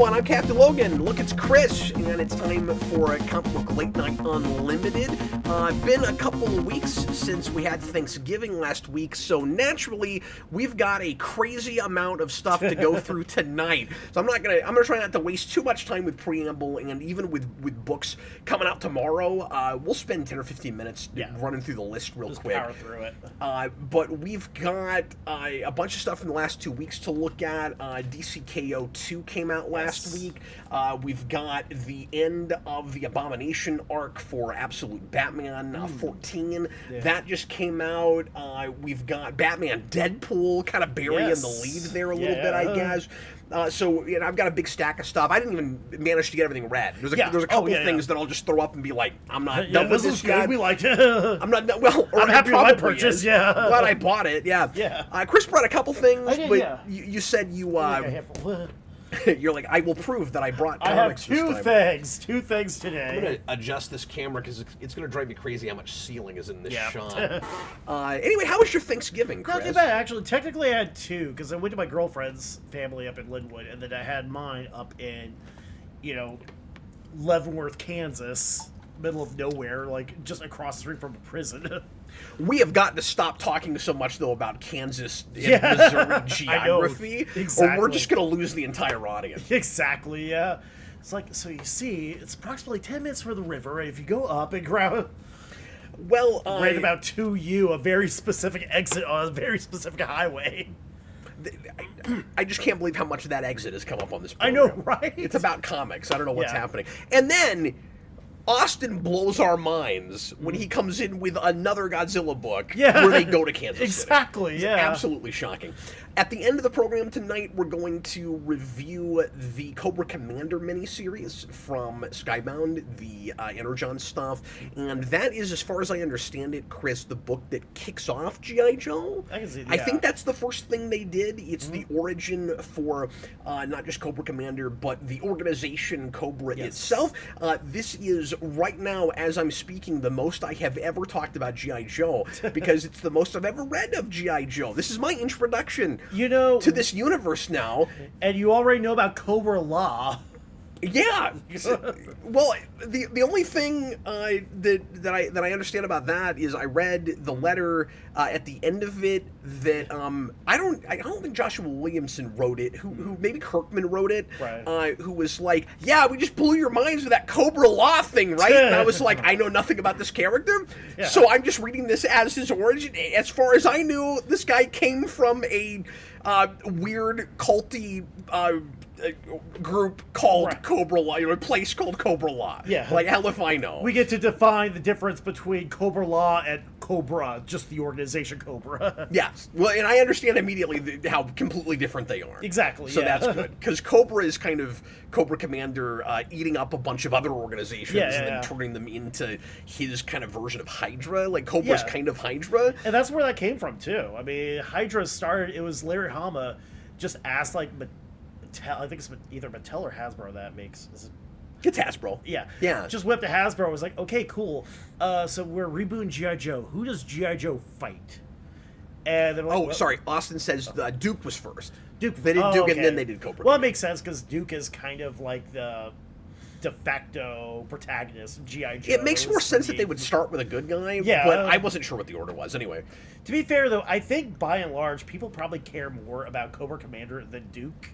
everyone, I'm Captain Logan. Look, it's Chris, and it's time for a Comic Book Late Night Unlimited. Been a couple of weeks since we had Thanksgiving last week, so naturally, we've got a crazy amount of stuff to go through tonight. So I'm gonna try not to waste too much time with preamble, and even with books coming out tomorrow, we'll spend 10 or 15 minutes running through the list real quick. Power through it. But we've got a bunch of stuff in the last 2 weeks to look at. DCKO 2 came out last week. We've got the end of the Abomination arc for Absolute Batman 14. Yeah. That just came out. We've got Batman Deadpool kind of burying the lead there a little bit, I guess. So I've got a big stack of stuff. I didn't even manage to get everything read. There's a couple things that I'll just throw up and be like, I'm not done with this yet. We liked it. I'm not done. Well, I'm happy with my purchase. Is. Glad I bought it. Yeah. Chris brought a couple things, I did, but you said you you're like, I will prove that I brought comics I have two things today. I'm going to adjust this camera because it's going to drive me crazy how much ceiling is in this shot. Anyway, how was your Thanksgiving, Chris? Not too bad, actually. Technically, I had two, because I went to my girlfriend's family up in Linwood, and then I had mine up in, Leavenworth, Kansas, middle of nowhere, like, just across the street from a prison. We have got to stop talking so much, though, about Kansas and Missouri geography, exactly. or we're just going to lose the entire audience. Exactly, yeah. It's like, so you see, it's approximately 10 minutes from the river, and if you go up and grab right about 2U, a very specific exit on a very specific highway. I just can't believe how much that exit has come up on this program. I know, right? It's about comics. I don't know what's happening. And then Austin blows our minds when he comes in with another Godzilla book where they go to Kansas City. Exactly, It's absolutely shocking. At the end of the program tonight, we're going to review the Cobra Commander miniseries from Skybound, the Energon stuff, and that is, as far as I understand it, Chris, the book that kicks off G.I. Joe. I can see that. I think that's the first thing they did. It's the origin for not just Cobra Commander, but the organization Cobra itself. This is, right now, as I'm speaking, the most I have ever talked about G.I. Joe, because it's the most I've ever read of G.I. Joe. This is my introduction to this universe now. And you already know about Cobra Law. Yeah. Well, the only thing that I understand about that is I read the letter at the end of it that I don't think Joshua Williamson wrote it. Who maybe Kirkman wrote it. Right. Who was like, yeah, we just blew your minds with that Cobra Law thing, right? And I was like, I know nothing about this character, so I'm just reading this as his origin. As far as I knew, this guy came from a weird culty group called Cobra Law, a place called Cobra Law. Yeah. Like, hell if I know. We get to define the difference between Cobra Law and Cobra, just the organization Cobra. Yes. Well, and I understand immediately how completely different they are. Exactly, So that's good. Because Cobra is kind of Cobra Commander eating up a bunch of other organizations and then turning them into his kind of version of Hydra. Like, Cobra's kind of Hydra. And that's where that came from, too. I mean, Hydra started, it was Larry Hama just asked, like, I think it's either Mattel or Hasbro that makes. It's Hasbro. Yeah. Just whipped to Hasbro. Was like, okay, cool. So we're rebooting G.I. Joe. Who does G.I. Joe fight? And they're like, sorry. Austin says Duke was first. Duke. They did Duke, and then they did Cobra. Well, it makes sense because Duke is kind of like the de facto protagonist of G.I. Joe. It makes more sense that they would start with a good guy, but I wasn't sure what the order was. Anyway. To be fair, though, I think by and large, people probably care more about Cobra Commander than Duke.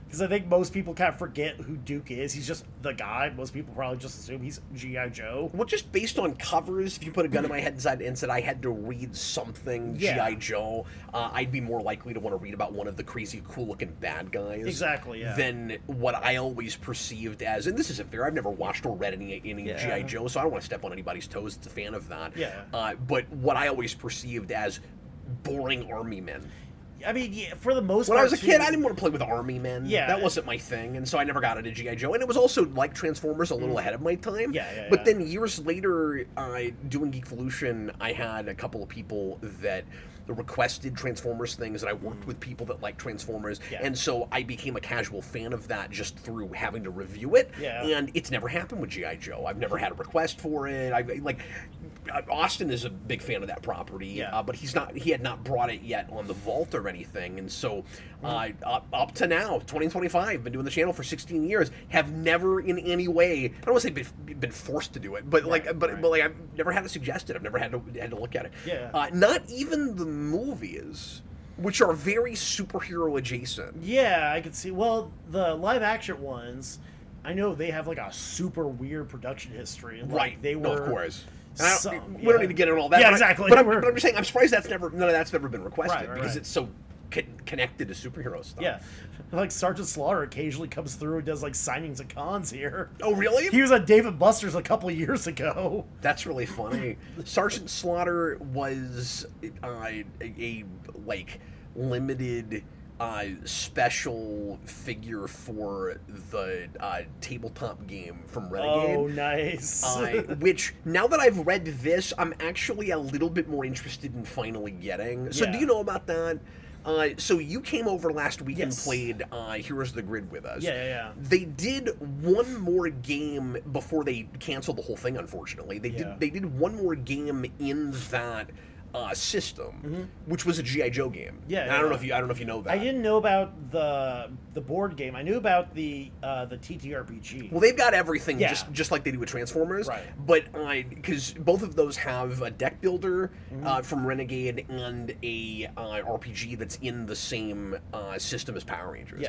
Because I think most people kind of forget who Duke is. He's just the guy. Most people probably just assume he's G.I. Joe. Well, just based on covers, if you put a gun to my head and said I had to read something G.I. Joe, I'd be more likely to want to read about one of the crazy, cool-looking bad guys. Exactly, than what I always perceived as, and this isn't fair, I've never watched or read any G.I. Joe, so I don't want to step on anybody's toes that's a fan of that. But what I always perceived as boring army men. I mean, for the most part, when I was a kid, I didn't want to play with army men. Yeah. That wasn't my thing, and so I never got into G.I. Joe. And it was also, like Transformers, a little ahead of my time. But then years later, doing Geekvolution, I had a couple of people that requested Transformers things, and I worked with people that liked Transformers, and so I became a casual fan of that just through having to review it. And it's never happened with G.I. Joe. I've never had a request for it. Austin is a big fan of that property, but he had not brought it yet on the vault or anything, and so up to now, 2025, been doing the channel for 16 years, have never in any way, I don't want to say been forced to do it, but like I've never had it suggested. I've never had to look at it. Yeah. Not even the movies, which are very superhero adjacent. Yeah, I could see. Well, the live action ones, I know they have like a super weird production history. Like, Right. They were. No, of course. We don't need to get into all that. Yeah, but exactly. But I'm just saying, I'm surprised none of that's ever been requested because Right. it's so connected to superhero stuff. Yeah. Like Sergeant Slaughter occasionally comes through and does like signings at cons here. Oh, really? He was at David Buster's a couple of years ago. That's really funny. Sergeant Slaughter was a like limited special figure for the tabletop game from Renegade. Oh, nice. Which, now that I've read this, I'm actually a little bit more interested in finally getting. So do you know about that? So you came over last week and played Heroes of the Grid with us. Yeah. They did one more game before they canceled the whole thing, unfortunately. They did one more game in that system, which was a G.I. Joe game. Yeah, I don't know if you know that. I didn't know about the board game. I knew about the TTRPG. Well, they've got everything just like they do with Transformers. Right. But because both of those have a deck builder from Renegade and a RPG that's in the same system as Power Rangers.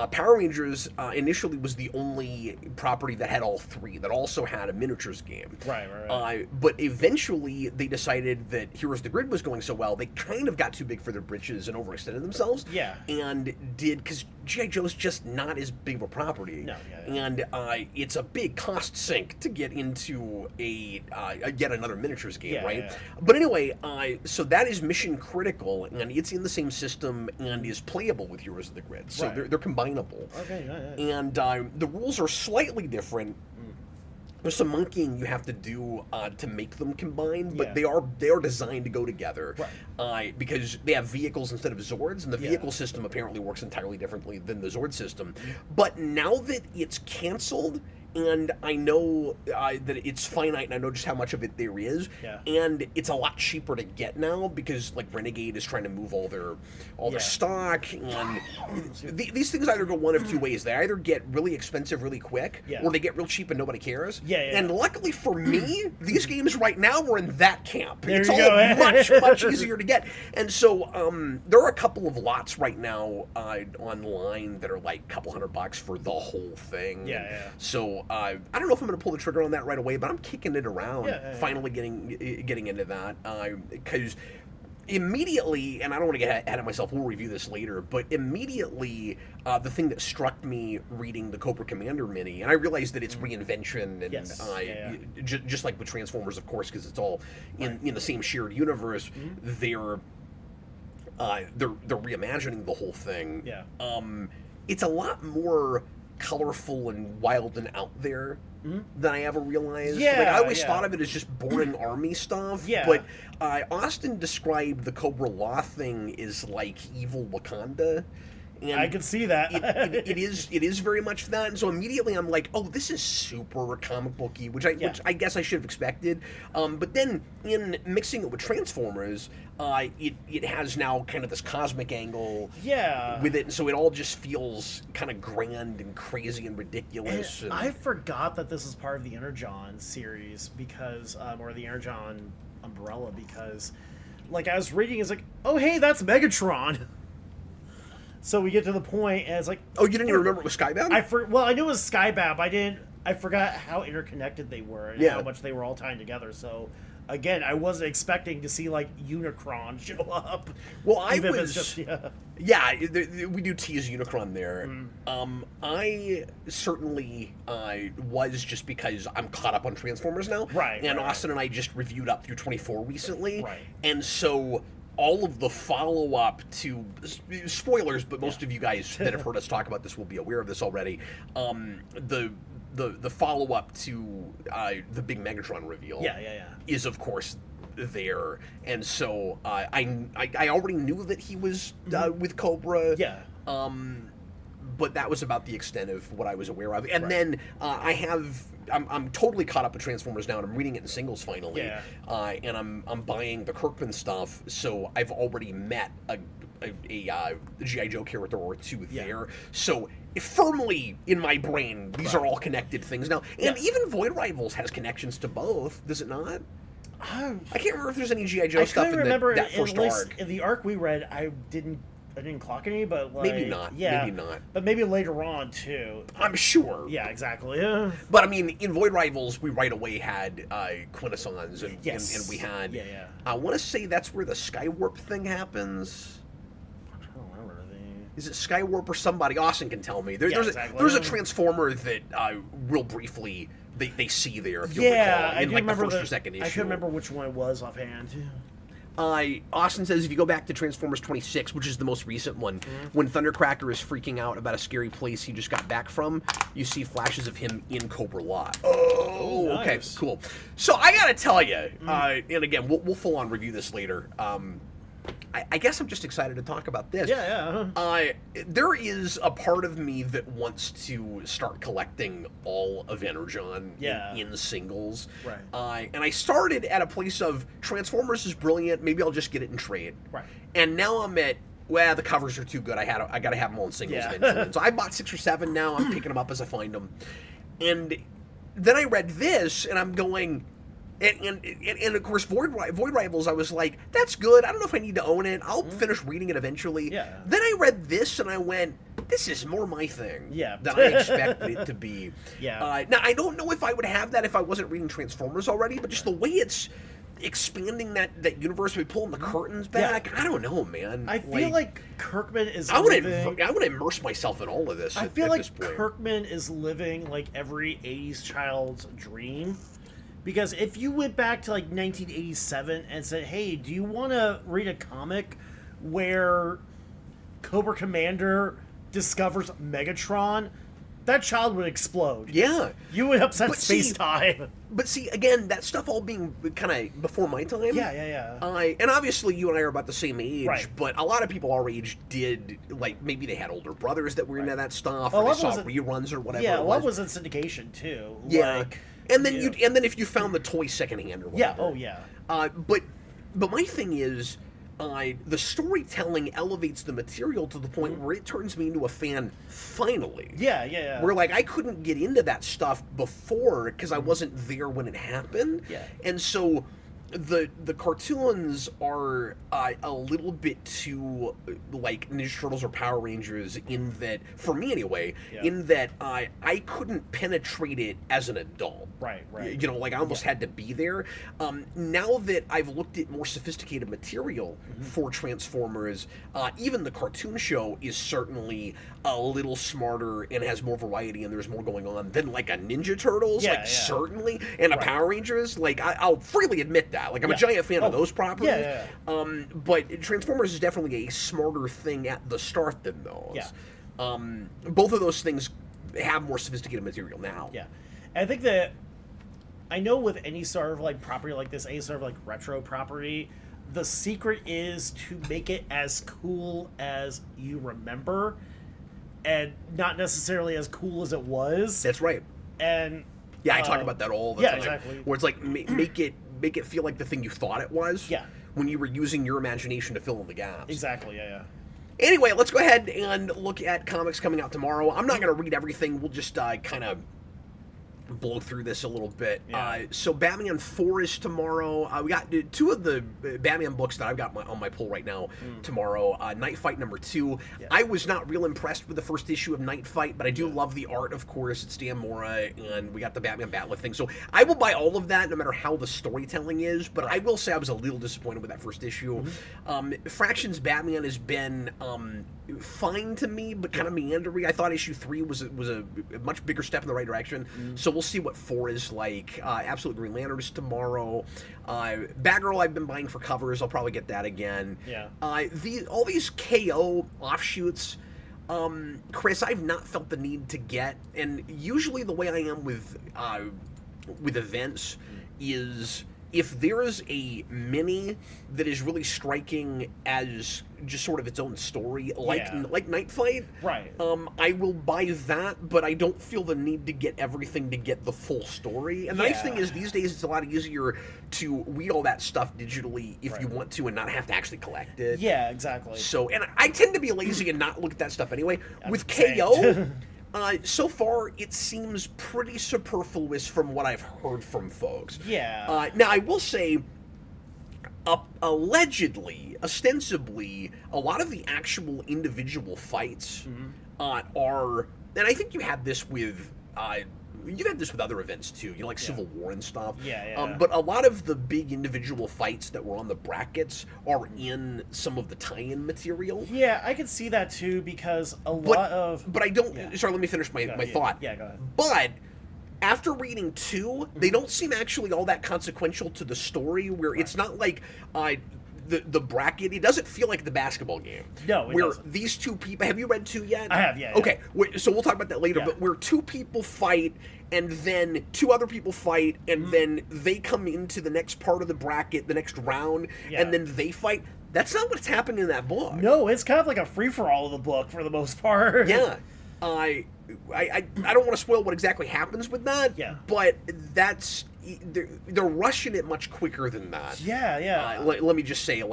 Power Rangers initially was the only property that had all three, that also had a miniatures game. Right. But eventually they decided that Heroes of the Grid was going so well, they kind of got too big for their britches and overextended themselves. Yeah. And did, because G.I. Joe's just not as big of a property. No, And it's a big cost sink to get into a yet another miniatures game, right? But anyway, so that is mission critical, and it's in the same system and is playable with Heroes of the Grid. So they're combinable. Okay. And the rules are slightly different. There's some monkeying you have to do to make them combine, but they are designed to go together because they have vehicles instead of Zords, and the vehicle system apparently works entirely differently than the Zord system. But now that it's canceled, and I know that it's finite, and I know just how much of it there is, and it's a lot cheaper to get now because like Renegade is trying to move all their stock, and these things either go one of two ways. They either get really expensive really quick, or they get real cheap and nobody cares. And luckily for me, these games right now are in that camp. It's all much easier to get. And so there are a couple of lots right now online that are like a couple $100 for the whole thing. So I don't know if I'm going to pull the trigger on that right away, but I'm kicking it around, finally getting into that, because immediately, and I don't want to get ahead of myself, we'll review this later, but immediately the thing that struck me reading the Cobra Commander mini, and I realized that it's reinvention, and just like with Transformers, of course, because it's all in the same shared universe, they're reimagining the whole thing. It's a lot more colorful and wild and out there than I ever realized. I always thought of it as just boring army stuff. But Austin described the Cobra Law thing as like evil Wakanda. And I can see that. it is very much that. And so immediately I'm like, oh, this is super comic booky, which I guess I should have expected. But then in mixing it with Transformers, it has now kind of this cosmic angle with it, and so it all just feels kind of grand and crazy and ridiculous. And I forgot that this is part of the Energon series because, or the Energon umbrella, because, like, I was reading, it's like, oh, hey, that's Megatron. So we get to the point, and it's like... Oh, you didn't even remember it was Skybound? Well, I knew it was Skybound, but I forgot how interconnected they were and how much they were all tying together. So, again, I wasn't expecting to see, like, Unicron show up. Well, I was... Just, we do tease Unicron there. I certainly was, just because I'm caught up on Transformers now. And Austin and I just reviewed up through 24 recently. And so... all of the follow-up to spoilers, but most of you guys that have heard us talk about this will be aware of this already. The follow-up to the big Megatron reveal is, of course, there, and so I already knew that he was with Cobra. but that was about the extent of what I was aware of. And then I'm totally caught up with Transformers now, and I'm reading it in singles finally. Yeah. And I'm buying the Kirkman stuff, so I've already met a G.I. Joe character or two there. So firmly in my brain, these are all connected things now. And even Void Rivals has connections to both, does it not? I can't remember if there's any G.I. Joe stuff in that first arc. In the arc we read, I didn't clock any, but like, maybe not. Yeah, maybe not. But maybe later on too. I'm sure. Yeah, exactly. Yeah. But I mean, in Void Rivals, we right away had Quintessons, and we had. Yeah. I want to say that's where the Skywarp thing happens. I don't remember. Is it Skywarp or somebody? Austin can tell me. There's a Transformer that real briefly they see there. If you recall, in like the first or second issue. I can't remember which one it was offhand. Austin says if you go back to Transformers 26, which is the most recent one, when Thundercracker is freaking out about a scary place he just got back from, you see flashes of him in Cobra Lot. Oh, nice. Okay, cool. So I gotta tell you, and again, we'll full on review this later. I guess I'm just excited to talk about this. Yeah. There is a part of me that wants to start collecting all of Energon in singles. Right. And I started at a place of Transformers is brilliant. Maybe I'll just get it in trade. Right. And now I'm at, well, the covers are too good. I got to have them all in singles eventually. So I bought 6 or 7 now. I'm picking them up as I find them. And then I read this, and I'm going... And of course, Void Rivals, I was like, that's good. I don't know if I need to own it. I'll finish reading it eventually. Yeah. Then I read this, and I went, this is more my thing than I expected it to be. Yeah. Now, I don't know if I would have that if I wasn't reading Transformers already, but just the way it's expanding that universe, we pulling the curtains back, I don't know, man. I feel like Kirkman is I would immerse myself in all of this I feel like this point. Kirkman is living like every 80s child's dream. Because if you went back to like 1987 and said, hey, do you want to read a comic where Cobra Commander discovers Megatron, that child would explode. Yeah. You would upset space-time. But see, again, that stuff all being kind of before my time. Yeah. And obviously you and I are about the same age, right. But a lot of people our age did, like, maybe they had older brothers that were into that stuff, or they saw reruns or whatever. Yeah, a lot was in syndication, too. Yeah. Like, and then and then if you found the toy secondhand or whatever. Yeah, oh yeah. But my thing is, the storytelling elevates the material to the point where it turns me into a fan finally. Yeah. Where, like, I couldn't get into that stuff before because I wasn't there when it happened. Yeah. And so the cartoons are a little bit too like Ninja Turtles or Power Rangers in that, for me anyway, in that I couldn't penetrate it as an adult. Right. You know, like I almost had to be there. Now that I've looked at more sophisticated material for Transformers, even the cartoon show is certainly a little smarter and has more variety and there's more going on than like a Ninja Turtles, certainly, and a Power Rangers. Like I'll freely admit that. Like I'm a giant fan of those properties. Yeah. But Transformers is definitely a smarter thing at the start than those. Yeah. Both of those things have more sophisticated material now. Yeah. And I think that I know with any sort of like property like this, any sort of like retro property, the secret is to make it as cool as you remember and not necessarily as cool as it was. That's right. And yeah, I talk about that all the time. Exactly. Where it's like make it feel like the thing you thought it was. Yeah. When you were using your imagination to fill in the gaps. Exactly. Yeah. Anyway, let's go ahead and look at comics coming out tomorrow. I'm not going to read everything. We'll just kind of blow through this a little bit. Yeah. So Batman 4 is tomorrow. We got 2 of the Batman books that I've got on my pull right now tomorrow. Night Fight number 2. Yeah. I was not real impressed with the first issue of Night Fight, but I do love the art, of course. It's Dan Mora, and we got the Batman Batlift thing. So I will buy all of that no matter how the storytelling is, but I will say I was a little disappointed with that first issue. Fractions Batman has been fine to me, but kind of meandering. I thought issue 3 was a much bigger step in the right direction. So we'll see what 4 is like. Absolute Green Lantern is tomorrow. Batgirl I've been buying for covers. I'll probably get that again. Yeah. All these KO offshoots, Chris, I've not felt the need to get, and usually the way I am with events is if there is a mini that is really striking as just sort of its own story, like Night Fight, right? I will buy that, but I don't feel the need to get everything to get the full story. And the nice thing is, these days it's a lot easier to weed all that stuff digitally if you want to, and not have to actually collect it. Yeah, exactly. So, and I tend to be lazy and not look at that stuff anyway. With KO. So far, it seems pretty superfluous from what I've heard from folks. Yeah. Now, I will say, allegedly, ostensibly, a lot of the actual individual fights are, and I think you had this with, you've had this with other events too, like Civil War and stuff. But a lot of the big individual fights that were on the brackets are in some of the tie-in material. Yeah, I can see that too, because But I don't... Sorry, let me finish my thought. Yeah, go ahead. But after reading 2, they don't seem actually all that consequential to the story, where it's not like... The bracket, it doesn't feel like the basketball game. No, it doesn't. These two people... Have you read 2 yet? I have, yeah. Okay, so we'll talk about that later, but where 2 people fight, and then 2 other people fight, and then they come into the next part of the bracket, the next round, and then they fight. That's not what's happening in that book. No, it's kind of like a free-for-all of the book, for the most part. Yeah. I don't want to spoil what exactly happens with that, but that's... They're rushing it much quicker than that. Yeah. Let me just say,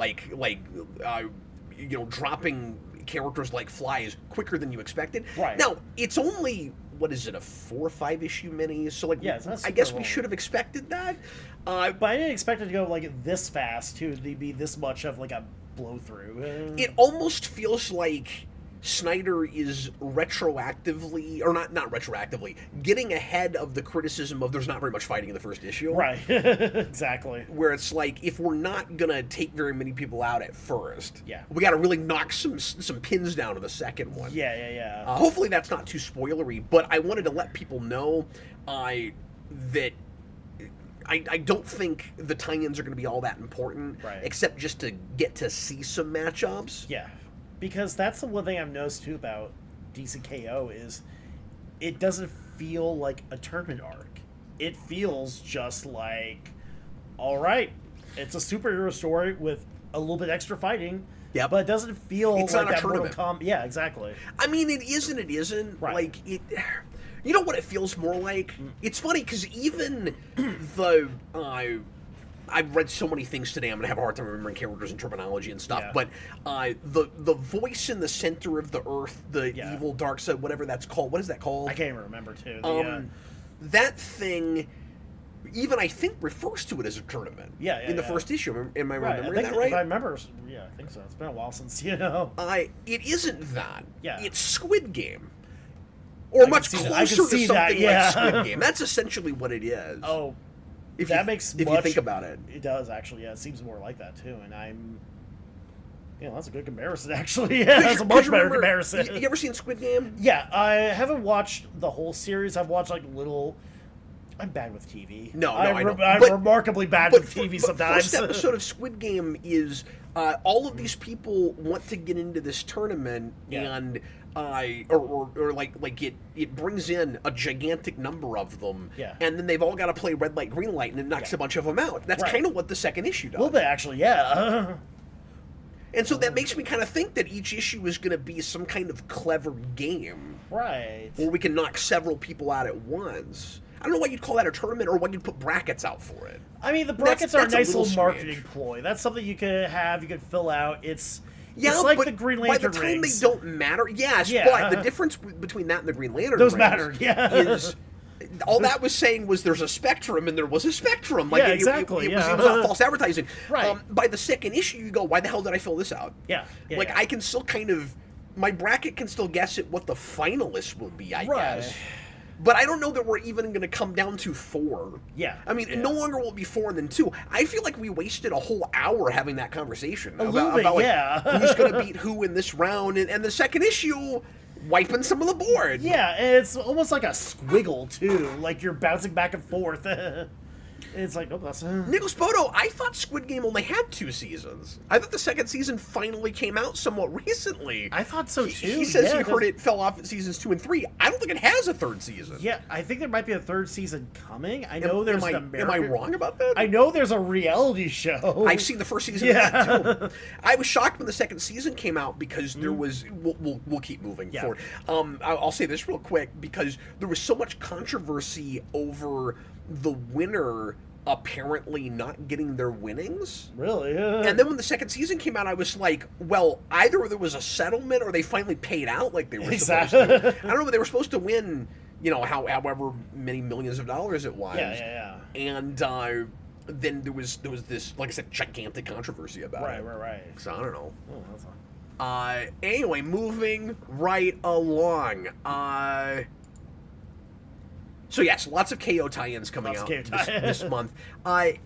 dropping characters like flies quicker than you expected. Right. Now, it's only, what is it, a 4 or 5 issue mini? So, I guess we should have expected that. But I didn't expect it to go, this fast, too. To be this much of, a blow-through. It almost feels like Snyder is retroactively, or not retroactively, getting ahead of the criticism of there's not very much fighting in the first issue. Right, exactly. Where it's like, if we're not gonna take very many people out at first, we gotta really knock some pins down in the second one. Yeah. Hopefully that's not too spoilery, but I wanted to let people know that I don't think the tie-ins are gonna be all that important, except just to get to see some matchups. Yeah. Because that's the one thing I've noticed, too, about DCKO is it doesn't feel like a tournament arc. It feels just like, all right, it's a superhero story with a little bit extra fighting, but it doesn't feel it's like not that a tournament. Yeah, exactly. I mean, it is and it isn't. Right. You know what it feels more like? It's funny, because even the... I've read so many things today, I'm going to have a hard time remembering characters and terminology and stuff, but the voice in the center of the earth, the evil dark side, whatever that's called, what is that called? I can't even remember, too. That thing, even I think, refers to it as a tournament. In the first issue. Am I remembering that right? If I remember, I think so. It's been a while since, It isn't that. Yeah. It's Squid Game. Or much closer to something like Squid Game. That's essentially what it is. Oh, if you think about it. It does, actually. Yeah, it seems more like that, too. And I'm... that's a good comparison, actually. Yeah, that's a much better comparison. You ever seen Squid Game? Yeah, I haven't watched the whole series. I've watched, little... I'm bad with TV. I know. I'm remarkably bad with TV sometimes. First episode of Squid Game is all of these people want to get into this tournament, and... it brings in a gigantic number of them, and then they've all got to play red light, green light, and it knocks a bunch of them out. That's kind of what the second issue does. A little bit, actually, yeah. And so that makes me kind of think that each issue is going to be some kind of clever game. Right. Where we can knock several people out at once. I don't know why you'd call that a tournament or why you'd put brackets out for it. I mean, the brackets are a nice little marketing ploy. That's something you could have, you could fill out. It's like the Green Lantern by the time rings. they don't matter, but the difference between that and the Green Lantern rings matter, is all that was saying was there's a spectrum and there was a spectrum. Exactly. It was false advertising. Right. By the second issue, you go, why the hell did I fill this out? I can still kind of, my bracket can still guess at what the finalists will be, I guess. But I don't know that we're even going to come down to 4. I mean, no longer will it be 4 and then 2. I feel like we wasted a whole hour having that conversation about who's going to beat who in this round, and the second issue wiping some of the board. Yeah, and it's almost like a squiggle too, like you're bouncing back and forth. It's like, oh, that's... Nicholas Bodo, I thought Squid Game only had 2 seasons. I thought the second season finally came out somewhat recently. I thought so, too. He says he heard it fell off at seasons 2 and 3. I don't think it has a 3rd season. Yeah, I think there might be a 3rd season coming. I know there's an American... Am I wrong about that? I know there's a reality show. I've seen the first season of that, too. I was shocked when the second season came out because there was... We'll keep moving forward. I'll say this real quick because there was so much controversy over the winner apparently not getting their winnings. Really? And then when the second season came out, I was like, well, either there was a settlement or they finally paid out like they were supposed to. I don't know, but they were supposed to win, however many millions of dollars it was. Yeah. And then there was this, like I said, gigantic controversy about it. Right. So I don't know. Oh, that's fine. Anyway, moving right along. So yes, lots of KO tie-ins coming out this month.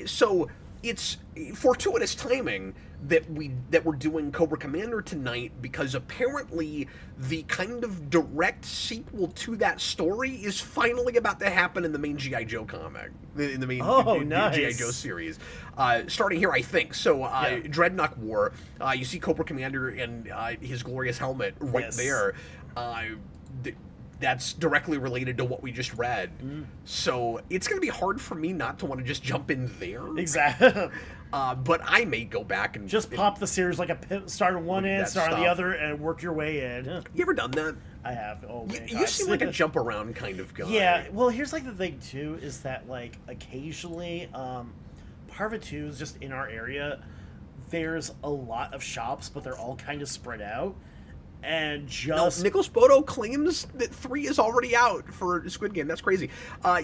So it's fortuitous timing that we're doing Cobra Commander tonight because apparently the kind of direct sequel to that story is finally about to happen in the main G.I. Joe comic, in the main nice. G.I. Joe series. Starting here, I think. So Dreadnought War, you see Cobra Commander and his glorious helmet right there. That's directly related to what we just read. So it's going to be hard for me not to want to just jump in there. Exactly. But I may go back and... Just pop the series like start on one end, start on the other, and work your way in. You ever done that? I have. Oh, man. You seem like a jump around kind of guy. Yeah. Well, here's like the thing, too, is that like occasionally, part of it, too, is just in our area, there's a lot of shops, but they're all kind of spread out. And just... No, Nicholas Bodo claims that 3 is already out for Squid Game. That's crazy.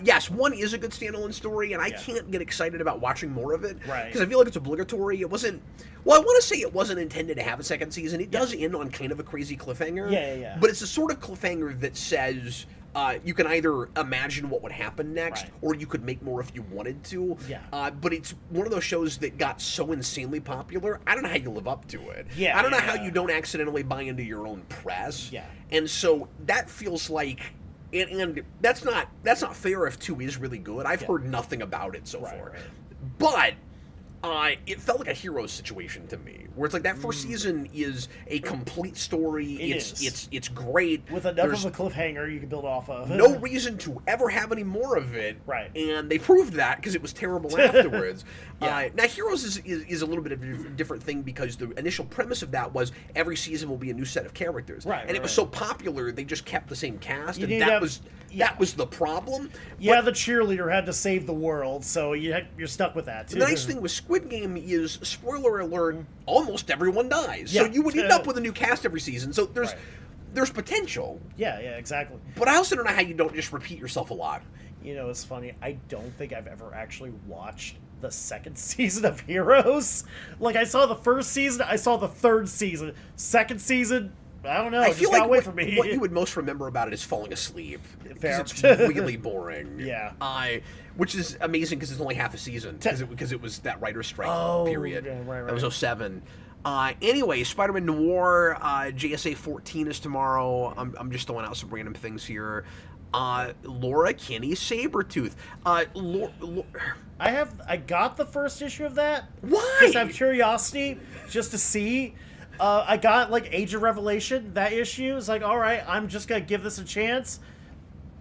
Yes, 1 is a good standalone story, and I can't get excited about watching more of it. Right. Because I feel like it's obligatory. It wasn't... Well, I want to say it wasn't intended to have a second season. It does end on kind of a crazy cliffhanger. Yeah. But it's the sort of cliffhanger that says... you can either imagine what would happen next, or you could make more if you wanted to. Yeah. But it's one of those shows that got so insanely popular, I don't know how you live up to it. Yeah. I don't know how you don't accidentally buy into your own press. Yeah. And so that feels like... And that's not fair if 2 is really good. I've heard nothing about it so far. Right. But... it felt like a Heroes situation to me, where it's like that first season is a complete story. It's great with enough of a cliffhanger you can build off of. No reason to ever have any more of it. Right. And they proved that because it was terrible afterwards. Now Heroes is a little bit of a different thing because the initial premise of that was every season will be a new set of characters. Right. And it was so popular they just kept the same cast, and that was the problem. Yeah, the cheerleader had to save the world, so you're stuck with that too. The nice thing with Squid Game is, spoiler alert, almost everyone dies. So you would end up with a new cast every season. So there's potential. Yeah, exactly. But I also don't know how you don't just repeat yourself a lot. You know, it's funny. I don't think I've ever actually watched the second season of Heroes. Like, I saw the first season, I saw the third season. Second season, I don't know. I feel like what you would most remember about it is falling asleep. Fair. It's really boring. Yeah. Which is amazing because it's only half a season because it was that writer's strike period. Yeah, right. That was 2007. Anyway, Spider-Man Noir, JSA 14 is tomorrow. I'm just throwing out some random things here. Laura Kinney Sabretooth. I got the first issue of that. Why? Just out of curiosity, just to see. I got like Age of Revelation, that issue. It's like, all right, I'm just gonna give this a chance.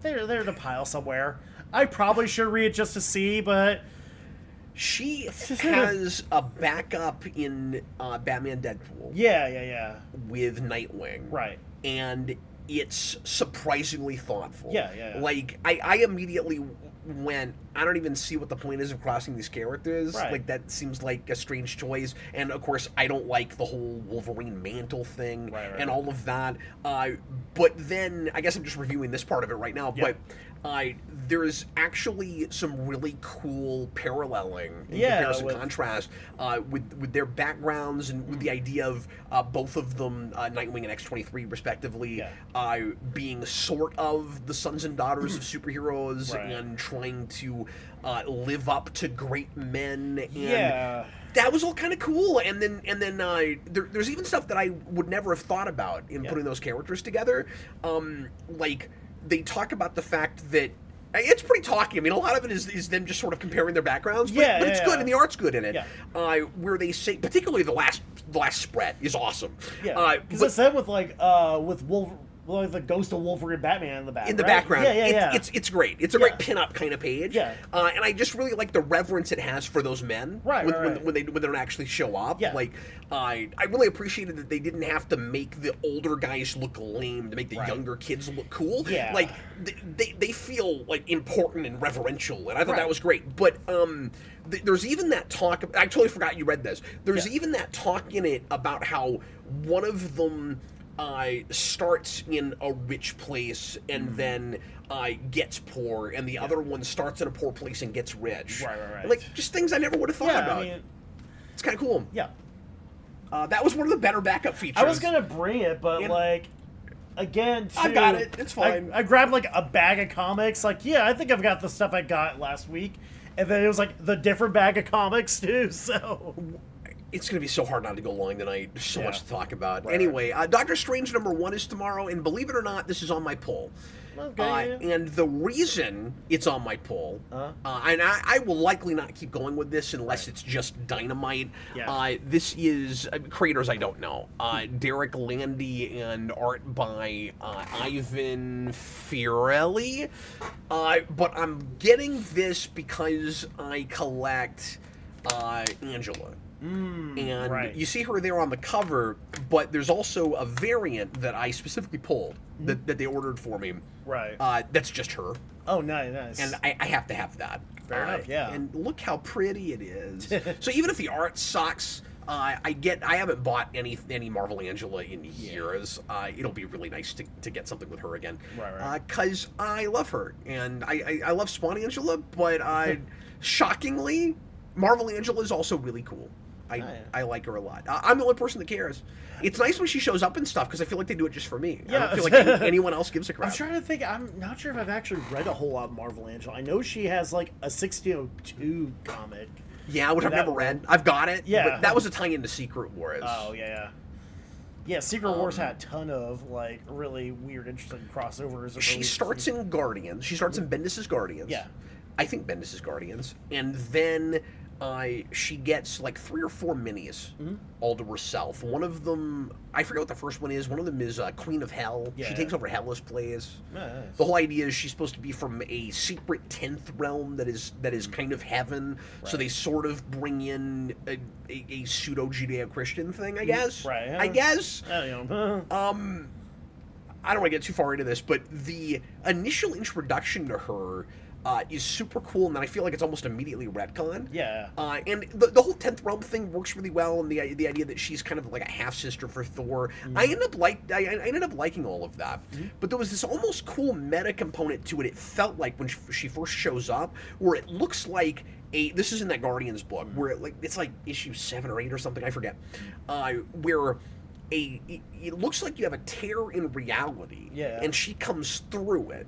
They're in a pile somewhere. I probably should read it just to see, but she has a backup in Batman Deadpool. Yeah. With Nightwing. Right. And it's surprisingly thoughtful. Yeah. Like, I immediately went, I don't even see what the point is of crossing these characters. Right. Like, that seems like a strange choice. And, of course, I don't like the whole Wolverine mantle thing and all of that. But then, I guess I'm just reviewing this part of it right now, but there's actually some really cool paralleling in comparison contrast with their backgrounds and with the idea of both of them, Nightwing and X-23 respectively, being sort of the sons and daughters of superheroes and trying to live up to great men. And that was all kind of cool. And then there's even stuff that I would never have thought about in putting those characters together. Like, they talk about the fact that It's pretty talky. I mean, a lot of it is them just sort of comparing their backgrounds, but it's good, and the art's good in it. Yeah. Where they say, particularly the last spread is awesome. Yeah, because it's them with with the Ghost of Wolverine Batman in the back. In the right? background, it's great. It's a great pin-up kind of page. Yeah. And I just really like the reverence it has for those men. When they don't actually show up. Yeah. Like, I really appreciated that they didn't have to make the older guys look lame to make the younger kids look cool. Yeah. Like, they feel like important and reverential, and I thought that was great. But there's even that talk. I totally forgot you read this. There's even that talk in it about how one of them starts in a rich place and then gets poor, and the other one starts in a poor place and gets rich. Right. Like, just things I never would have thought about. I mean, it's kind of cool. Yeah. That was one of the better backup features. I was gonna bring it, but again, too, I got it. It's fine. I grabbed a bag of comics. I think I've got the stuff I got last week, and then it was the different bag of comics too. So. It's going to be so hard not to go long tonight. There's so much to talk about. Right. Anyway, Doctor Strange #1 is tomorrow, and believe it or not, this is on my pull. Okay. And the reason it's on my pull, and I will likely not keep going with this unless it's just Dynamite. Yeah. This is creators I don't know. Derek Landy and art by Ivan Fiorelli. But I'm getting this because I collect Angela. And you see her there on the cover, but there's also a variant that I specifically pulled that they ordered for me. Right. That's just her. Oh, nice. And I have to have that. Fair enough, yeah. And look how pretty it is. So even if the art sucks, I haven't bought any Marvel Angela in years. It'll be really nice to get something with her again. Right. Because I love her. And I love Spawn Angela, but shockingly, Marvel Angela is also really cool. I like her a lot. I'm the only person that cares. It's nice when she shows up and stuff because I feel like they do it just for me. Yeah. I don't feel like anyone else gives a crap. I'm trying to think. I'm not sure if I've actually read a whole lot of Marvel Angela. I know she has a 1602 comic. Yeah, which I've never read. I've got it. Yeah. But that was a tie-in to Secret Wars. Oh, yeah. Yeah, Secret Wars had a ton of really weird, interesting crossovers. She starts in Guardians. She starts in Bendis' Guardians. Yeah. I think Bendis' Guardians. And then she gets 3 or 4 minis all to herself. One of them, I forget what the first one is. One of them is Queen of Hell. Yeah. She takes over Hela's place. Nice. The whole idea is she's supposed to be from a secret 10th realm that is kind of heaven. Right. So they sort of bring in a pseudo Judeo-Christian thing, I guess. Right. I guess. I don't know. I don't want to get too far into this, but the initial introduction to her is super cool, and then I feel like it's almost immediately retconned. Yeah. And the whole 10th realm thing works really well, and the idea that she's kind of like a half sister for Thor. I ended up liking all of that. But there was this almost cool meta component to it. It felt like when she first shows up, where it looks like this is in that Guardians book, where it's like issue 7 or 8 or something, I forget, where it looks like you have a tear in reality, and she comes through it.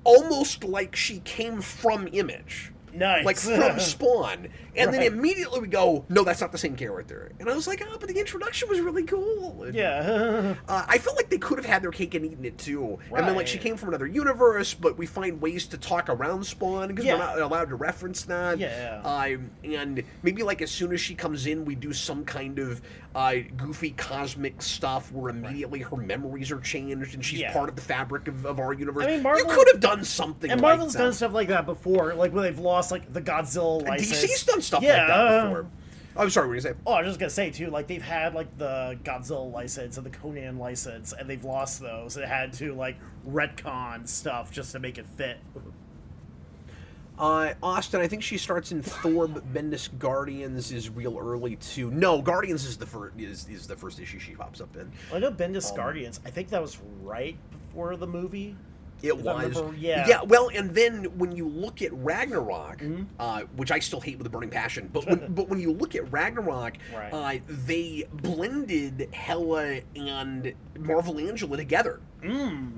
Almost like she came from Image. Nice. Like from Spawn. And then immediately we go, no, that's not the same character. And I was like, but the introduction was really cool. And, I felt like they could have had their cake and eaten it too. Right. And then she came from another universe, but we find ways to talk around Spawn because we're not allowed to reference that. And maybe as soon as she comes in, we do some kind of goofy cosmic stuff where immediately her memories are changed and she's part of the fabric of our universe. I mean, Marvel, you could have done something and Marvel's done stuff like that before, when they've lost the Godzilla license. DC's done stuff like that before. I'm sorry, what were you saying? Oh, I was just gonna say too, they've had the Godzilla license and the Conan license, and they've lost those. It had to retcon stuff just to make it fit. Austin, I think she starts in Thor, but Bendis Guardians is real early too. No, Guardians is the first issue she pops up in. I know Bendis Guardians. I think that was right before the movie. It was. Yeah. Well, and then when you look at Ragnarok, which I still hate with a burning passion, but when you look at Ragnarok, they blended Hela and Marvel Angela together.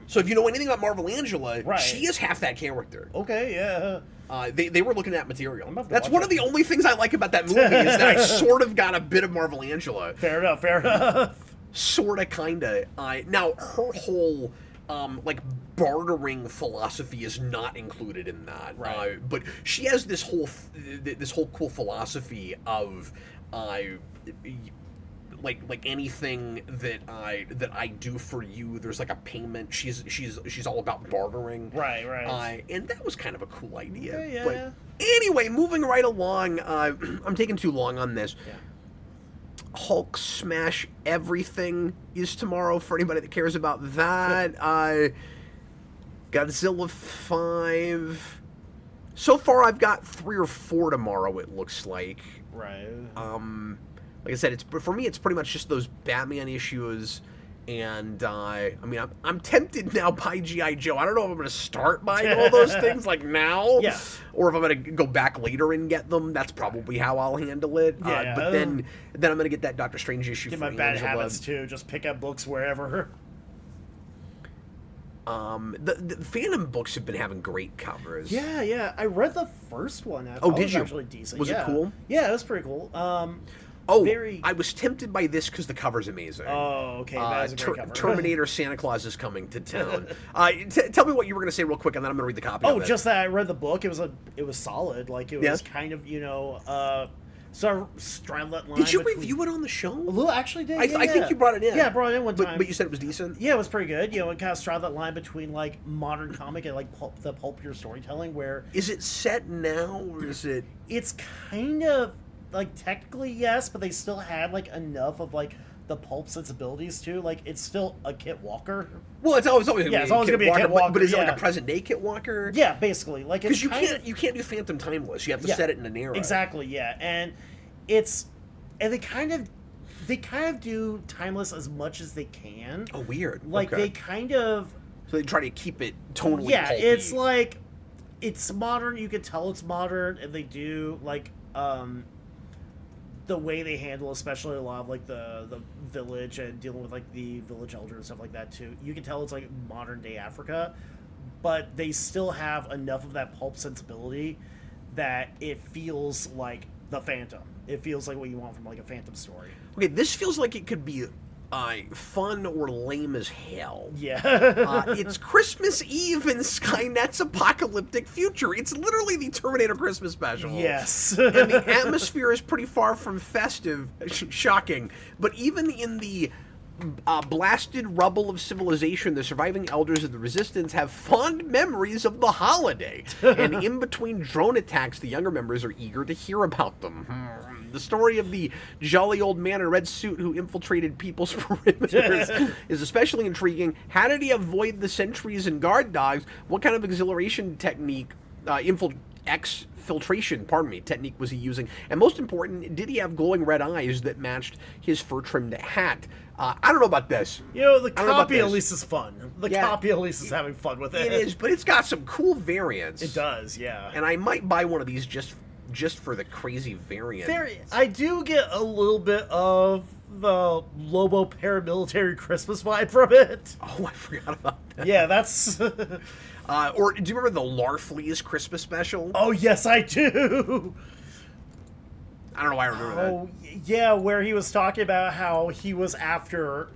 So if you know anything about Marvel Angela, she is half that character. Okay, yeah. They were looking at material. That's one of the only things I like about that movie is that I sort of got a bit of Marvel Angela. Fair enough. Sorta, kinda. Now her whole like bartering philosophy is not included in that. Right. But she has this whole cool philosophy of like anything that I do for you, there's like a payment. She's all about bartering. Right. And that was kind of a cool idea. Okay, yeah, but yeah. anyway, moving right along. I'm taking too long on this. Yeah. Hulk Smash Everything is tomorrow for anybody that cares about that. Godzilla 5. So far, I've got 3 or 4 tomorrow, it looks like. Right. Like I said, for me, it's pretty much just those Batman issues. And, I mean, I'm tempted now by G.I. Joe. I don't know if I'm going to start buying all those things, like, now. Yeah. Or if I'm going to go back later and get them. That's probably how I'll handle it. Yeah. But then I'm going to get that Doctor Strange issue Get for my bad Angela. habits, too. Just pick up books wherever. The Phantom books have been having great covers. Yeah. I read the first one. I Oh, thought did it was you? actually decent. Was it cool? Yeah, it was pretty cool. I was tempted by this because the cover's amazing. Oh, okay. That is a great cover. Terminator Santa Claus is coming to town. Tell me what you were going to say real quick, and then I'm going to read the copy of it. Just that I read the book. It was solid. Like, it was kind of, so I straddled that line. Did you review it on the show? Well, actually did. I think you brought it in. Yeah, I brought it in one time. But you said it was decent? Yeah, it was pretty good. It kind of straddled that line between, like, modern comic and, like, the pulpier storytelling, where... Is it set now, or is it... It's kind of... Like, technically, yes, but they still had, like, enough of, like, the pulp sensibilities, too. Like, it's still a Kit Walker. Well, it's always going to be it's always going to be a Kit Walker. But is it like a present-day Kit Walker? Yeah, basically. Like, it's because you can't do Phantom Timeless. You have to set it in an era. Exactly, yeah. And they kind of do Timeless as much as they can. Oh, weird. Like, okay. they kind of... So they try to keep it totally Yeah, pulpy. it's like... It's modern. You can tell it's modern. And they do, like... the way they handle, especially a lot of like the village and dealing with like the village elder and stuff like that too. You can tell it's like modern day Africa, but they still have enough of that pulp sensibility that it feels like the Phantom. It feels like what you want from like a Phantom story. Okay, this feels like it could be fun or lame as hell. Yeah. It's Christmas Eve in Skynet's apocalyptic future. It's literally the Terminator Christmas special. Yes. And the atmosphere is pretty far from festive. Shocking. But even in the blasted rubble of civilization, the surviving elders of the Resistance have fond memories of the holiday. And in between drone attacks, the younger members are eager to hear about them. The story of the jolly old man in a red suit who infiltrated people's perimeters is especially intriguing. How did he avoid the sentries and guard dogs? What kind of exhilaration technique, exfiltration, technique was he using? And most important, did he have glowing red eyes that matched his fur-trimmed hat? I don't know about this. The copy at least is fun. The copy at least is having fun with it. It is, but it's got some cool variants. It does, yeah. And I might buy one of these just for the crazy variant. I do get a little bit of the Lobo paramilitary Christmas vibe from it. Oh, I forgot about that. Yeah, that's... or do you remember the Larfleeze Christmas special? Oh, yes, I do! I don't know why I remember that. Oh, yeah, where he was talking about how he was after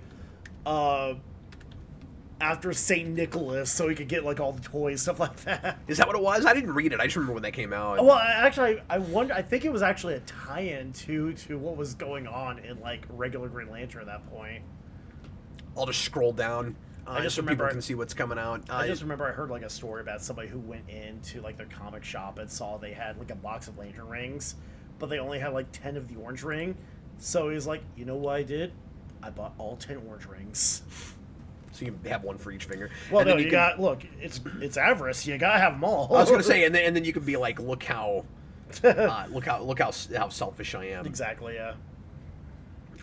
St. Nicholas so he could get, like, all the toys, stuff like that. Is that what it was? I didn't read it. I just remember when that came out. Well, I think it was actually a tie-in to what was going on in, like, regular Green Lantern at that point. I'll just scroll down just so remember people can see what's coming out. I just remember I heard, like, a story about somebody who went into, like, their comic shop and saw they had, like, a box of lantern rings, but they only had, like, 10 of the orange ring. So he was like, you know what I did? I bought all 10 orange rings. So you have one for each finger. Well, and no, then look, it's avarice. You gotta have them all. I was gonna say, and then you could be like, look how selfish I am. Exactly, yeah.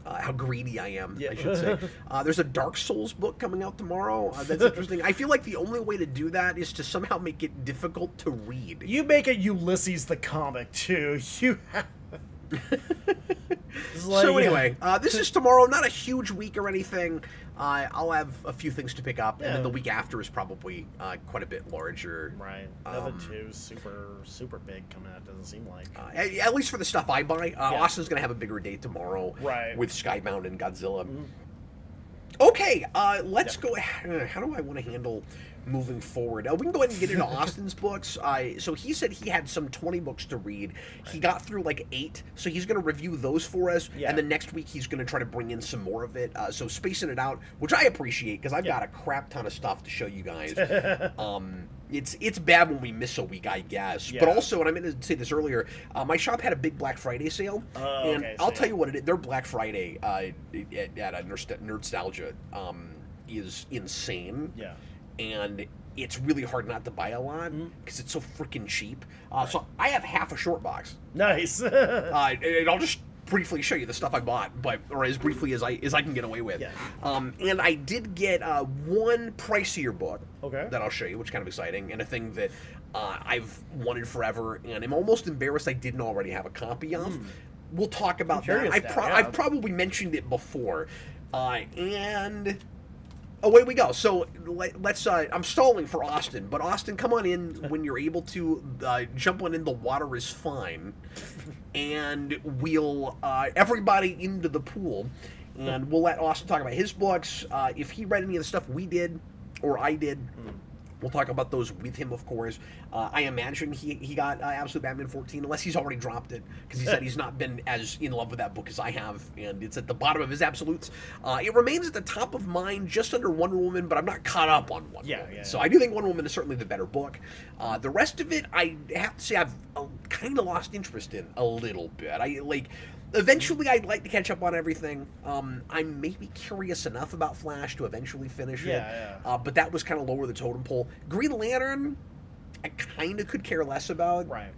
How greedy I am, Yeah. I should say. There's a Dark Souls book coming out tomorrow. That's interesting. I feel like the only way to do that is to somehow make it difficult to read. You make it Ulysses the comic, too. You have... So anyway, this is tomorrow. Not a huge week or anything. I'll have a few things to pick up, and then the week after is probably quite a bit larger. Right. Nothing too super big coming out, doesn't seem like. At least for the stuff I buy. Austin's going to have a bigger day tomorrow right. with Skybound and Godzilla. Okay, let's go. How do I want to handle moving forward? We can go ahead and get into Austin's books. So he said he had some 20 books to read. He got through like 8, so he's going to review those for us. Yeah. And then next week he's going to try to bring in some more of it. So spacing it out, which I appreciate because I've got a crap ton of stuff to show you guys. It's bad when we miss a week, I guess. But also, and I meant to say this earlier, my shop had a big Black Friday sale, and I'll tell you what it is. Their Black Friday at Nerdstalgia is insane. Yeah. And it's really hard not to buy a lot because it's so freaking cheap. So I have half a short box. Nice. And I'll just briefly show you the stuff I bought, or as briefly as I can get away with. Yeah. And I did get one pricier book that I'll show you, which is kind of exciting, and a thing that I've wanted forever, and I'm almost embarrassed I didn't already have a copy of. We'll talk about that. I've probably mentioned it before, and away we go. So let's. I'm stalling for Austin, but Austin, come on in when you're able to. Jump on in. The water is fine, and we'll everybody into the pool, and we'll let Austin talk about his books. If he read any of the stuff we did or I did. We'll talk about those with him, of course. I imagine he got Absolute Batman 14, unless he's already dropped it, because he said he's not been as in love with that book as I have, and it's at the bottom of his absolutes. It remains at the top of mine, just under Wonder Woman, but I'm not caught up on Wonder Woman. So I do think Wonder Woman is certainly the better book. The rest of it, I have to say, I've kind of lost interest in a little bit. Eventually, I'd like to catch up on everything. I'm maybe curious enough about Flash to eventually finish it. But that was kind of lower the totem pole. Green Lantern, I kind of could care less about. Right.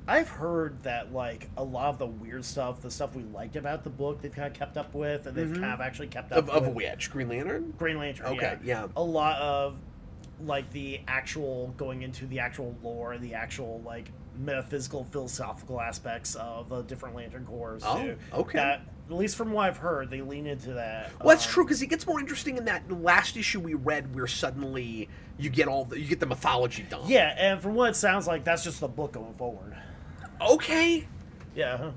I've heard that, like, a lot of the weird stuff, the stuff we liked about the book, they've kind of kept up with, and they've kind of actually kept up with. Of which? Green Lantern? Green Lantern, okay, yeah. A lot of, like, the actual, going into the actual lore, the actual, like, metaphysical, philosophical aspects of the different Lantern Corps. Oh, okay. That, at least from what I've heard, they lean into that. Well, that's true, because it gets more interesting in that last issue we read, where suddenly you get the mythology done. Yeah, and from what it sounds like, that's just the book going forward. Okay. Yeah.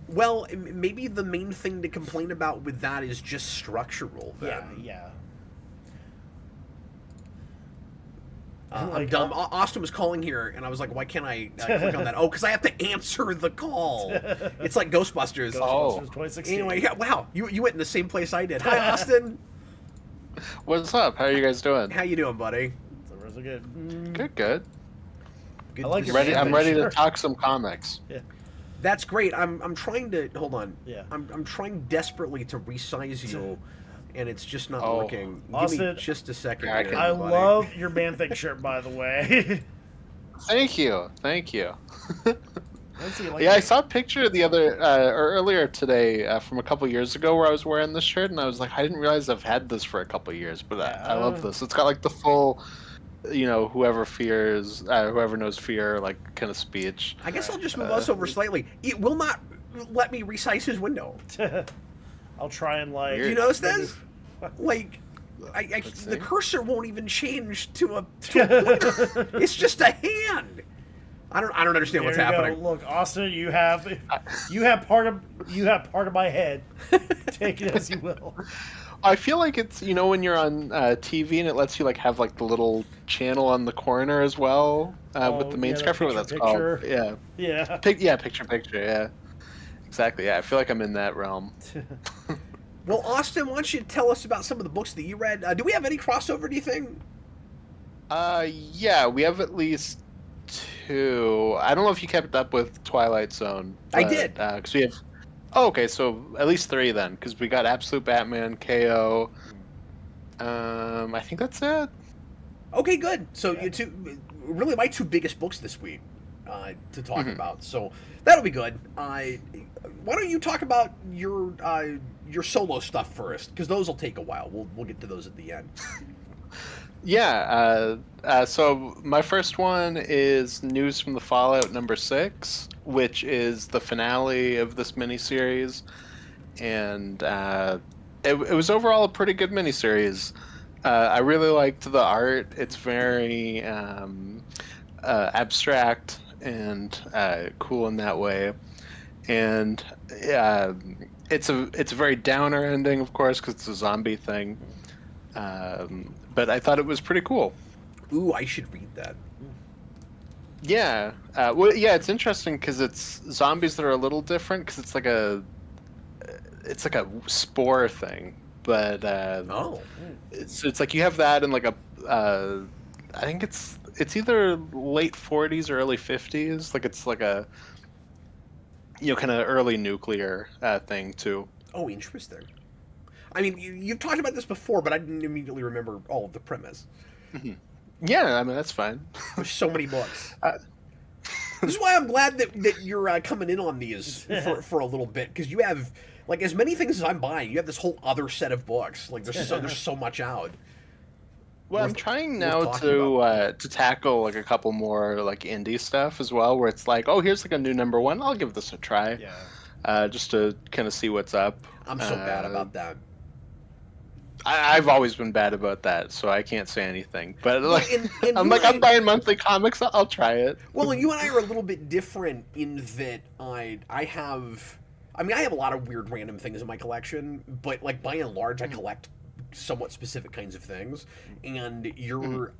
Well, maybe the main thing to complain about with that is just structural, then. Yeah. I'm dumb. Austin was calling here, and I was like, why can't I click on that? Oh, because I have to answer the call. It's like Ghostbusters. Ghostbusters 2016. Anyway, wow, you went in the same place I did. Hi, Austin. What's up? How are you guys doing? How you doing, buddy? So good. Good. I like your I'm ready to talk some comics. Yeah. That's great. I'm trying to hold on. Yeah. I'm trying desperately to resize you, and it's just not working. Austin, give me just a second. Here, I love your Man-Thing shirt, by the way. Thank you. Like I saw a picture or earlier today from a couple years ago where I was wearing this shirt, and I was like, I didn't realize I've had this for a couple years, but I love this. It's got like the full, whoever knows fear, like kind of speech. I guess I'll just move us over slightly. It will not let me resize his window. I'll try and like. Do you notice this? Like, the cursor won't even change to a pointer. It's just a hand. I don't understand what's happening. Go. Look, Austin, you have part of my head. Take it as you will. I feel like it's when you're on TV and it lets you like have like the little channel on the corner as well with the main screen. I forget what that's called. Yeah. Picture. Yeah. Exactly. Yeah, I feel like I'm in that realm. Well, Austin, why don't you tell us about some of the books that you read? Do we have any crossover, do you think? Yeah, we have at least 2. I don't know if you kept up with Twilight Zone. I did. Because we have... Oh, okay, so at least 3 then, because we got Absolute Batman, KO. I think that's it. Okay, good. So you really my 2 biggest books this week to talk about. So that'll be good. Why don't you talk about your solo stuff first? Because those will take a while. We'll get to those at the end. Yeah. So my first one is News from the Fallout number 6, which is the finale of this miniseries, and it was overall a pretty good miniseries. I really liked the art. It's very abstract and cool in that way, and it's a very downer ending, of course, because it's a zombie thing. But I thought it was pretty cool. Ooh, I should read that. Yeah. Well, yeah, it's interesting because it's zombies that are a little different because it's like a spore thing, but it's like you have that in like a I think it's either late 40s or early 50s. Like it's like a kind of early nuclear thing too. Oh, interesting. I mean, you've talked about this before, but I didn't immediately remember all of the premise. Mm-hmm. Yeah, I mean that's fine. There's so many books. This is why I'm glad that you're coming in on these for a little bit, because you have like as many things as I'm buying. You have this whole other set of books. Like there's so much out. Well, I'm trying now to tackle like a couple more like indie stuff as well, where it's like, oh, here's like a new #1. I'll give this a try. Yeah. Just to kind of see what's up. I'm so bad about that. I've always been bad about that, so I can't say anything. But like, and I'm buying monthly comics. I'll try it. Well, you and I are a little bit different in that I have a lot of weird random things in my collection, but like by and large, I collect somewhat specific kinds of things, and you're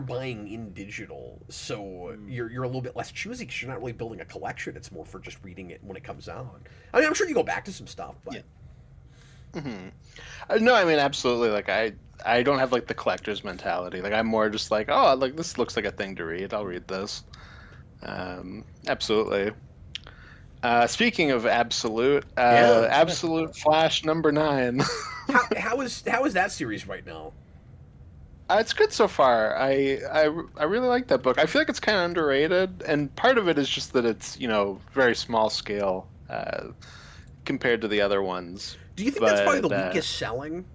buying in digital, so you're a little bit less choosy because you're not really building a collection. It's more for just reading it when it comes out. I mean, I'm sure you go back to some stuff, but. Yeah. No, I mean absolutely. Like I don't have like the collector's mentality. Like I'm more just like, oh, like this looks like a thing to read. I'll read this. Absolutely. Speaking of absolute, Absolute Flash #9. How is that series right now? It's good so far. I really like that book. I feel like it's kind of underrated, and part of it is just that it's very small scale compared to the other ones. Do you think that's probably the weakest selling?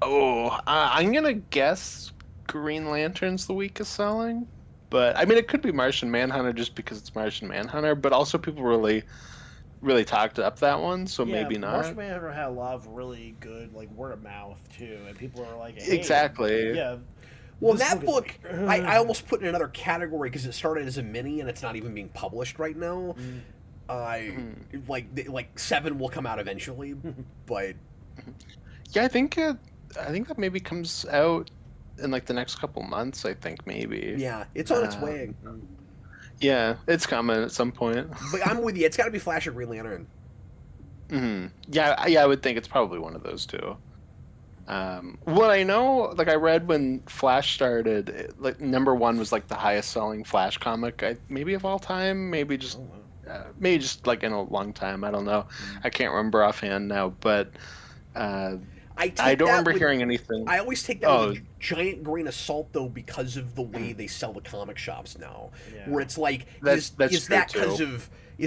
I'm gonna guess Green Lantern's the weakest selling, but I mean it could be Martian Manhunter just because it's Martian Manhunter, but also people really talked up that one, so maybe not. Martian Manhunter had a lot of really good like word of mouth too, and people are like, hey, exactly. Yeah. Well, that book, I almost put in another category because it started as a mini and it's not even being published right now. Like 7 will come out eventually, but yeah, I think that maybe comes out in like the next couple months. I think maybe. Yeah, it's on its way. Yeah, it's coming at some point. But I'm with you. It's got to be Flash or Green Lantern. Yeah, I would think it's probably one of those two. What I know, like I read when Flash started, like #1 was like the highest selling Flash comic, maybe of all time, maybe just like in a long time. I don't know. I can't remember offhand now, but I don't remember hearing anything. I always take that with a giant grain of salt, though, because of the way they sell the comic shops now. Yeah. Where it's like, is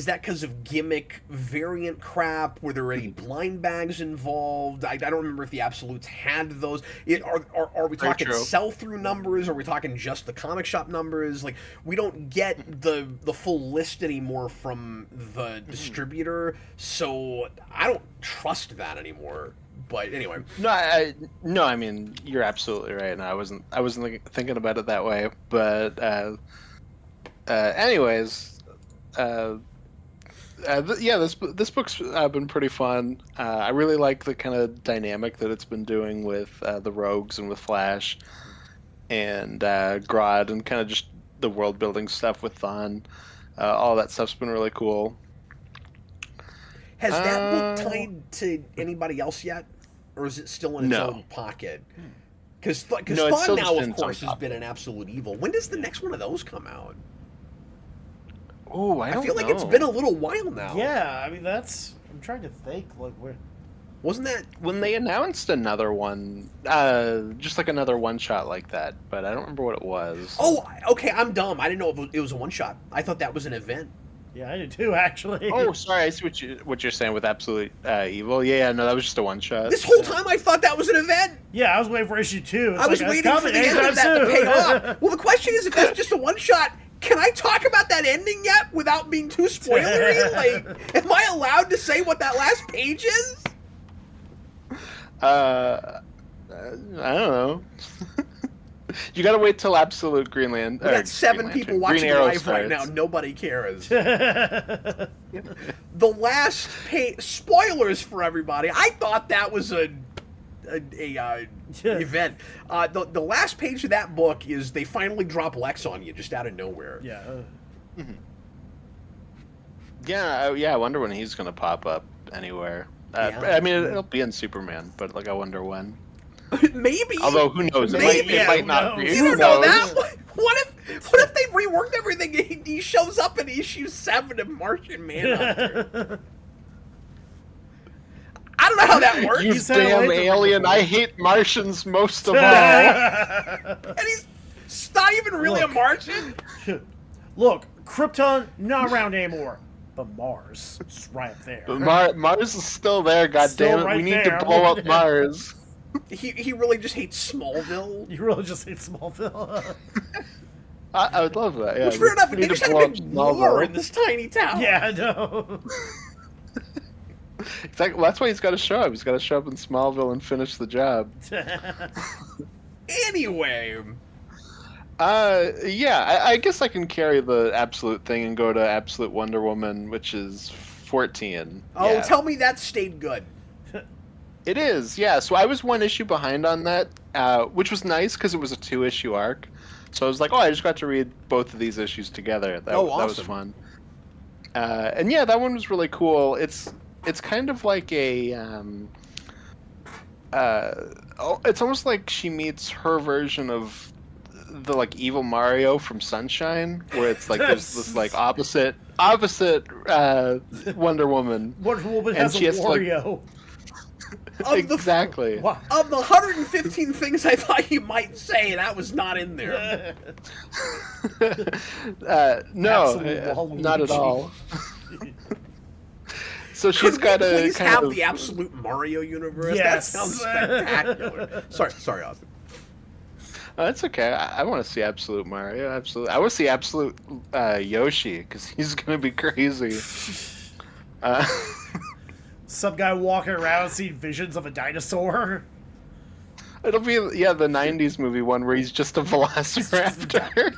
that because of gimmick variant crap? Were there any blind bags involved? I don't remember if the Absolutes had those. Are we talking sell-through numbers? Are we talking just the comic shop numbers? Like, we don't get the full list anymore from the distributor, so I don't trust that anymore. But anyway, no, I mean you're absolutely right, and I wasn't thinking about it that way. But anyways, this book's been pretty fun. I really like the kind of dynamic that it's been doing with the Rogues and with Flash, and Grodd, and kind of just the world building stuff with Thawne. All that stuff's been really cool. Has that book tied to anybody else yet, or is it still in its own pocket? Because Thawne now, of course, has been an absolute evil. When does the next one of those come out? Oh, I feel like it's been a little while now. Yeah, I mean I'm trying to think. Like where wasn't that when they announced another one, just like another one shot like that? But I don't remember what it was. Oh, okay, I'm dumb. I didn't know it was a one shot. I thought that was an event. Yeah, I did too, actually. Oh, sorry. I see what you're saying with Absolute Evil. Yeah, no, that was just a one shot. This whole time I thought that was an event. Yeah, I was waiting for issue 2. I was waiting for the end of that to pay off. Well, the question is, if that's just a one shot, can I talk about that ending yet without being too spoilery? Like, am I allowed to say what that last page is? I don't know. You gotta wait till Absolute Greenland. We got 7 people watching live right now. starts. Nobody cares. The last page. Spoilers for everybody. I thought that was a event. The last page of that book is they finally drop Lex on you just out of nowhere. Yeah. Mm-hmm. Yeah, I wonder when he's gonna pop up anywhere. I mean, it'll be in Superman, but like, I wonder when. Maybe. Although, who knows? It might not be. You don't know that. What if they reworked everything and he shows up in issue 7 of Martian Manhunter? I don't know how that works. You damn alien! I hate Martians most of all. And he's not even really a Martian. Look, Krypton not around anymore, but Mars is right there. But Mars is still there. God damn it! Right we need to blow up Mars. He really just hates Smallville. You really just hate Smallville. I would love that. Yeah, Which fair enough. They just had a big war in this tiny town. Yeah, I know. Exactly. Well, that's why he's got to show up. He's got to show up in Smallville and finish the job. Anyway. Yeah, I guess I can carry the Absolute thing and go to Absolute Wonder Woman, which is 14. Oh, yeah. Tell me that stayed good. It is, yeah. So I was 1 issue behind on that, which was nice because it was a 2-issue arc. So I was like, I just got to read both of these issues together. That was fun. And yeah, that one was really cool. It's kind of like a it's almost like she meets her version of the like evil Mario from Sunshine, where it's like there's this like opposite Wonder Woman. Wonder Woman has a Wario. Exactly. Of the 115 things I thought you might say, that was not in there. No, not at all. So she's got to please have the absolute Mario universe. Yes. That sounds spectacular. Sorry, Austin. That's okay. I want to see Absolute Mario. Absolutely. I want to see Absolute Yoshi because he's gonna be crazy. Some guy walking around seeing visions of a dinosaur. It'll be the '90s movie one where he's just a velociraptor.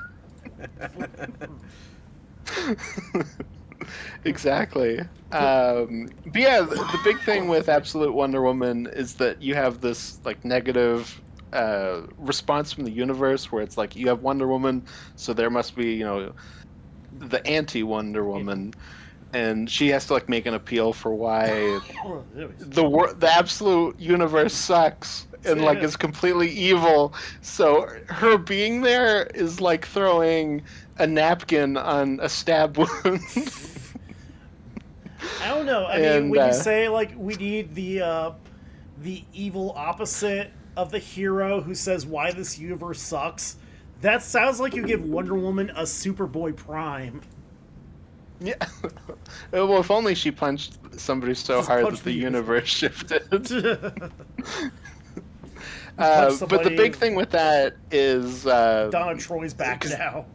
Exactly. But yeah, the big thing with Absolute Wonder Woman is that you have this like negative response from the universe where it's like you have Wonder Woman, so there must be the anti-Wonder Woman, and she has to like make an appeal for why the absolute universe sucks and like is completely evil. So her being there is like throwing a napkin on a stab wound. I don't know. I mean, when you say like we need the evil opposite of the hero who says why this universe sucks, that sounds like you give Wonder Woman a Superboy Prime. Yeah. Well, if only she punched somebody so hard that the universe shifted. But the big thing with that is Donna Troy's back now.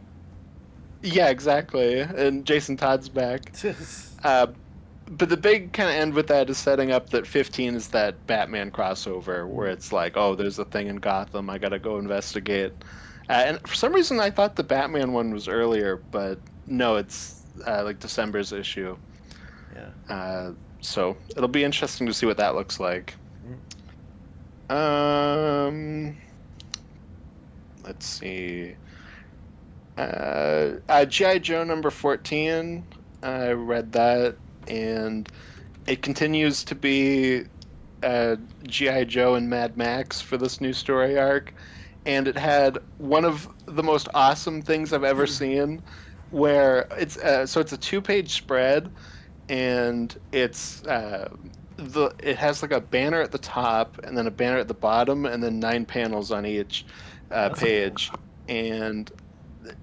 Yeah, exactly, and Jason Todd's back. But the big kind of end with that is setting up that 15 is that Batman crossover where it's like, oh, there's a thing in Gotham, I gotta go investigate. And for some reason, I thought the Batman one was earlier, but no, it's like December's issue. Yeah. So it'll be interesting to see what that looks like. Let's see. G.I. Joe number 14. I read that, and it continues to be G.I. Joe and Mad Max for this new story arc. And it had one of the most awesome things I've ever seen, where it's so it's a 2-page spread, and it's it has like a banner at the top and then a banner at the bottom and then 9 panels on each page. And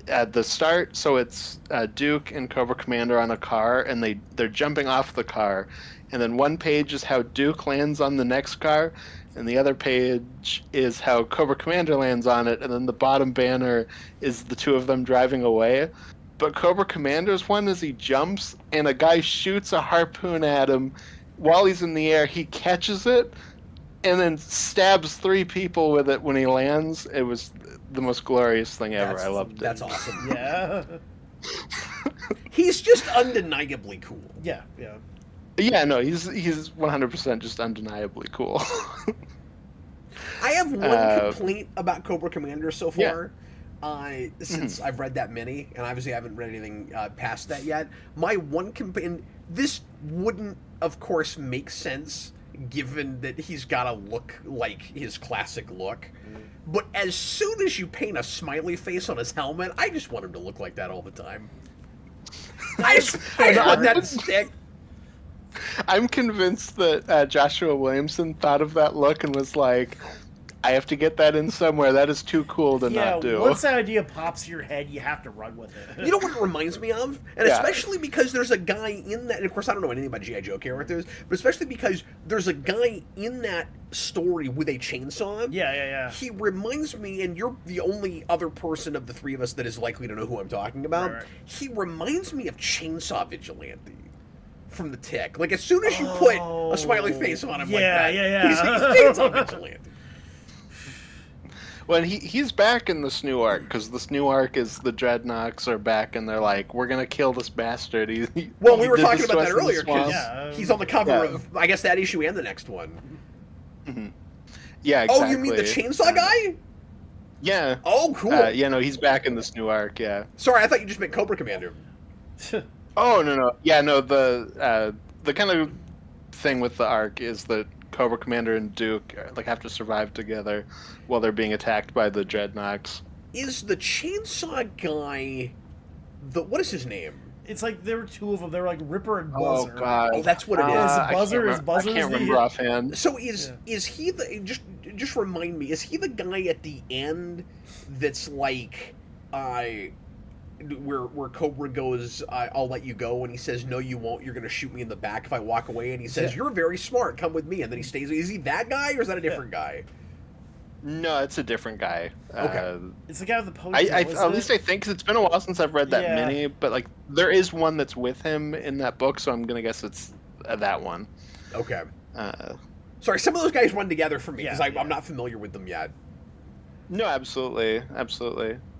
at the start, so it's Duke and Cobra Commander on a car, and they're jumping off the car, and then one page is how Duke lands on the next car, and the other page is how Cobra Commander lands on it, and then the bottom banner is the two of them driving away. But Cobra Commander's one is he jumps, and a guy shoots a harpoon at him. While he's in the air, he catches it, and then stabs 3 people with it when he lands. the most glorious thing ever. That's- I loved it. That's awesome. Yeah. He's just undeniably cool. Yeah, yeah. Yeah, no, he's 100% just undeniably cool. I have one complaint about Cobra Commander so Yeah. far, since I've read that many, and obviously I haven't read anything past that yet. My one complaint, this wouldn't, of course, make sense given that he's got to look like his classic look. But as soon as you paint a smiley face on his helmet, I just want him to look like that all the time. I just want that to stick. I'm convinced that Joshua Williamson thought of that look and was like, I have to get that in somewhere. That is too cool to not do. Once that idea pops in your head, you have to run with it. You know what it reminds me of? And Yeah. especially because there's a guy in that, and of course I don't know anything about G.I. Joe characters, but especially because there's a guy in that story with a chainsaw. Yeah. He reminds me, and you're the only other person of the three of us that is likely to know who I'm talking about. Right. He reminds me of Chainsaw Vigilante from the Tick. Like, as soon as you put a smiley face on him like that, he's Chainsaw Vigilante. Well, he's back in this new arc, because this new arc is the Dreadnoks are back, and they're like, we're going to kill this bastard. Well, we he were did talking this to about us that in the earlier, because swamp. he's on the cover Yeah. of, I guess, that issue and the next one. Yeah, exactly. Oh, you mean the chainsaw guy? Yeah. Oh, cool. Yeah, no, he's back in this new arc, yeah. Sorry, I thought you just meant Cobra Commander. Oh, no. Yeah, no, the kind of thing with the arc is that Cobra Commander and Duke have to survive together while they're being attacked by the Dreadnoks. Is the chainsaw guy what is his name? It's like there were two of them. They were like Ripper and Oh, Buzzer. God. Oh, that's what it is. Buzzer I can't remember offhand. So is he the just remind me, is he the guy at the end that's like where Cobra goes, I'll let you go, and he says, no, you won't, you're going to shoot me in the back if I walk away, and he says, you're very smart, come with me, and then he stays. Is he that guy, or is that a different guy? No, it's a different guy. Okay. It's the guy with the ponytail. At least I think, 'cause it's been a while since I've read that Yeah. many, but there is one that's with him in that book, so I'm gonna guess it's that one. Okay. Sorry, some of those guys run together for me, because Yeah. I'm not familiar with them yet. No, absolutely.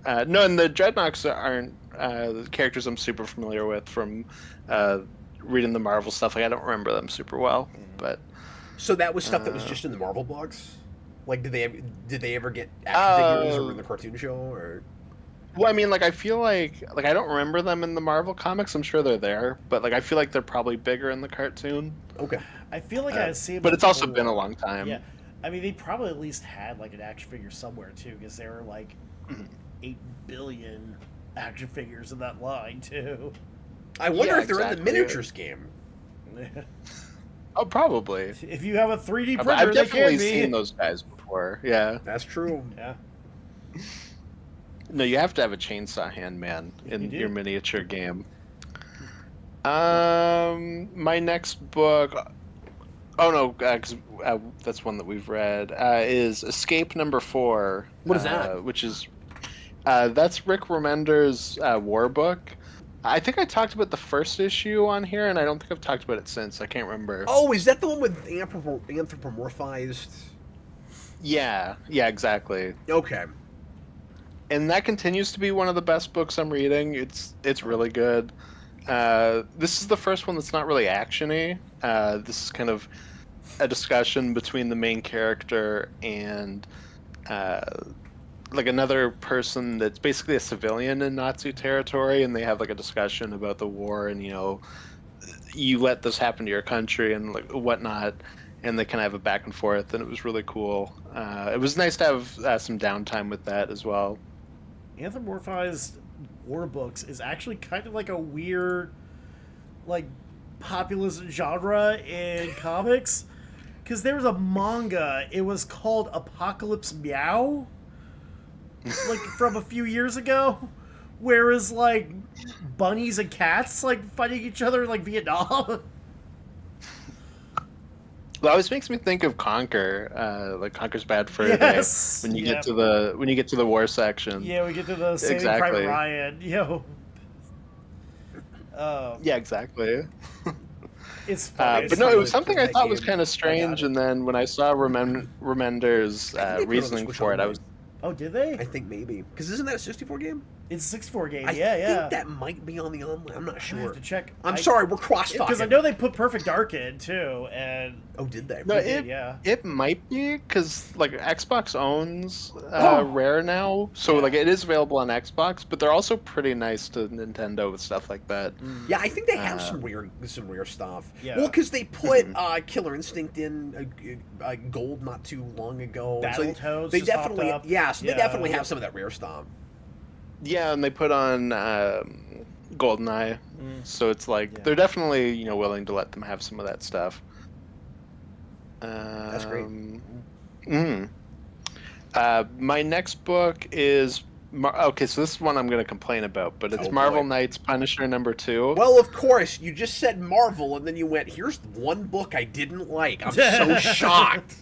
No, and the Dreadnoks aren't the characters I'm super familiar with from reading the Marvel stuff. I don't remember them super well, but So that was stuff that was just in the Marvel books? Like, did they ever get action figures or in the cartoon show, or? Well, I mean, I feel like I don't remember them in the Marvel comics. I'm sure they're there, but I feel like they're probably bigger in the cartoon. Okay. I feel like I've seen. But it's also been a long time. Yeah, I mean, they probably at least had an action figure somewhere too, because there were 8 billion action figures in that line too. I wonder Yeah, if they're in the exactly. miniatures game. Oh, probably. If you have a 3D printer, I've definitely they can be. seen those guys before. Yeah. That's true. Yeah. No, you have to have a chainsaw hand, man, You in do. your miniature game. My next book. Oh no, 'cause, that's one that we've read. Is Escape #4. What is that? Which is that's Rick Remender's war book. I think I talked about the first issue on here, and I don't think I've talked about it since. I can't remember. Oh, is that the one with anthropomorphized? Yeah, exactly. Okay. And that continues to be one of the best books I'm reading. It's really good. This is the first one that's not really action-y. This is kind of a discussion between the main character and another person that's basically a civilian in Nazi territory, and they have a discussion about the war and you let this happen to your country and whatnot, and they kind of have a back and forth, and it was really cool. It was nice to have some downtime with that as well. Anthropomorphized war books is actually kind of a weird, populist genre in comics. Because there was a manga, it was called Apocalypse Meow, from a few years ago, whereas bunnies and cats fighting each other in Vietnam. It always makes me think of Conquer, Conquer's Bad Fur Yes! Day, when you Yep. get to the war section. Yeah, we get to the Saving Exactly. Private Ryan. Yeah, exactly. It's funny. But no, it was something I thought was kind of strange, and then when I saw Remender's I think they put it on the reasoning Switch for it, I Online. was Oh, did they? I think maybe. Because isn't that a 64 game? It's a 64 game. I yeah. think that might be on the online. I'm not I sure. have to check. I'm sorry, we're cross-talking. Because I know they put Perfect Dark in, too, and... Oh, did they? No, it might be, because, like, Xbox owns Rare now, so, like, it is available on Xbox, but they're also pretty nice to Nintendo with stuff like that. Yeah, I think they have some rare stuff. Yeah. Well, because they put Killer Instinct in gold not too long ago. Battletoads They just definitely, popped up. so they definitely have some of that rare stuff. Yeah, and they put on GoldenEye, so it's like they're definitely willing to let them have some of that stuff. That's great. My next book is okay. So this is one I'm going to complain about, but it's Marvel Knights Punisher #2. Well, of course, you just said Marvel, and then you went, "Here's one book I didn't like." I'm so shocked.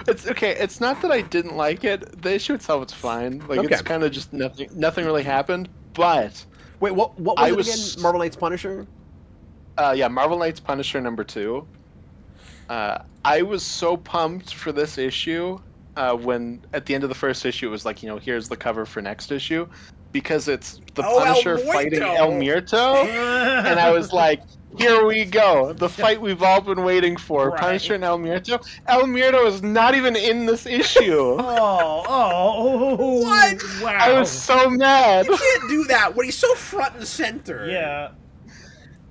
It's okay. It's not that I didn't like it. The issue itself, it's fine. Like it's kind of just nothing. Nothing really happened. But wait, what was it again? Marvel Knights Punisher? Yeah, Marvel Knights Punisher #2. I was so pumped for this issue when at the end of the first issue it was like, here's the cover for next issue, because it's the Punisher fighting El Muerto, and I was like, here we go, the fight we've all been waiting for, right. Punisher and El Muerto. El Muerto is not even in this issue. What? Wow. I was so mad. You can't do that when he's so front and center. Yeah.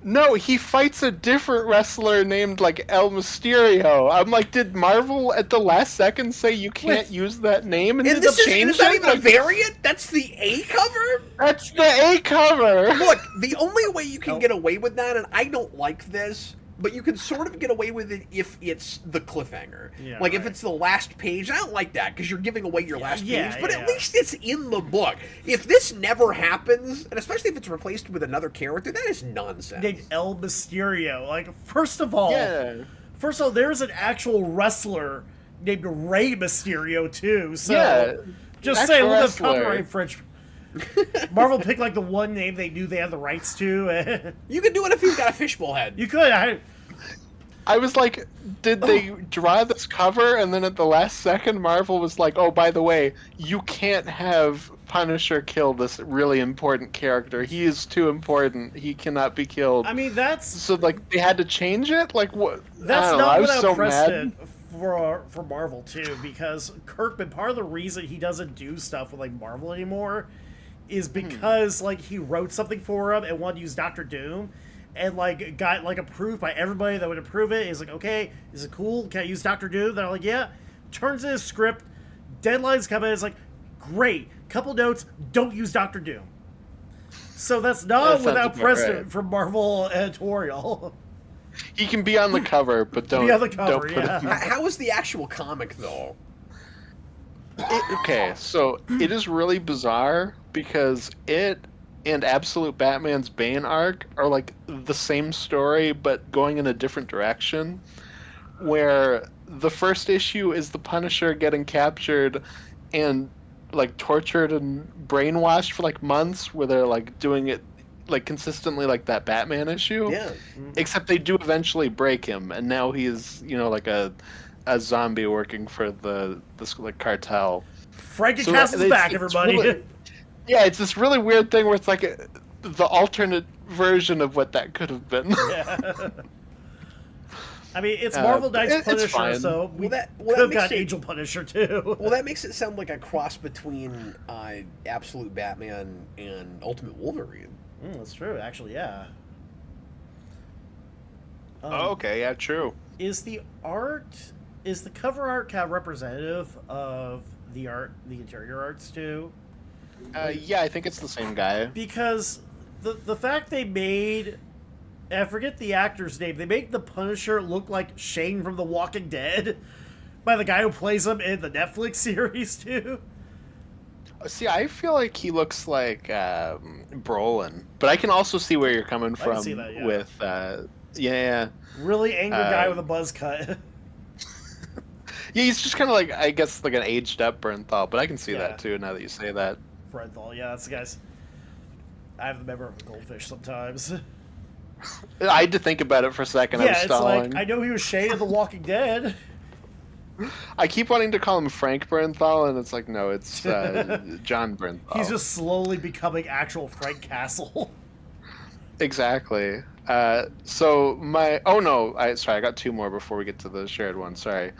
No, he fights a different wrestler named, like, El Mysterio. I'm like, did Marvel at the last second say you can't use that name? And this is not even a variant? That's the A cover? That's the A cover! Look, the only way you can get away with that, and I don't like this, but you can sort of get away with it if it's the cliffhanger. Yeah, like, if it's the last page, I don't like that, because you're giving away your last page, but at least it's in the book. If this never happens, and especially if it's replaced with another character, that is nonsense. Named El Mysterio. Like, first of all, there's an actual wrestler named Rey Mysterio, too, so... Just say a little bit of copyright infringement. Marvel picked like the one name they knew they had the rights to. You could do it if you've got a fishbowl head. You could. I was like, did they draw this cover, and then at the last second, Marvel was like, oh, by the way, you can't have Punisher kill this really important character. He is too important. He cannot be killed. I mean, that's... So, like, they had to change it? Like, what? That's not without precedent for Marvel, too, because Kirkman, part of the reason he doesn't do stuff with, like, Marvel anymore is because, like, he wrote something for him and wanted to use Doctor Doom, and, like, got, like, approved by everybody that would approve it. He's like, okay, is it cool? Can I use Doctor Doom? They're like, yeah. Turns in his script, deadlines come in, it's like, great. Couple notes, don't use Doctor Doom. So that's not without precedent for Marvel editorial. He can be on the cover, but don't, don't put him. How is the actual comic, though? Okay, so it is really bizarre because it and Absolute Batman's Bane arc are like the same story but going in a different direction, where the first issue is the Punisher getting captured and like tortured and brainwashed for like months, where they're like doing it like consistently like that Batman issue. Yeah. Except they do eventually break him, and now he's, like a zombie working for this like cartel. Frankie Castle's back, everybody. Really, yeah, it's this really weird thing where it's like the alternate version of what that could have been. Yeah. I mean, it's Marvel Knights Punisher, so we could have got Angel Punisher, too. Well, that makes it sound like a cross between Absolute Batman and Ultimate Wolverine. That's true, actually, yeah. Okay, yeah, true. Is the cover art kind of representative of the interior arts, too? Yeah, I think it's the same guy. Because the fact they made... I forget the actor's name. They make the Punisher look like Shane from The Walking Dead by the guy who plays him in the Netflix series, too. See, I feel like he looks like Brolin, but I can also see where you're coming from. I can see that, yeah. With, really angry guy with a buzz cut. Yeah, he's just kind of like, I guess, like an aged-up Bernthal, but I can see that, too, now that you say that. Bernthal, yeah, that's the guy's... I have the memory of a goldfish sometimes. I had to think about it for a second. I was stalling. It's like, I know he was Shane of The Walking Dead. I keep wanting to call him Frank Bernthal, and it's like, no, it's John Bernthal. He's just slowly becoming actual Frank Castle. Exactly. So my I got two more before we get to the shared one. Sorry.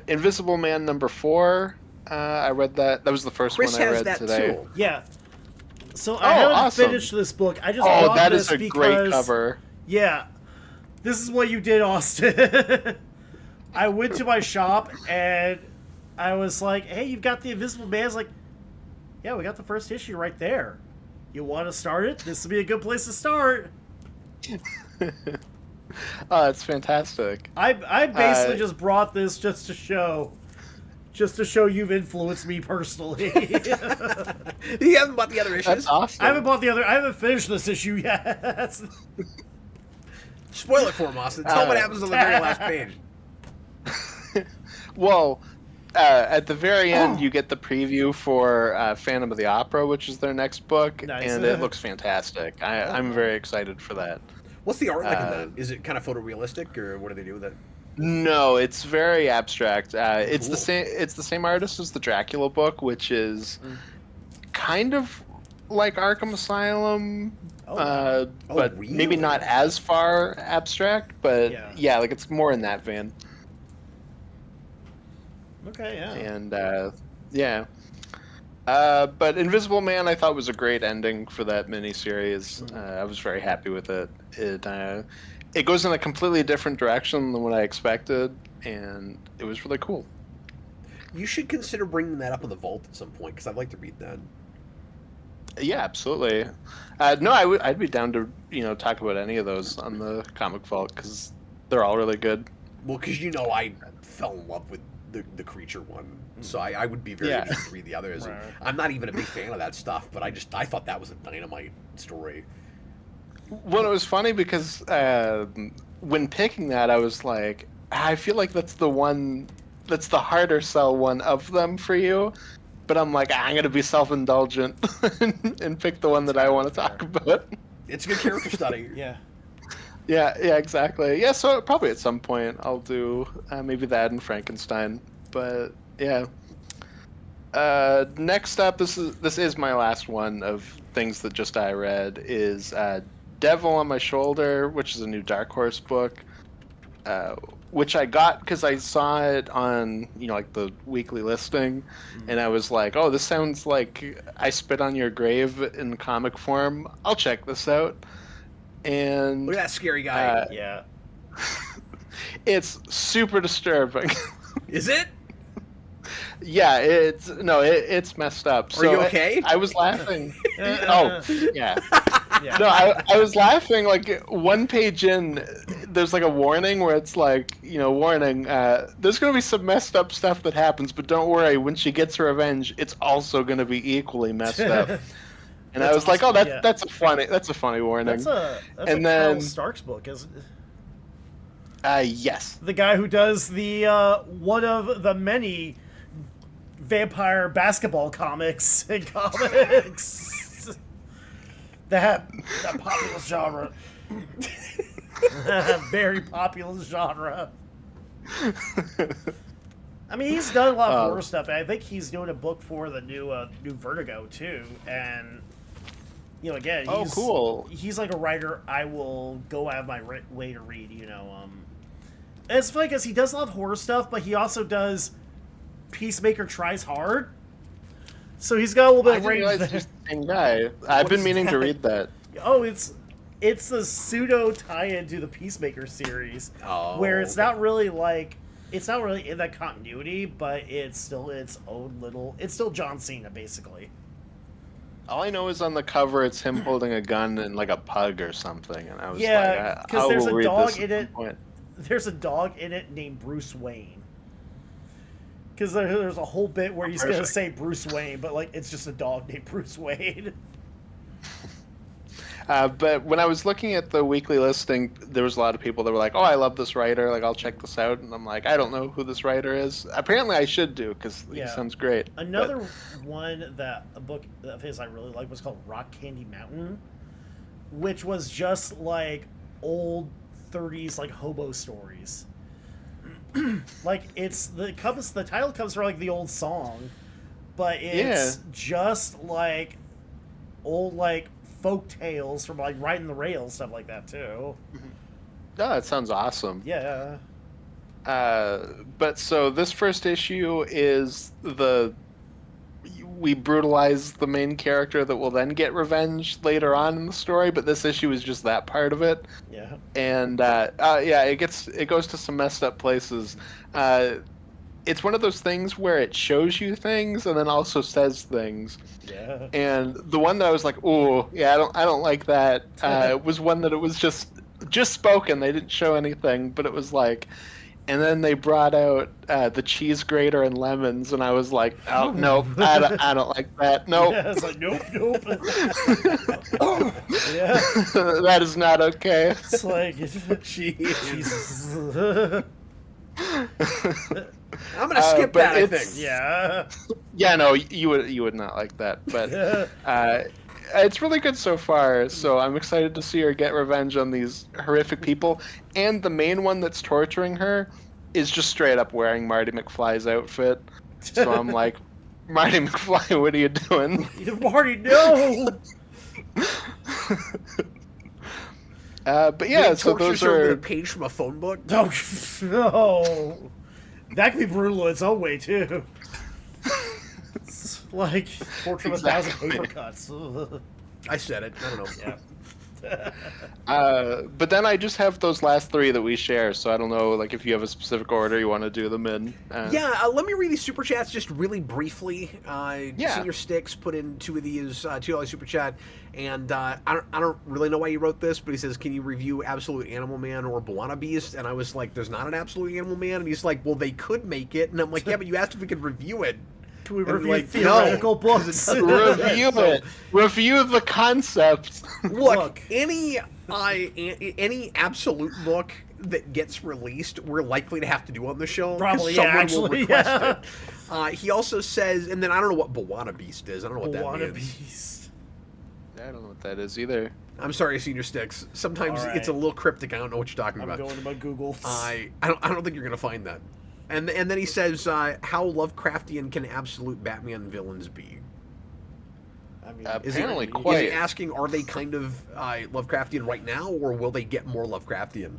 Invisible Man #4. I read that. That was the first Chris one I has read that today. too. Yeah. So I haven't awesome. finished this book. I just Oh, bought that this is a because, great cover. Yeah. This is what you did, Austin. I went to my shop and I was like, hey, you've got the Invisible Man. I was like, yeah, we got the first issue right there. You want to start it? This would be a good place to start. Oh, that's fantastic. I basically just brought this just to show you've influenced me personally. You haven't bought the other issues? That's awesome. I haven't finished this issue yet. Spoil it for him, Austin. Tell him what happens on the very last page. Well, at the very end, you get the preview for Phantom of the Opera, which is their next book, Nice. and it looks fantastic. I'm very excited for that. What's the art like in that? Is it kind of photorealistic, or what do they do with it? No, it's very abstract. It's Cool. the same. It's the same artist as the Dracula book, which is kind of like Arkham Asylum, but really? maybe not as far abstract. But Yeah. yeah, like it's more in that vein. Okay, yeah. And yeah. But Invisible Man, I thought was a great ending for that miniseries. I was very happy with it. It goes in a completely different direction than what I expected, and it was really cool. You should consider bringing that up in the vault at some point, because I'd like to read that. Yeah, absolutely. No, I'd be down to talk about any of those on the Comic Vault because they're all really good. Well, because I fell in love with the creature one, so I would be very interested to read the others. Right. I'm not even a big fan of that stuff, but I thought that was a Dynamite story. Well, it was funny because when picking that, I was like, I feel like that's the harder sell one of them for you. But I'm like, I'm gonna be self-indulgent and pick the one that I want to talk about. It's a good character study. Yeah. Yeah, exactly. Yeah, so probably at some point I'll do maybe that and Frankenstein. But yeah. Next up, this is my last one of things that just I read is Devil on My Shoulder, which is a new Dark Horse book, which I got because I saw it on like the weekly listing, and I was like, oh, this sounds like I Spit on Your Grave in comic form. I'll check this out. And Look at that scary guy. Yeah. it's super disturbing. Is it? Yeah, it's messed up. Are you okay? I was laughing. Oh, yeah. Yeah. No, I was laughing like one page in. There's like a warning where it's like, warning. There's gonna be some messed up stuff that happens, but don't worry. When she gets her revenge, it's also gonna be equally messed up. And I was like, oh, that's a funny warning. That's a Carl Stark's book, isn't it? Yes. The guy who does the one of the many vampire basketball comics in comics. that populous genre. Very populous genre. I mean, he's done a lot of horror stuff. And I think he's doing a book for the new Vertigo too. And again, he's, cool. He's like a writer I will go out of my way to read. And it's funny because he does a lot of horror stuff, but he also does Peacemaker Tries Hard. So he's got a little bit of range there. He's the same guy. I've been meaning to read that. Oh, it's the pseudo tie-in to the Peacemaker series, where it's not really in that continuity, but it's still its own little. It's still John Cena basically. All I know is on the cover, it's him holding a gun and like a pug or something, and I was Yeah, like, because there's a dog in it. Point. There's a dog in it named Bruce Wayne. Because there's a whole bit where he's going to say Bruce Wayne, but it's just a dog named Bruce Wayne. But when I was looking at the weekly listing, there was a lot of people that were like, oh, I love this writer, like, I'll check this out. And I'm like, I don't know who this writer is. Apparently I should do, because he sounds great. Another one a book of his I really liked was called Rock Candy Mountain, which was just like old 30s hobo stories. Like the title comes from like the old song, but it's just like old like folk tales from like Riding the Rails, stuff like that too. Oh, that sounds awesome. Yeah. But so this first issue is we brutalize the main character that will then get revenge later on in the story, but this issue is just that part of it. Yeah. And it goes to some messed up places. It's one of those things where it shows you things and then also says things. Yeah. And the one that I was like, "Ooh, yeah, I don't like that," was one that it was just spoken. They didn't show anything, but it was like. And then they brought out the cheese grater and lemons, and I was like, "Oh no, I don't like that. Nope." Yeah, it's like nope. Yeah, that is not okay. It's like Jesus. I'm gonna skip that. I think. Yeah. Yeah, no, you would not like that, but it's really good so far. So I'm excited to see her get revenge on these horrific people, and the main one that's torturing her is just straight up wearing Marty McFly's outfit. So I'm like, Marty McFly, what are you doing? Marty, no. But yeah, so those are a page from a phone book. Oh, no. That could be brutal in its own way too. It's like torture of 1,000 paper cuts. I said it. I don't know. Yeah. But then I just have those last three that we share, so I don't know, like, if you have a specific order you want to do them in. Let me read these super chats just really briefly. Senior Sticks put in two of these $2 super chat, and I don't really know why he wrote this, but he says, "Can you review Absolute Animal Man or Bwana Beast?" And I was like, "There's not an Absolute Animal Man," and he's like, "Well, they could make it," and I'm like, "Yeah, but you asked if we could review it." Can we review theoretical books? Review it. Review the concept. Look, any absolute book that gets released, we're likely to have to do on the show. Probably, someone actually, will request it. He also says, and then I don't know what Bwana Beast is. I don't know what that means. Beast. I don't know what that is either. I'm sorry, Senior Sticks. Sometimes it's a little cryptic. I don't know what you're talking about. I'm going to my Google. I don't think you're gonna find that. And then he says, "How Lovecraftian can absolute Batman villains be?" I mean, apparently is quite. he asking, are they kind of Lovecraftian right now, or will they get more Lovecraftian?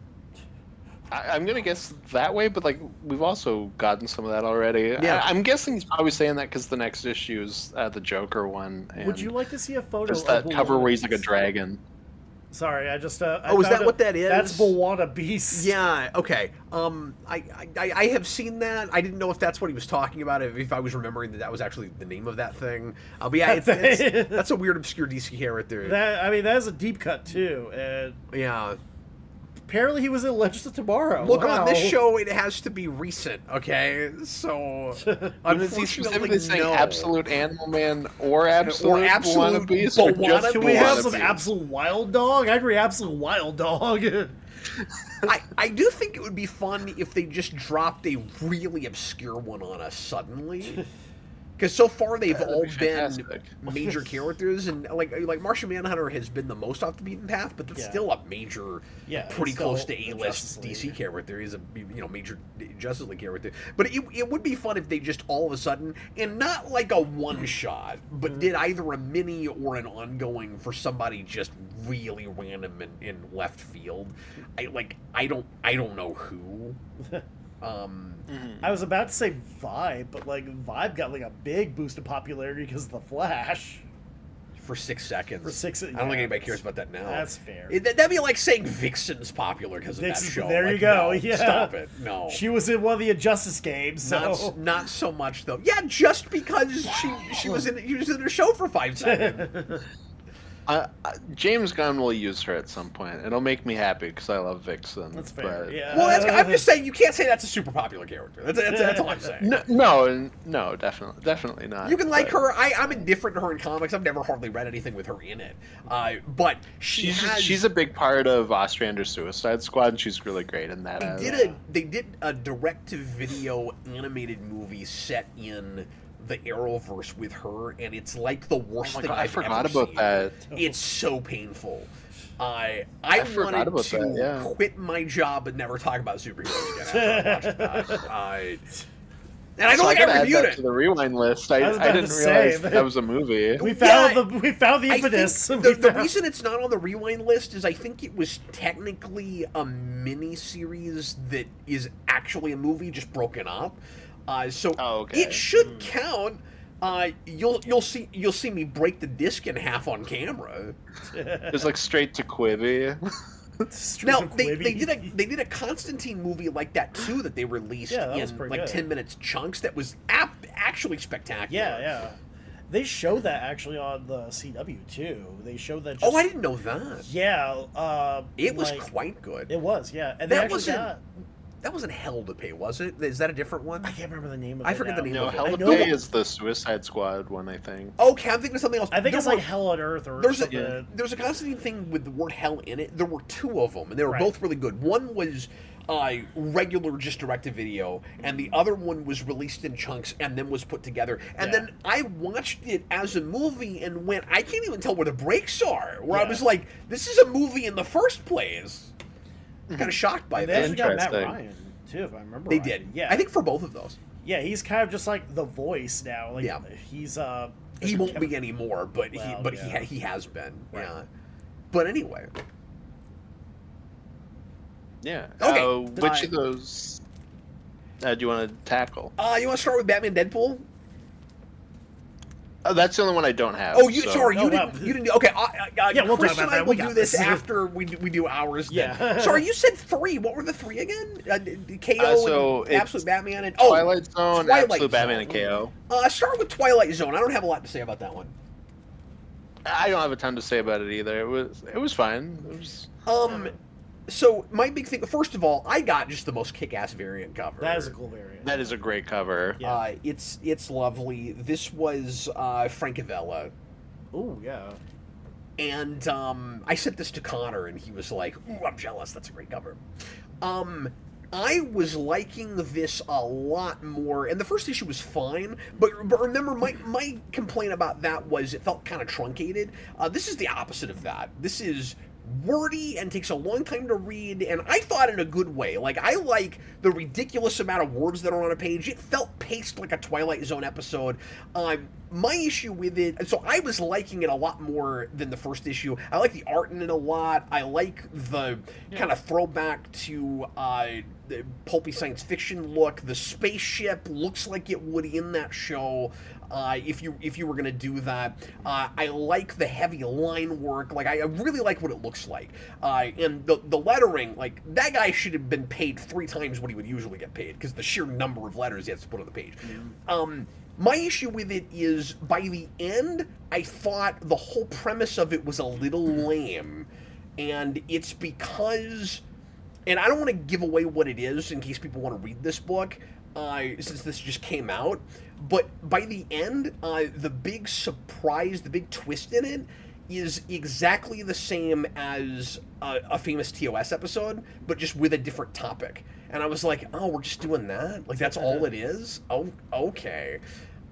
I'm gonna guess that way, but like we've also gotten some of that already. Yeah. I'm guessing he's probably saying that because the next issue is the Joker one. And would you like to see a photo? Just that cover where he's like a dragon. Sorry, I just. Is that what that is? That's Bwana Beast. Yeah. Okay. I have seen that. I didn't know if that's what he was talking about. If I was remembering that was actually the name of that thing. But yeah, that's a weird, obscure DC character. That is a deep cut too. And yeah. Apparently, he was in Legends of Tomorrow. Look, on this show, it has to be recent, okay? So, is he specifically saying Absolute Animal Man or Absolute Bwana Beast? Or just Can we have some Absolute Wild Dog? I'd read Absolute Wild Dog. I do think it would be fun if they just dropped a really obscure one on us suddenly. Because so far they've all been major characters, and like Martian Manhunter has been the most off the beaten path, but that's still a major, pretty close to A-list DC character. He's a major Justice League character. But it would be fun if they just all of a sudden, and not like a one shot, but did either a mini or an ongoing for somebody just really random in left field. I don't know who. I was about to say Vibe, but Vibe got a big boost of popularity because of the Flash. For 6 seconds. I don't think anybody cares about that now. That's fair. That'd be like saying Vixen's popular because of that show. There you go. No, yeah. Stop it. No. She was in one of the Injustice games. So. Not so much though. Yeah, just because she was in a show for 5 seconds. James Gunn will use her at some point. It'll make me happy because I love Vixen. That's fair. Yeah. Well, I'm just saying you can't say that's a super popular character. That's all I'm saying. No, definitely not. You can like her. I'm indifferent to her in comics. I've never hardly read anything with her in it. But she's a big part of Ostrander's Suicide Squad, and she's really great in that. They did a direct-to-video animated movie set in the Arrowverse with her, and it's like the worst thing I've ever seen. I forgot about that. It's so painful. I forgot wanted about to that, yeah. quit my job and never talk about superheroes again after I watched that. And I don't think I add reviewed that it. to the rewind list. I was about didn't to realize say that was a movie. We found Yeah, the I impetus. think the reason it's not on the rewind list is I think it was technically a mini-series that is actually a movie just broken up. So okay. it should count. You'll see me break the disc in half on camera. It's like straight to Quibi. Now they did a Constantine movie like that too that they released in like good. 10 minutes chunks that was actually spectacular. Yeah. They showed that actually on the CW too. They showed that. Oh, I didn't know that. Yeah. It was quite good. It was, yeah. And that wasn't Hell to Pay, was it? Is that a different one? I can't remember the name of it. I forget the name No, of it. Hell to Pay is the Suicide Squad one, I think. Okay, I'm thinking of something else. I think it's like Hell on Earth or something. There's a Constantine thing with the word hell in it. There were two of them, and they were both really good. One was regular, just direct-to-video, and the other one was released in chunks and then was put together. And then I watched it as a movie and went, I can't even tell where the breaks are. Where I was like, this is a movie in the first place. Kind of shocked by They that. actually got Matt Ryan too, if I remember. They right. did. Yeah, I think for both of those. Yeah, he's kind of just like the voice now. Like, he's he won't be anymore, but he has been. Right. Yeah. But anyway. Yeah. Okay. Which of those do you want to tackle? You want to start with Batman Deadpool? Oh, that's the only one I don't have. Oh, you wow. didn't. Okay, we'll Chris talk and about I that. will We got do this this. after we do ours. Yeah. Then. Sorry, you said 3. What were the 3 again? KO so and Absolute Batman and Twilight Zone, Twilight Absolute Zone. Batman, and KO. Start with Twilight Zone. I don't have a lot to say about that one. I don't have a ton to say about it either. It was fine. It was. So my big thing, first of all, I got just the most kick-ass variant cover. That is a cool variant. That is a great cover. Yeah. It's lovely. This was Francavilla. Oh yeah. And I sent this to Connor, and he was like, "Ooh, I'm jealous. That's a great cover." I was liking this a lot more, and the first issue was fine, but remember, my complaint about that was it felt kind of truncated. This is the opposite of that. This is wordy and takes a long time to read, and I thought in a good way. Like, I like the ridiculous amount of words that are on a page. It felt paced like a Twilight Zone episode. My issue with it, so I was liking it a lot more than the first issue. I like the art in it a lot. I like the kind of throwback to the pulpy science fiction look. The spaceship looks like it would in that show. If you were gonna do that, I like the heavy line work. Like, I really like what it looks like, and the lettering. Like, that guy should have been paid 3 times what he would usually get paid because the sheer number of letters he has to put on the page. My issue with it is, by the end, I thought the whole premise of it was a little lame, and it's because, and I don't want to give away what it is in case people want to read this book, since this just came out. But by the end, the big surprise, the big twist in it is exactly the same as a famous TOS episode, but just with a different topic. And I was like, oh, we're just doing that? Like, that's all it is? Oh, okay.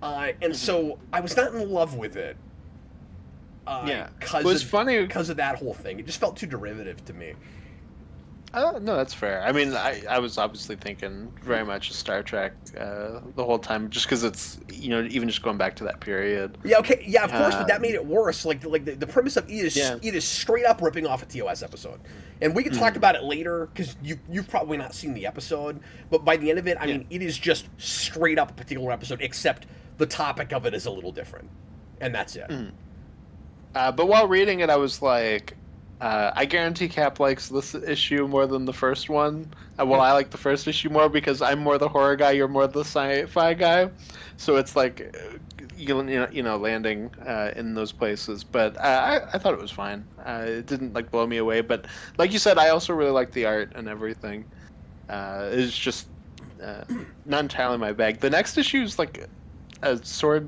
And so I was not in love with it. It was funny because of that whole thing. It just felt too derivative to me. No, that's fair. I mean, I was obviously thinking very much of Star Trek the whole time, just because it's, even just going back to that period. Yeah, okay, yeah, of course, but that made it worse. Like the premise of it is straight up ripping off a TOS episode, and we can talk about it later because you've probably not seen the episode, but by the end of it, I mean, it is just straight up a particular episode, except the topic of it is a little different, and that's it. But while reading it, I was like, I guarantee Cap likes this issue more than the first one. I like the first issue more because I'm more the horror guy, you're more the sci-fi guy. So it's like, landing in those places. But I thought it was fine. It didn't blow me away. But like you said, I also really liked the art and everything. It's just not entirely my bag. The next issue is like a sword.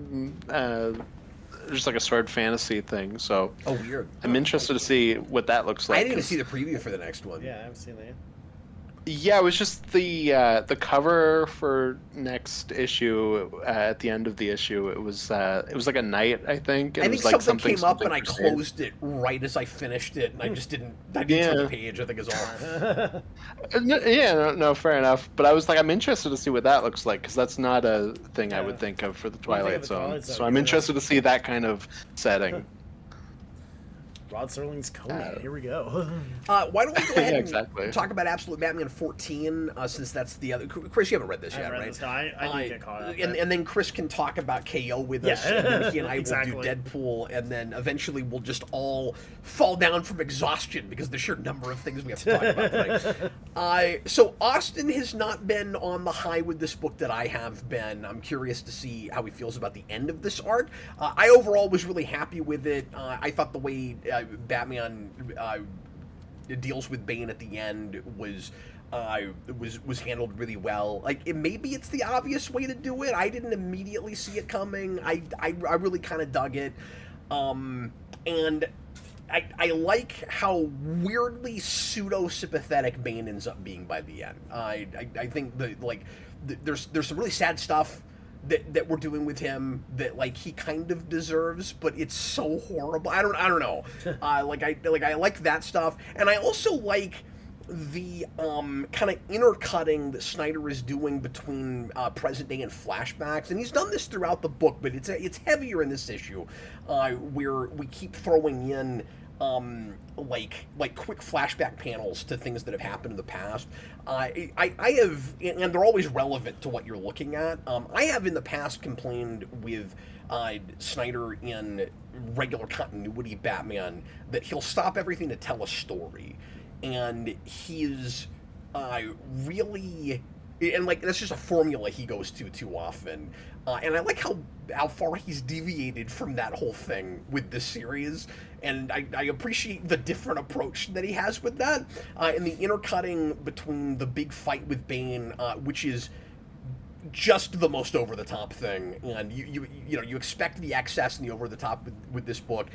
Just like a sword fantasy thing, so weird. I'm interested to see what that looks like. I didn't even see the preview for the next one. Yeah, I haven't seen that yet. Yeah, it was just the cover for next issue at the end of the issue. It was like a knight, I think. I It think was like something came up and I crusade. closed it right as I finished it, and I just didn't. I didn't turn the page. I think is all. Yeah, no, fair enough. But I was like, I'm interested to see what that looks like because that's not a thing I would think of for the Twilight Zone. So I'm interested to see that kind of setting. Rod Serling's Conan. Here we go. Why don't we go ahead exactly. and talk about Absolute Batman 14, since that's the other... Chris, you haven't read this I yet, read right? This. No, I need to get caught up. And then Chris can talk about KO with us, Yeah. and then he and I Exactly. will do Deadpool, and then eventually we'll just all fall down from exhaustion because the sheer number of things we have to talk about tonight. So Austin has not been on the high with this book that I have been. I'm curious to see how he feels about the end of this arc. I overall was really happy with it. I thought the way Batman deals with Bane at the end was handled really well. Like maybe it's the obvious way to do it. I didn't immediately see it coming. I really kind of dug it, and I like how weirdly pseudo sympathetic Bane ends up being by the end. I think there's some really sad stuff that we're doing with him that like he kind of deserves, but it's so horrible. I don't know. I like that stuff, and I also like the kind of intercutting that Snyder is doing between present day and flashbacks, and he's done this throughout the book, but it's heavier in this issue, where we keep throwing in like quick flashback panels to things that have happened in the past. I have, and they're always relevant to what you're looking at. I have in the past complained with Snyder in regular continuity Batman that he'll stop everything to tell a story, and he's really, and like that's just a formula he goes to too often. And I like how far he's deviated from that whole thing with this series, and I appreciate the different approach that he has with that, and the intercutting between the big fight with Bane, which is just the most over the top thing, and you expect the excess and the over the top with this book.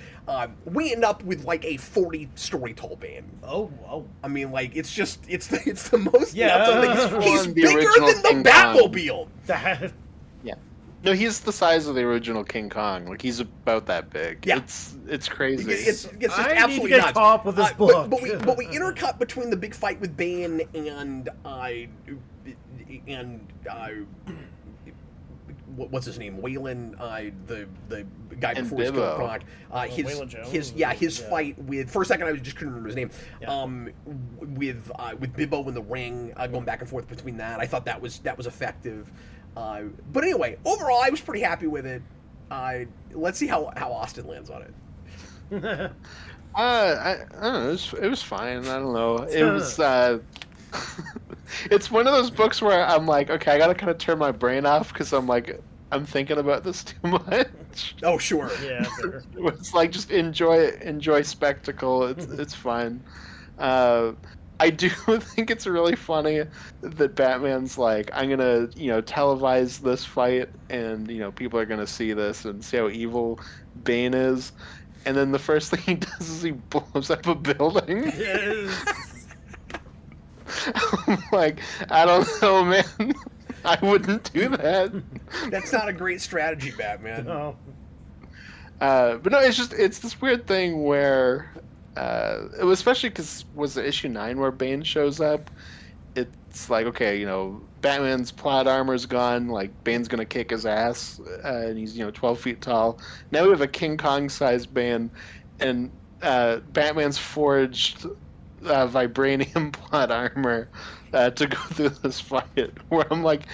We end up with like a 40 story tall Bane. Oh. I mean, like it's the most Yeah. he's The bigger original than the King Batmobile. That. Yeah. No, he's the size of the original King Kong. Like he's about that big. Yeah. It's crazy. It's just I absolutely need to get nuts. caught up with this book. But we intercut between the big fight with Bane and what's his name? Waylon, the guy And before his Bibbo. Croc. Waylon Jones? His Yeah. fight with, for a second I just couldn't remember his name. Yeah. With Bibbo in the ring, going back and forth between that. I thought that was effective. But anyway, overall I was pretty happy with it. Let's see how Austin lands on it. I don't know. It was fine. I don't know. It was. It's one of those books where I'm like, okay, I gotta kind of turn my brain off because I'm like, I'm thinking about this too much. Oh sure. Yeah. Sure. It's like just enjoy spectacle. It's fine. I do think it's really funny that Batman's like, I'm gonna televise this fight, and people are gonna see this and see how evil Bane is. And then the first thing he does is he blows up a building. Yes. I'm like, I don't know, man. I wouldn't do that. That's not a great strategy, Batman. No. But no, it's this weird thing where, it was especially because was it issue 9 where Bane shows up. It's like, okay, Batman's plot armor's gone. Like Bane's gonna kick his ass, and he's 12 feet tall. Now we have a King Kong sized Bane, and Batman's forged vibranium plot armor to go through this fight. Where I'm like,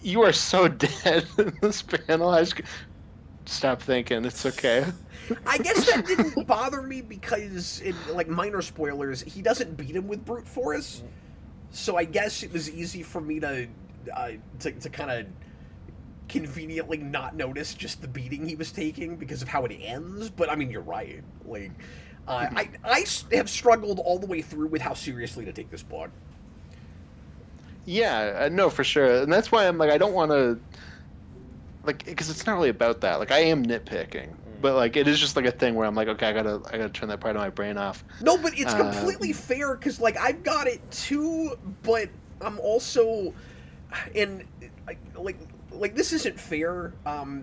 you are so dead in this panel. I just stop thinking. It's okay. I guess that didn't bother me because, in like minor spoilers, he doesn't beat him with brute force. So I guess it was easy for me to kind of conveniently not notice just the beating he was taking because of how it ends. But I mean, you're right. Like, I have struggled all the way through with how seriously to take this book. Yeah, no, for sure, and that's why I'm like, I don't want to, like, because it's not really about that. Like, I am nitpicking, but like it is just like a thing where I'm like, okay, I gotta turn that part of my brain off. No, but it's completely fair because like I've got it too, but I'm also, and like this isn't fair.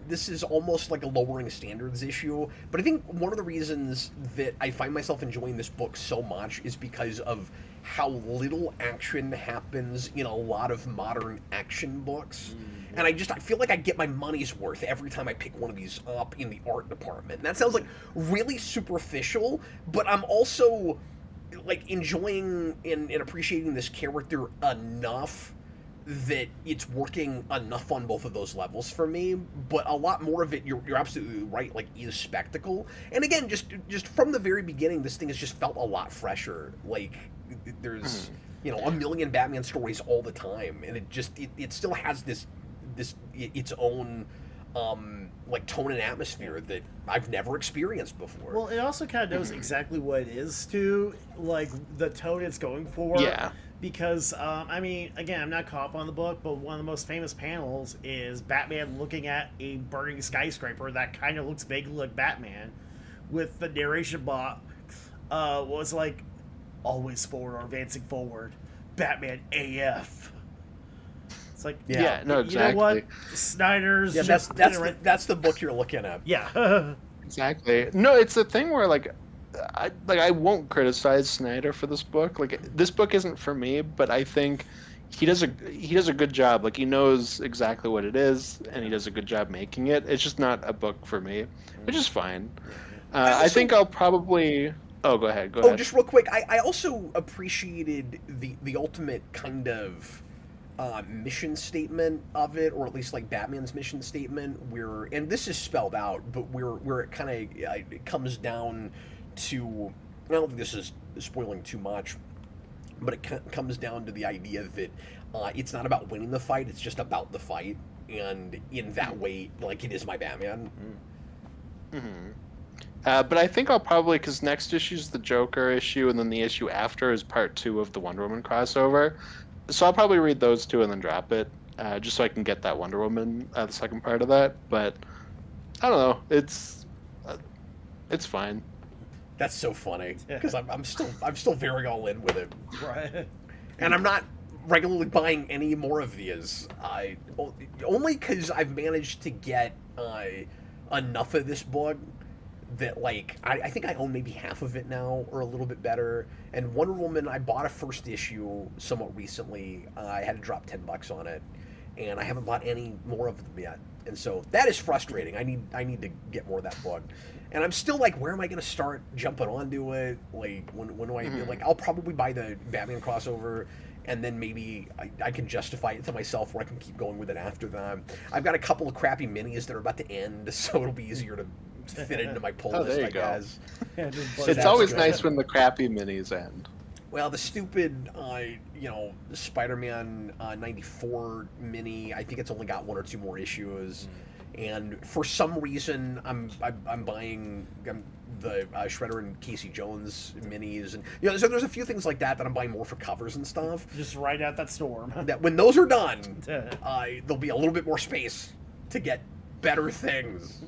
This is almost like a lowering standards issue. But I think one of the reasons that I find myself enjoying this book so much is because of how little action happens in a lot of modern action books. And I feel like I get my money's worth every time I pick one of these up in the art department. And that sounds like really superficial, but I'm also like enjoying and appreciating this character enough that it's working enough on both of those levels for me. But a lot more of it, you're absolutely right, like is spectacle. And again, just from the very beginning, this thing has just felt a lot fresher. Like there's a million Batman stories all the time, and it still has this its own like tone and atmosphere that I've never experienced before. Well, it also kind of knows exactly what it is too, like the tone it's going for. Yeah. Because, I mean, again, I'm not caught up on the book, but one of the most famous panels is Batman looking at a burning skyscraper that kind of looks vaguely like Batman, with the narration box was like, always forward or advancing forward, Batman AF. It's like, yeah, no, exactly. You know what? Snyder's just... That's the book you're looking at. Yeah. Exactly. No, it's a thing where, like, I won't criticize Snyder for this book. Like, this book isn't for me, but I think he does a good job. Like, he knows exactly what it is, and he does a good job making it. It's just not a book for me, which is fine. I think I'll probably... Oh, go ahead. Go ahead. Just real quick. I also appreciated the ultimate kind of mission statement of it, or at least like Batman's mission statement, where, and this is spelled out, but where it kind of it comes down to, I don't think this is spoiling too much, but it comes down to the idea that it's not about winning the fight, it's just about the fight, and in that way, like, it is my Batman. But I think I'll probably, because next issue is the Joker issue, and then the issue after is part 2 of the Wonder Woman crossover. So I'll probably read those 2 and then drop it, just so I can get that Wonder Woman, the second part of that. But I don't know, it's fine. That's so funny because I'm still very all in with it. Right. And I'm not regularly buying any more of these. Only because I've managed to get enough of this book that, like, I think I own maybe half of it now, or a little bit better. And Wonder Woman, I bought a first issue somewhat recently. I had to drop $10 on it, and I haven't bought any more of them yet. And so that is frustrating. I need to get more of that book. And I'm still like, where am I going to start jumping onto it? Like, when do I like? I'll probably buy the Batman crossover, and then maybe I can justify it to myself where I can keep going with it after that. I've got a couple of crappy minis that are about to end, so it'll be easier to fit into my pull list, I guess. It's always nice when the crappy minis end. Well, the stupid, Spider-Man 94 mini, I think it's only got 1 or 2 more issues. And for some reason, I'm buying the Shredder and Casey Jones minis, and so there's a few things like that I'm buying more for covers and stuff. Just ride out that storm. That when those are done, there'll be a little bit more space to get better things.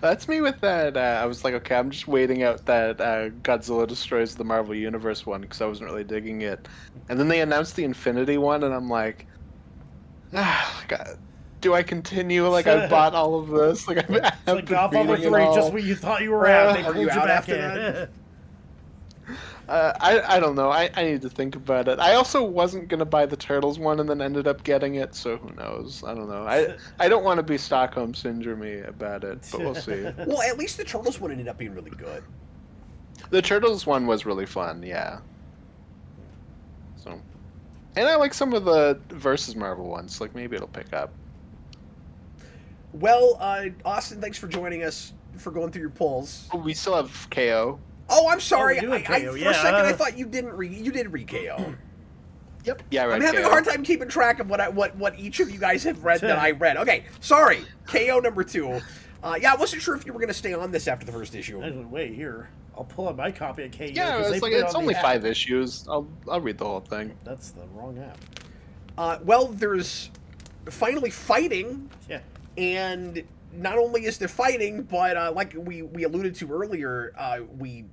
That's me with that. I was like, okay, I'm just waiting out that Godzilla Destroys the Marvel Universe one because I wasn't really digging it. And then they announced the Infinity one, and I'm like, God, do I continue? Like, I bought all of this. Like, I've like Godfather 3, just when you thought you were out, they pulled you back in. I don't know. I need to think about it. I also wasn't going to buy the Turtles one and then ended up getting it, so who knows? I don't know. I don't want to be Stockholm Syndrome about it, but we'll see. Well, at least the Turtles one ended up being really good. The Turtles one was really fun, yeah. So, and I like some of the versus Marvel ones. Like, maybe it'll pick up. Well, Austin, thanks for joining us, for going through your polls. We still have KO. Oh, I'm sorry. KO, for a second, I thought you didn't read. You did read KO. Yep. Yeah, right. I'm having a hard time keeping track of what each of you guys have read that I read. Okay, sorry. KO number 2. Yeah, I wasn't sure if you were going to stay on this after the first issue. Actually, wait here. I'll pull out my copy of KO. Yeah, it's only 5 issues. I'll read the whole thing. That's the wrong app. Well, there's finally fighting. Yeah. And not only is there fighting, but like we alluded to earlier, we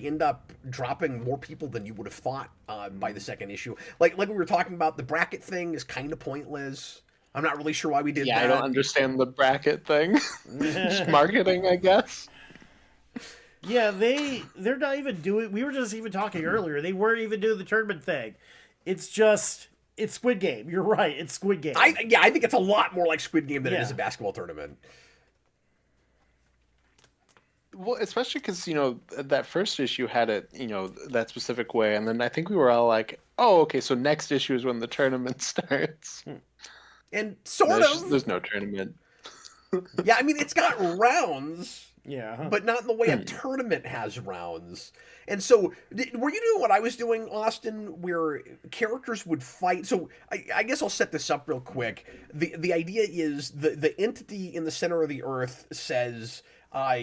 end up dropping more people than you would have thought by the second issue. Like we were talking about, the bracket thing is kind of pointless. I'm not really sure why we did that. I don't understand the bracket thing. Just marketing, I guess. Yeah, they're not even doing. We were just even talking earlier. They weren't even doing the tournament thing. It's Squid Game. You're right. It's Squid Game. I think it's a lot more like Squid Game than it is a basketball tournament. Well, especially because, that first issue had it, that specific way. And then I think we were all like, oh, okay, so next issue is when the tournament starts. And sort of. There's no tournament. Yeah, I mean, it's got rounds. Yeah. But not in the way a tournament has rounds. And so, were you doing what I was doing, Austin, where characters would fight? So, I guess I'll set this up real quick. The idea is the entity in the center of the Earth says,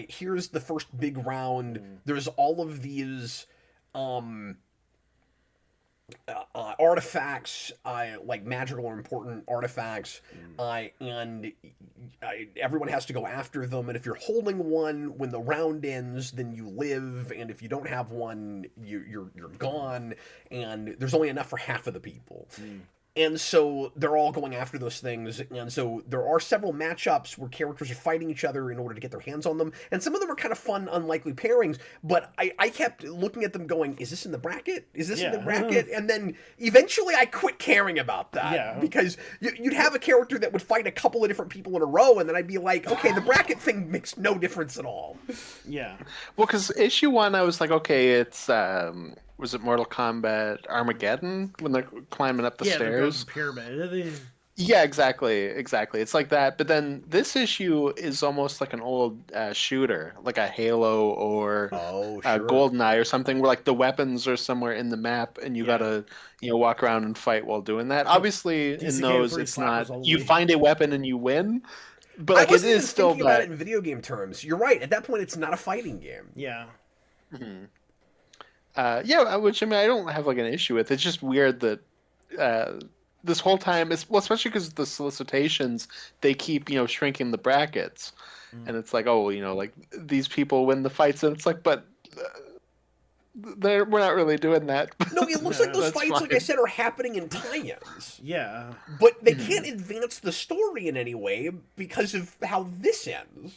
here's the first big round. There's all of these artifacts, like magical or important artifacts, and everyone has to go after them. And if you're holding one when the round ends, then you live. And if you don't have one, you're gone. And there's only enough for half of the people. And so they're all going after those things. And so there are several matchups where characters are fighting each other in order to get their hands on them. And some of them are kind of fun, unlikely pairings. But I kept looking at them going, is this in the bracket? Is this in the bracket? And then eventually I quit caring about that. Yeah. Because you'd have a character that would fight a couple of different people in a row. And then I'd be like, okay, the bracket thing makes no difference at all. Yeah. Well, because issue 1, I was like, okay, it's... was it Mortal Kombat Armageddon when they're climbing up the stairs? Pyramid. Yeah, exactly. It's like that. But then this issue is almost like an old shooter, like a Halo or GoldenEye or something, where like the weapons are somewhere in the map, and you gotta walk around and fight while doing that. Obviously, in those, it's not. You find a weapon and you win. But like, I wasn't it even is still thinking about it in video game terms. You're right. At that point, it's not a fighting game. Yeah. Mm-hmm. Which I mean, I don't have like an issue with. It's just weird that this whole time, especially because the solicitations, they keep shrinking the brackets, and it's like, oh, like these people win the fights, and it's like, but we're not really doing that. No, it looks like those fights, like I said, are happening in tie-ins. Yeah, but they can't advance the story in any way because of how this ends.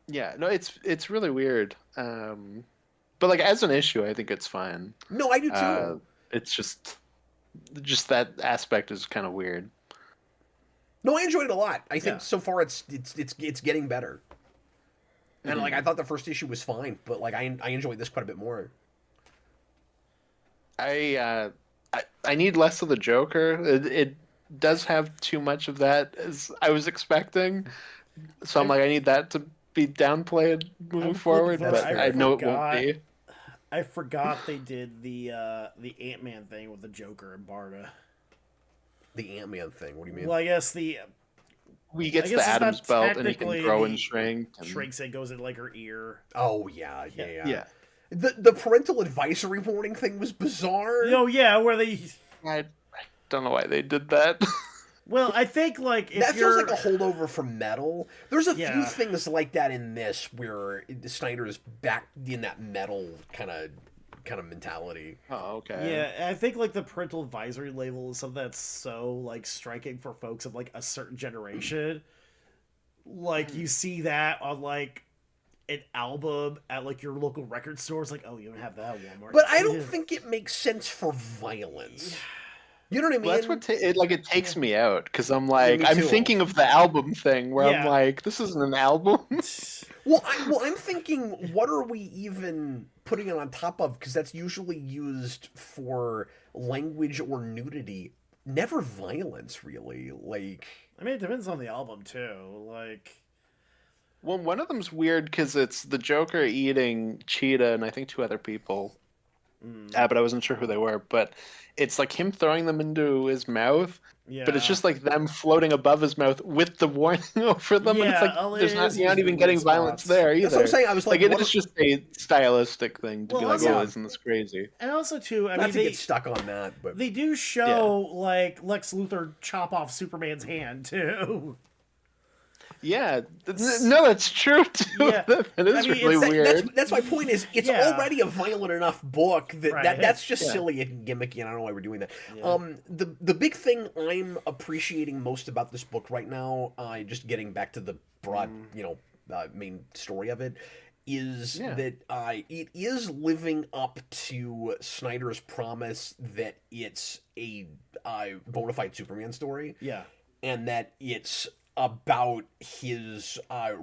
Yeah, no, it's really weird. But like as an issue, I think it's fine. No, I do too. It's just that aspect is kind of weird. No, I enjoyed it a lot. I think so far it's getting better. And like I thought the first issue was fine, but like I enjoyed this quite a bit more. I need less of the Joker. It does have too much of that as I was expecting. So I'm like, I need that to be downplayed moving forward, but I know it won't be. I forgot they did the Ant-Man thing with the Joker and Barda. The Ant-Man thing? What do you mean? Well, I guess he gets the Adam's belt and he can grow and shrink. Shrinks and goes in like her ear. Oh yeah. The parental advisory warning thing was bizarre. Oh yeah, where they. I don't know why they did that. Well, I think like if that feels like a holdover from Metal. There's a few things like that in this where Snyder is back in that Metal kind of mentality. Oh, okay. Yeah, I think like the parental advisory label is something that's so like striking for folks of like a certain generation. Like you see that on like an album at like your local record store. It's like, oh, you don't have that Walmart. But I don't think it makes sense for violence. You know what I mean? Well, that's what it takes me out because I'm like I'm thinking of the album thing where I'm like, this isn't an album. Well, I'm thinking, what are we even putting it on top of? Because that's usually used for language or nudity, never violence, really. Like, I mean, it depends on the album too. Like, well, one of them's weird because it's the Joker eating Cheetah and I think 2 other people. But I wasn't sure who they were. But it's like him throwing them into his mouth. Yeah. But it's just like them floating above his mouth with the warning over them. Yeah, and it's like you're not even getting violence there either. That's what I'm saying. I was like, it is just a stylistic thing to be like, oh, isn't this crazy? And also too, I not mean, to get stuck on that, but they do show like Lex Luthor chop off Superman's hand too. Yeah, no, that's true too. Yeah. That is really weird. That's my point. Is it's already a violent enough book that's just Yeah. silly and gimmicky, and I don't know why we're doing that. Yeah. The big thing I'm appreciating most about this book right now, just getting back to the broad, main story of it, is that it is living up to Snyder's promise that it's a bona fide Superman story. Yeah. And that it's about his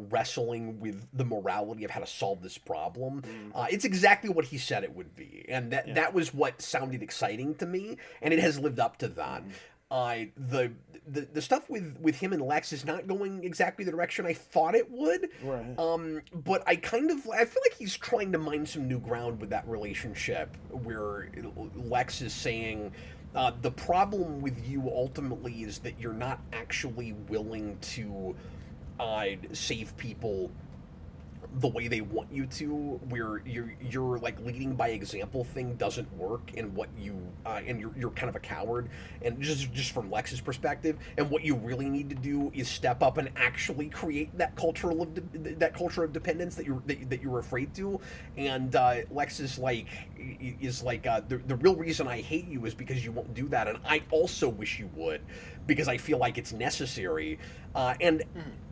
wrestling with the morality of how to solve this problem. It's exactly what he said it would be, and that was what sounded exciting to me, and it has lived up to that. The stuff with him and Lex is not going exactly the direction I thought it would. Right. But I feel like he's trying to mine some new ground with that relationship, where Lex is saying, the problem with you ultimately is that you're not actually willing to save people the way they want you to, where you're like leading by example thing doesn't work, and what you and you're kind of a coward, and just from Lex's perspective, and what you really need to do is step up and actually create that culture of dependence that you're afraid to. And Lex is like the real reason I hate you is because you won't do that, and I also wish you would, because I feel like it's necessary. And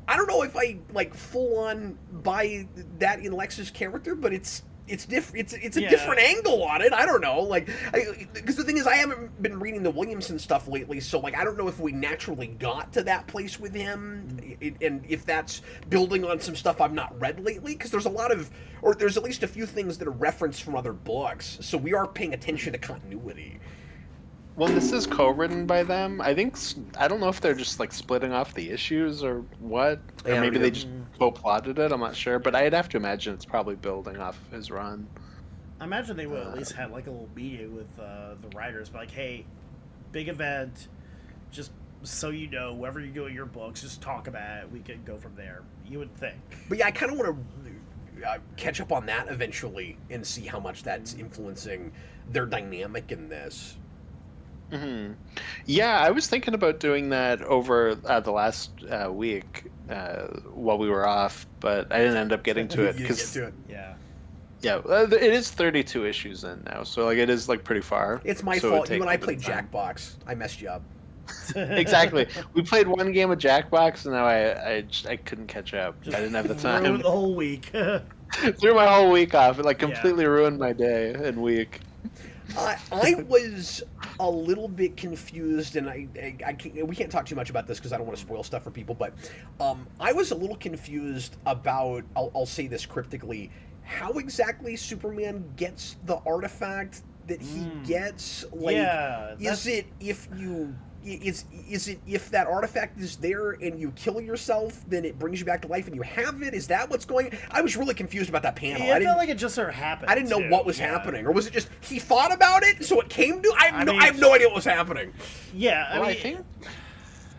I don't know if I like full on buy that in Lex's character, but it's different. It's a different angle on it. I don't know, because the thing is, I haven't been reading the Williamson stuff lately, so like I don't know if we naturally got to that place with him, and if that's building on some stuff I've not read lately. Because there's there's at least a few things that are referenced from other books, so we are paying attention to continuity. Well, this is co-written by them. I don't know if they're just like splitting off the issues or what, or maybe they just co-plotted it. I'm not sure, but I'd have to imagine it's probably building off his run. I imagine they would at least have like a little meeting with the writers, but like, hey, big event, just so you know, wherever you go in your books, just talk about it. We can go from there. You would think. But yeah, I kind of want to catch up on that eventually and see how much that's influencing their dynamic in this. Mm-hmm. Yeah, I was thinking about doing that over the last week while we were off, but I didn't end up getting to it because it is 32 issues in now, so like it is like pretty far. It's my fault. You and I played Jackbox. I messed you up. Exactly. We played one game of Jackbox, and now I couldn't catch up. I didn't have the time. Ruined the whole week. Threw my whole week off. It like completely ruined my day and week. I was a little bit confused, and we can't talk too much about this because I don't want to spoil stuff for people, but I was a little confused about, I'll say this cryptically, how exactly Superman gets the artifact that he gets. Like, is it if you... Is it if that artifact is there and you kill yourself, then it brings you back to life and you have it? Is that what's going on? I was really confused about that panel. I felt like it just sort of happened. I didn't know what was happening. Or was it just he thought about it, so it came to... I have no idea what was happening. Yeah, I think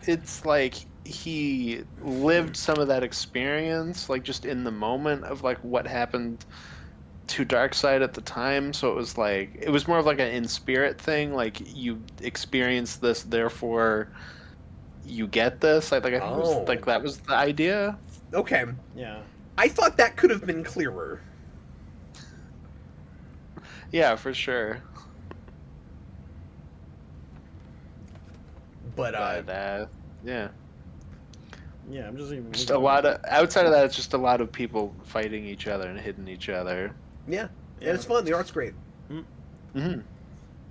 it's like he lived some of that experience, like just in the moment of like what happened to Darkseid at the time, so it was more of like an in spirit thing, like you experience this, therefore you get this. I think it was like that was the idea. Okay. Yeah. I thought that could have been clearer. Yeah, for sure. But yeah. Yeah, I'm just a lot of outside of that. It's just a lot of people fighting each other and hitting each other. Yeah, and it's fun. The art's great. Mm-hmm.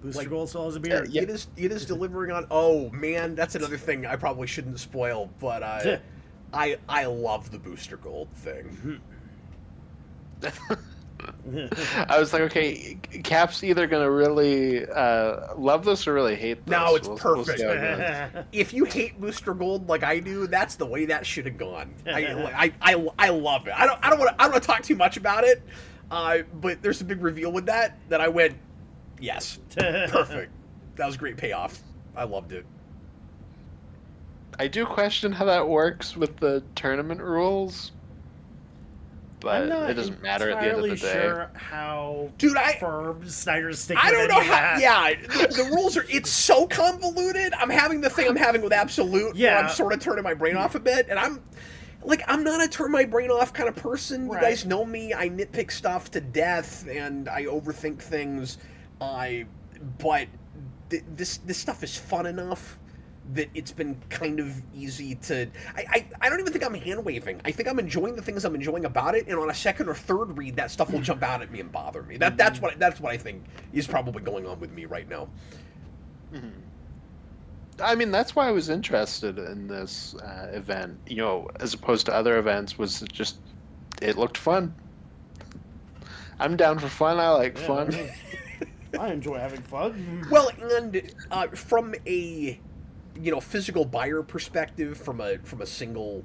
Booster Gold still has a beard. It is delivering on. Oh man, that's another thing I probably shouldn't spoil, but I love the Booster Gold thing. I was like, okay, Cap's either gonna really love this or really hate this. No, it's perfect. We'll see how it goes. If you hate Booster Gold like I do, that's the way that should have gone. I love it. I don't want to talk too much about it, but there's a big reveal with that I went, yes, perfect. That was a great payoff. I loved it. I do question how that works with the tournament rules. But it doesn't matter at the end of the day. I'm not sure how firm Snyder's sticking. I don't know how. Yeah, the rules are. It's so convoluted. I'm having the thing I'm having with Absolute, where I'm sort of turning my brain off a bit, and I'm like, I'm not a turn my brain off kind of person. Right. You guys know me. I nitpick stuff to death, and I overthink things. But this stuff is fun enough that it's been kind of easy to... I don't even think I'm hand-waving. I think I'm enjoying the things I'm enjoying about it, and on a second or third read, that stuff will jump out at me and bother me. That's what I think is probably going on with me right now. Mm-hmm. I mean, that's why I was interested in this event, you know, as opposed to other events, was just, it looked fun. I'm down for fun. I like fun. I enjoy having fun. Well, and from a physical buyer perspective, from a single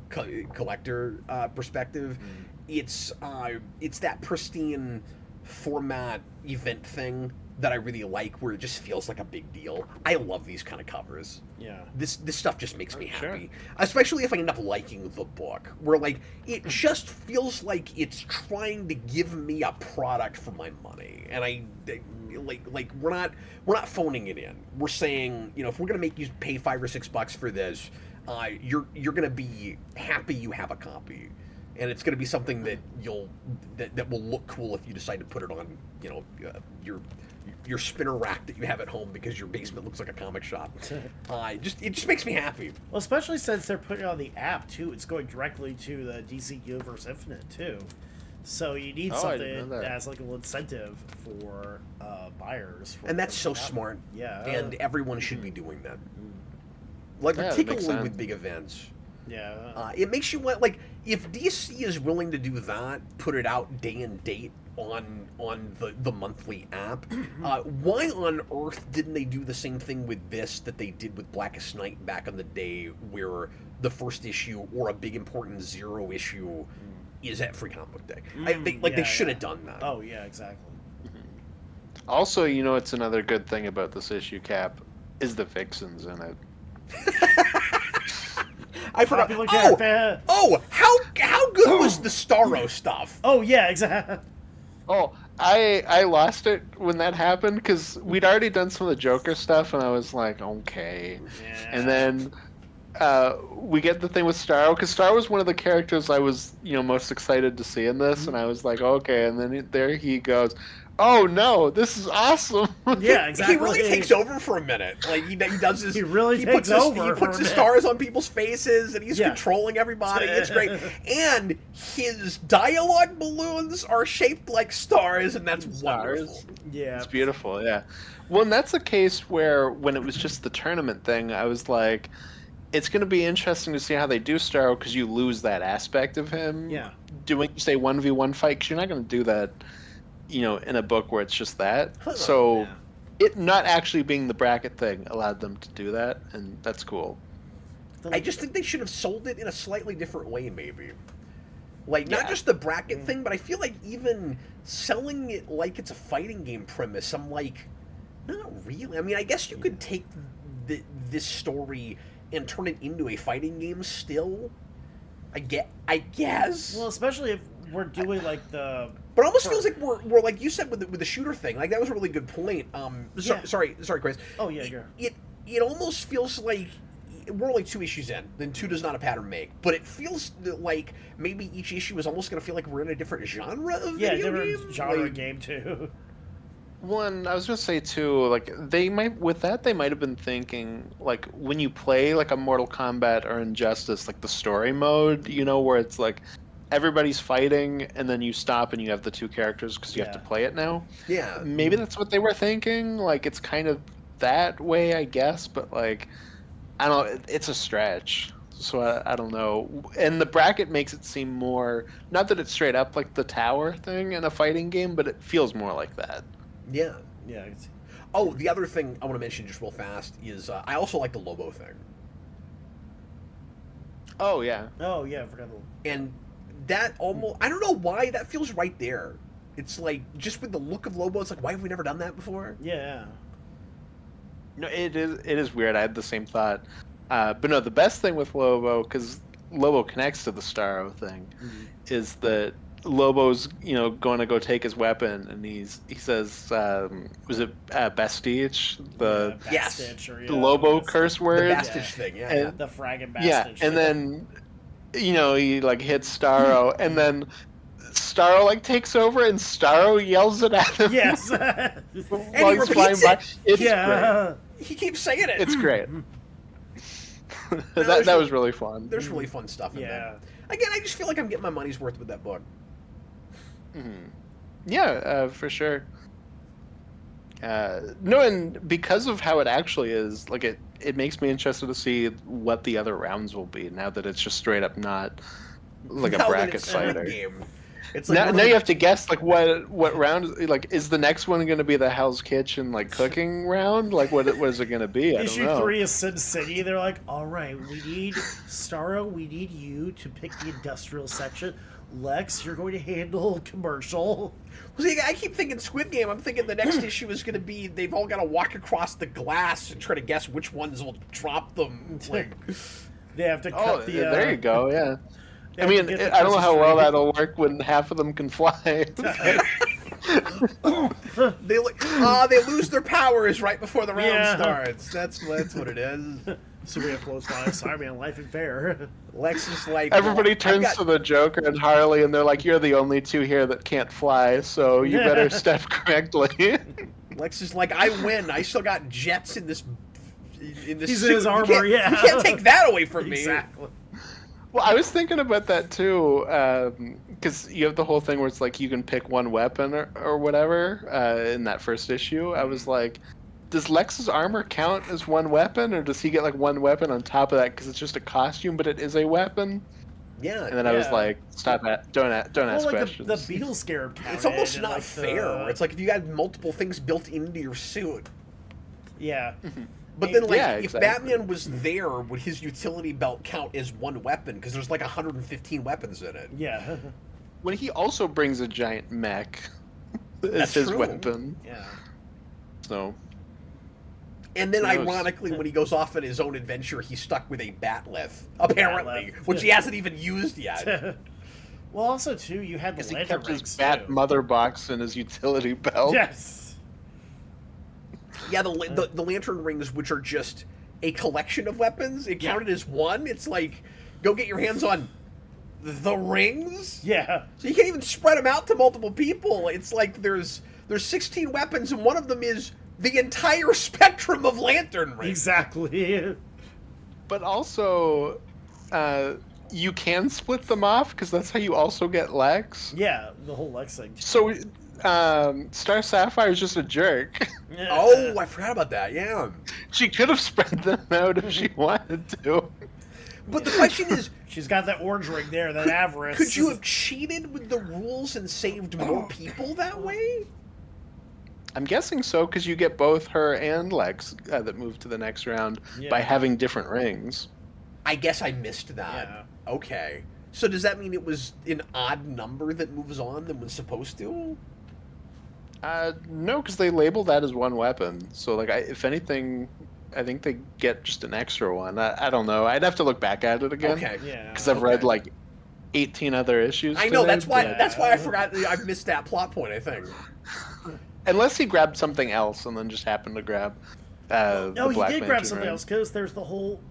collector perspective, it's that pristine format event thing that I really like, where it just feels like a big deal. I love these kind of covers. Yeah. This stuff just makes me happy. Sure. Especially if I end up liking the book, where like it just feels like it's trying to give me a product for my money. And like we're not phoning it in. We're saying, if we're gonna make you pay $5 or $6 for this, you're gonna be happy you have a copy. And it's going to be something that that will look cool if you decide to put it on, your spinner rack that you have at home because your basement looks like a comic shop. It just makes me happy. Well, especially since they're putting it on the app too. It's going directly to the DC Universe Infinite too. So you need something that has like a little incentive for buyers. And that's so smart. Yeah. And everyone should be doing that. Like, particularly with big events. Yeah. It makes you want, like, if DC is willing to do that, put it out day and date on the monthly app, why on earth didn't they do the same thing with this that they did with Blackest Night back in the day, where the first issue or a big important zero issue is at Free Comic Book Day? They should have done that. Oh yeah, exactly. Also, it's another good thing about this issue, Cap, is the Vixens in it. I forgot. How good was the Starro stuff? Oh yeah, exactly. Oh, I lost it when that happened because we'd already done some of the Joker stuff, and I was like, okay. Yeah. And then we get the thing with Starro, because Starro was one of the characters I was most excited to see in this, and I was like, okay. And then there he goes. Oh no, this is awesome! Yeah, exactly. He really takes over for a minute. Like he does this. He really takes over. He puts the stars on people's faces, and he's controlling everybody. It's great. And his dialogue balloons are shaped like stars, and that's wonderful. Yeah, it's beautiful. Yeah. Well, and that's a case where when it was just the tournament thing, I was like, it's going to be interesting to see how they do Starro, because you lose that aspect of him. Yeah. Doing say 1v1 fight, because you're not going to do that. In a book where it's just that. So it not actually being the bracket thing allowed them to do that, and that's cool. I just think they should have sold it in a slightly different way, maybe. Like, not just the bracket thing, but I feel like even selling it like it's a fighting game premise, I'm like, not really. I mean, I guess you could take this story and turn it into a fighting game still. I guess. Well, especially if we're doing like the... But it almost feels like we're like you said with the shooter thing. Like, that was a really good point. Sorry, Chris. Oh yeah, it almost feels like we're only 2 issues in. Then 2 does not a pattern make. But it feels like maybe each issue is almost going to feel like we're in a different genre of video game. Different genre game too. One, I was gonna say too, like they might have been thinking like when you play like a Mortal Kombat or Injustice, like the story mode, where it's like everybody's fighting and then you stop and you have the 2 characters because you have to play it now. Yeah. Maybe that's what they were thinking. Like it's kind of that way, I guess, but like I don't know, it's a stretch. So I don't know. And the bracket makes it seem more, not that it's straight up like the tower thing in a fighting game, but it feels more like that. Yeah. Yeah. Oh, the other thing I want to mention just real fast is I also like the Lobo thing. Oh yeah. Oh yeah, I forgot. And that almost, I don't know why, that feels right there. It's like, just with the look of Lobo, it's like, why have we never done that before? Yeah. No, it is weird. I had the same thought. But no, the best thing with Lobo, because Lobo connects to the Starro thing, is that Lobo's, going to go take his weapon, and he says, was it Bastich? The yes, the Lobo curse word. The Bastich thing, the fragging Bastich. Yeah, and then he like hits Starro, and then Starro like takes over, and Starro yells it at him. Yes. While he's flying repeats by. it. It's Yeah. He keeps saying it. It's great. there's that was really fun. There's really fun stuff in Yeah. there. Again, I just feel like I'm getting my money's worth with that book. Yeah, for sure. No, and because of how it actually is, like it makes me interested to see what the other rounds will be now that it's just straight up not like a Now that bracket it's Squid fighter. Game. It's like Now you have to guess like what round, like is the next one going to be the Hell's Kitchen like cooking round? Like what is it going to be? I don't Issue know. 3 is Sin City. They're like, all right, we need Starro. We need you to pick the industrial section. Lex, you're going to handle commercial. Well, see, I keep thinking Squid Game. I'm thinking the next issue is going to be they've all got to walk across the glass and try to guess which ones will drop them. Like, They have to cut Oh, the. there you go. Yeah. they I have to mean, get the I don't know how well Christmas that'll work when half of them can fly. they lose their powers right before the round Yeah. starts. That's what it is. tree. So we have close by. Sorry, man. Life and fair. Lex is like Everybody I've turns got- to the Joker and Harley, and they're like, "You're the only two here that can't fly, so you better step correctly." Lex is like, I win. I still got jets in this. He's suit. in his armor. You Yeah. can't take that away from me. Exactly. Well, I was thinking about that too, because you have the whole thing where it's like you can pick one weapon or whatever in that first issue. I was like, does Lex's armor count as one weapon, or does he get like one weapon on top of that because it's just a costume, but it is a weapon? Yeah. And then I was Yeah. like, stop it, don't ask Well, like questions. the Beetle Scarab counted, It's almost and, not like, fair. It's like if you had multiple things built into your suit. Yeah. But then, like, Yeah, if exactly. Batman was there, would his utility belt count as one weapon? Because there's like 115 weapons in it. Yeah. When he also brings a giant mech as That's his true. weapon, Yeah. so And then, Who knows? ironically, when he goes off on his own adventure, he's stuck with a batleth, apparently, Batleth. which he hasn't even used yet. Well, also too, you had the because he lantern kept his rings bat too. mother box in his utility belt. Yes. Yeah, the lantern rings, which are just a collection of weapons, it counted as one. It's like, go get your hands on the rings. Yeah. So you can't even spread them out to multiple people. It's like there's 16 weapons, and one of them is the entire spectrum of lantern rings. Exactly. But also, you can split them off because that's how you also get Lex. Yeah, the whole Lex thing. So, Star Sapphire is just a jerk. Oh, I forgot about that. Yeah. She could have spread them out if she wanted to. But the question is, She's got that orange ring there, that avarice. could you have cheated with the rules and saved more people that way? I'm guessing so because you get both her and Lex that move to the next round Yeah. by having different rings. I guess I missed that. Yeah. Okay. So does that mean it was an odd number that moves on than was supposed to? No, because they label that as one weapon. So, like, if anything, I think they get just an extra one. I don't know. I'd have to look back at it again. Okay. Yeah. Because I've read like 18 other issues. I know, today, that's why but- that's why I forgot I missed that plot point, I think. Unless he grabbed something else and then just happened to grab. No, the he Black did grab Lantern something ring. else because there's the whole.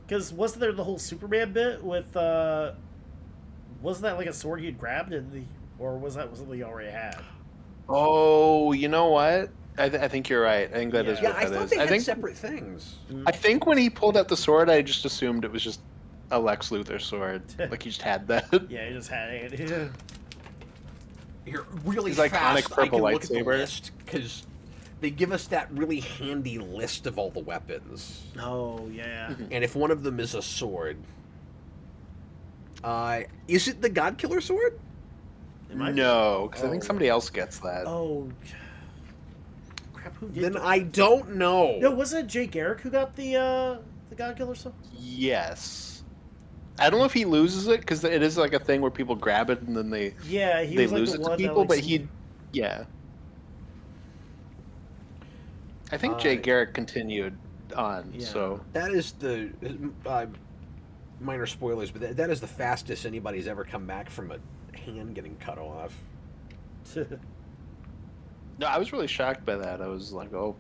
Because wasn't there the whole Superman bit with? Wasn't that like a sword he had grabbed in the, or was that something he already had? Oh, you know what? I think you're right. I think that is Yeah. Yeah, what I that thought is. they I had think separate things. I think when he pulled out the sword, I just assumed it was just a Lex Luthor sword. Like he just had that. Yeah, he just had it. Here, really His iconic fast, I purple can look at the lightsaber. list, because they give us that really handy list of all the weapons. Oh yeah. And if one of them is a sword... is it the God Killer sword? It might be. No, because I think Oh. somebody else gets that. Oh. Crap! Who did? Then I don't know. No, wasn't it Jay Garrick who got the God Killer stuff? Yes. I don't know if he loses it because it is like a thing where people grab it and then they Yeah, he they was like lose the it one to that, people, like, but he, yeah. I think Jay Garrick continued on, Yeah. so That is the... minor spoilers, but that is the fastest anybody's ever come back from a hand getting cut off. no, I was really shocked by that. I was like, oh,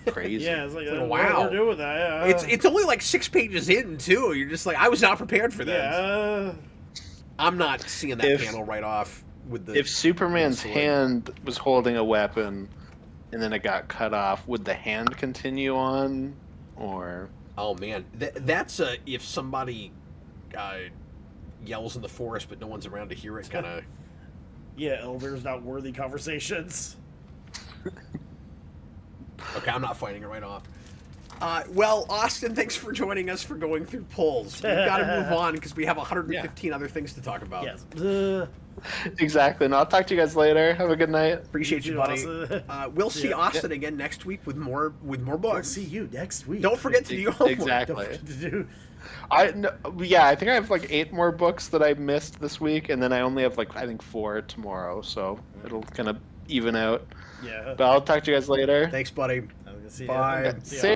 Crazy. Yeah, it's like, wow. we're doing that. It's only like 6 pages in, too. You're just like, I was not prepared for this. Yeah. I'm not seeing that panel right off with the... If Superman's sword. hand was holding a weapon and then it got cut off, would the hand continue on? Or... Oh, man. That's if somebody yells in the forest but no one's around to hear it, kind of... Yeah, elevators not worthy conversations. Okay, I'm not fighting it right off. Well, Austin, thanks for joining us for going through polls. We've got to move on because we have 115 other things to talk about. Yes. Exactly. And I'll talk to you guys later. Have a good night. Appreciate you, buddy. We'll see Austin again next week with more books. We'll see you next week. Don't forget to do your homework. Exactly. I think I have like 8 more books that I missed this week, and then I only have like I think 4 tomorrow, so it'll kind of even out. Yeah. But I'll talk to you guys later. Thanks, buddy. I'm gonna see Bye. You. See-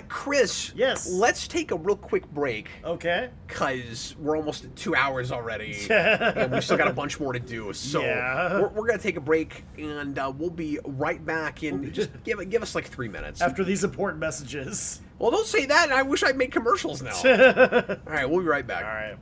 Chris. Yes. Let's take a real quick break. Okay. Because we're almost at 2 hours already, and we've still got a bunch more to do. So we're going to take a break, and we'll be right back in. Just give us like 3 minutes. After these important messages. Well, don't say that. I wish I'd made commercials now. All right, we'll be right back. All right.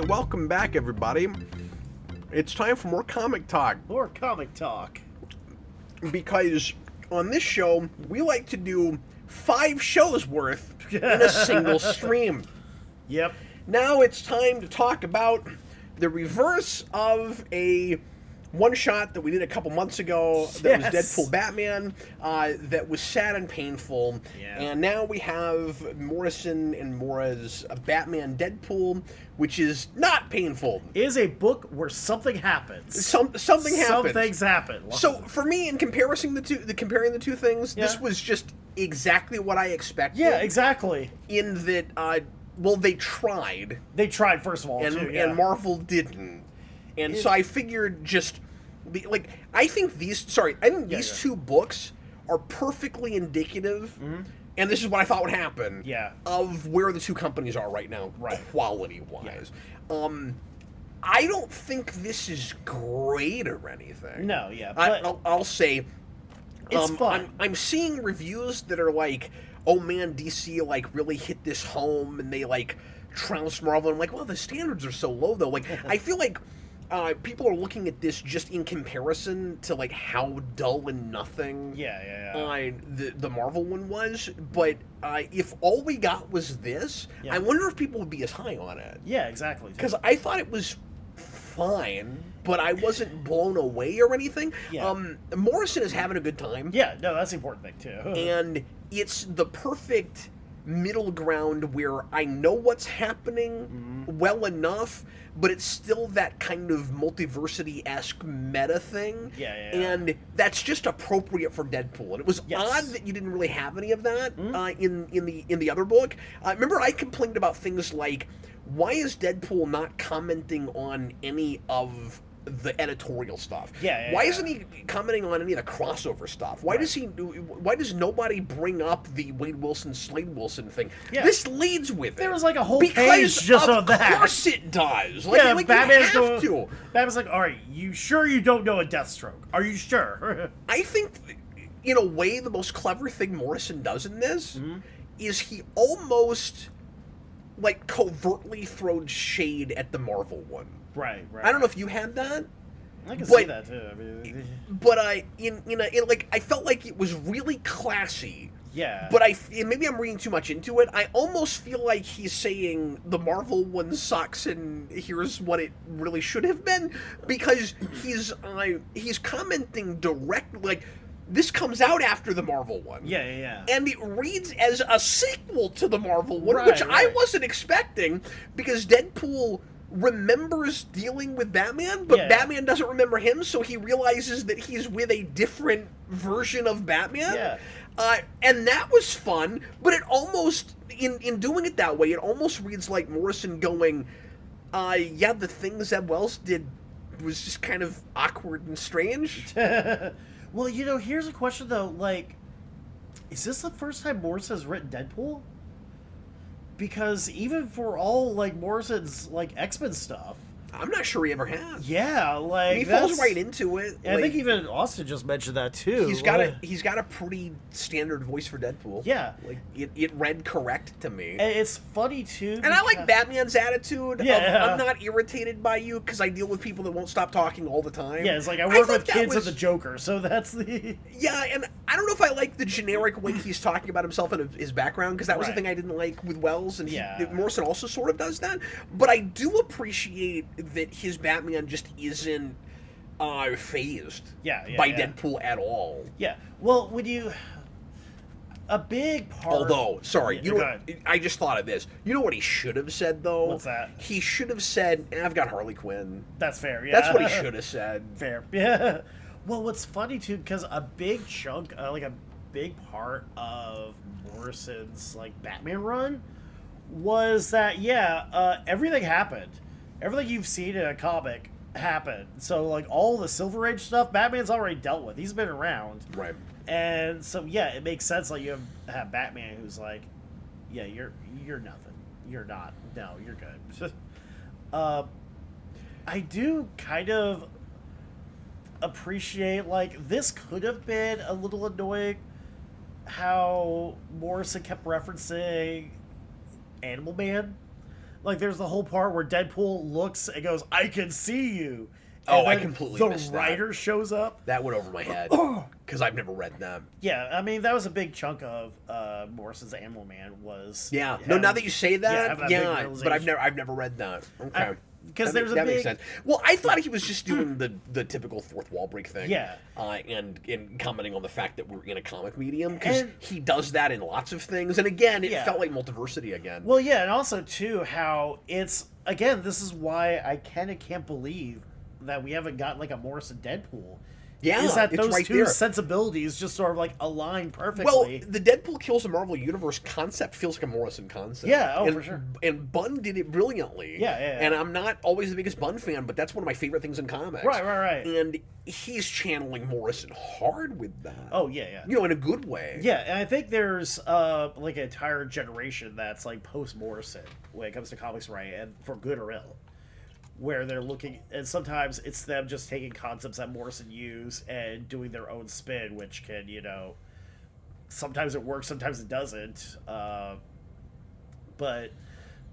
right, welcome back, everybody. It's time for more comic talk. More comic talk. Because on this show, we like to do 5 shows worth in a single stream. Yep. Now it's time to talk about the reverse of a one shot that we did a couple months ago that was Yes. Deadpool Batman, that was sad and painful. Yeah. And now we have Morrison and Mora's Batman Deadpool, which is not painful. Is a book where something happens. Something happens. Some things happen. So for me, in comparing the two things, this Yeah. was just exactly what I expected. Yeah, exactly. In that, well, they tried, They tried, first of all, and too. Yeah. and Marvel didn't, and so I figured I think these two books are perfectly indicative, and this is what I thought would happen. Yeah. Of where the two companies are right now, Right. quality wise. I don't think this is great or anything. No, yeah, but I'll say it's fun. I'm seeing reviews that are like, oh man, DC like really hit this home and they like trounced Marvel. I'm like, well, the standards are so low though. Like, I feel like people are looking at this just in comparison to like how dull and nothing the Marvel one was. But if all we got was this, Yeah. I wonder if people would be as high on it. Yeah, exactly. Because I thought it was fine, but I wasn't blown away or anything. Yeah. Morrison is having a good time. Yeah, no, that's the important thing, too. And it's the perfect middle ground where I know what's happening well enough, but it's still that kind of multiversity-esque meta thing. Yeah. And that's just appropriate for Deadpool. And it was Yes. odd that you didn't really have any of that in the other book. Remember, I complained about things like, why is Deadpool not commenting on any of the editorial stuff? Why isn't he commenting on any of the crossover stuff? Why does nobody bring up the Wade Wilson Slade Wilson thing? Yeah. This leads with it. There was like a whole because page just on that. Of course it does. Like, yeah, like Batman's you have to. Batman's like, all right, you sure you don't know a Deathstroke? Are you sure? I think, in a way, the most clever thing Morrison does in this is he almost like covertly throws shade at the Marvel one. Right. I don't know if you had that. I can see that too. I mean, But I felt like it was really classy. yeah. But maybe I'm reading too much into it. I almost feel like he's saying the Marvel one sucks, and here's what it really should have been, because he's commenting directly. Like, this comes out after the Marvel one. Yeah. And it reads as a sequel to the Marvel one, which I wasn't expecting, because Deadpool remembers dealing with Batman, but Batman doesn't remember him, so he realizes that he's with a different version of Batman. Yeah. And that was fun, but it almost, in doing it that way, it almost reads like Morrison going, the thing Zeb Wells did was just kind of awkward and strange. Well, here's a question though. Like, is this the first time Morrison has written Deadpool? Because even for all like Morrison's like X-Men stuff, I'm not sure he ever has. yeah, like He falls right into it. And I think even Austin just mentioned that too. He's got a pretty standard voice for Deadpool. Yeah, like it read correct to me. And it's funny too. And I like Batman's attitude. Yeah. I'm not irritated by you because I deal with people that won't stop talking all the time. Yeah, it's like I work with thought kids and the Joker, so that's the. Yeah, and I don't know if I like the generic way he's talking about himself and his background, because that was the thing I didn't like with Wells, and Morrison also sort of does that. But I do appreciate that his Batman just isn't phased by Deadpool at all. Yeah. Well, a big part. Although, sorry, go I just thought of this. You know what he should have said, though? What's that? He should have said, I've got Harley Quinn. That's fair, yeah. That's what he should have said. Fair. Yeah. Well, what's funny, too, because a big chunk, like a big part of Morrison's, like, Batman run was that, everything happened. Everything you've seen in a comic happened. So, like, all the Silver Age stuff, Batman's already dealt with. He's been around. Right. And so, it makes sense. Like, you have Batman who's like, you're nothing. You're not. No, you're good. I do kind of appreciate, like, this could have been a little annoying how Morrison kept referencing Animal Man. Like, there's the whole part where Deadpool looks and goes, I can see you. And I completely missed the writer shows up. That went over my head, because I've never read them. Yeah, I mean, that was a big chunk of Morrison's Animal Man was... Yeah. No, now that you say that, but I've never read that. Okay. because there's a that big... makes sense. Well, I thought he was just doing the typical fourth wall break thing. Yeah. And commenting on the fact that we're in a comic medium, because And- he does that in lots of things. And again, it Yeah. felt like multiversity again. Well, yeah, and also, too, how it's... Again, this is why I kind of can't believe that we haven't got, like, a Morrison Deadpool. Yeah, is that it's those right two there. sensibilities just sort of, like, align perfectly. Well, the Deadpool kills the Marvel Universe concept feels like a Morrison concept. Yeah, oh, and, for sure. And Bunn did it brilliantly. Yeah. And I'm not always the biggest Bunn fan, but that's one of my favorite things in comics. Right. And he's channeling Morrison hard with that. Oh, yeah. You know, in a good way. Yeah, and I think there's, like, an entire generation that's, like, post-Morrison when it comes to comics, right, and for good or ill. Where they're looking, and sometimes it's them just taking concepts that Morrison used and doing their own spin, which can, sometimes it works, sometimes it doesn't. But,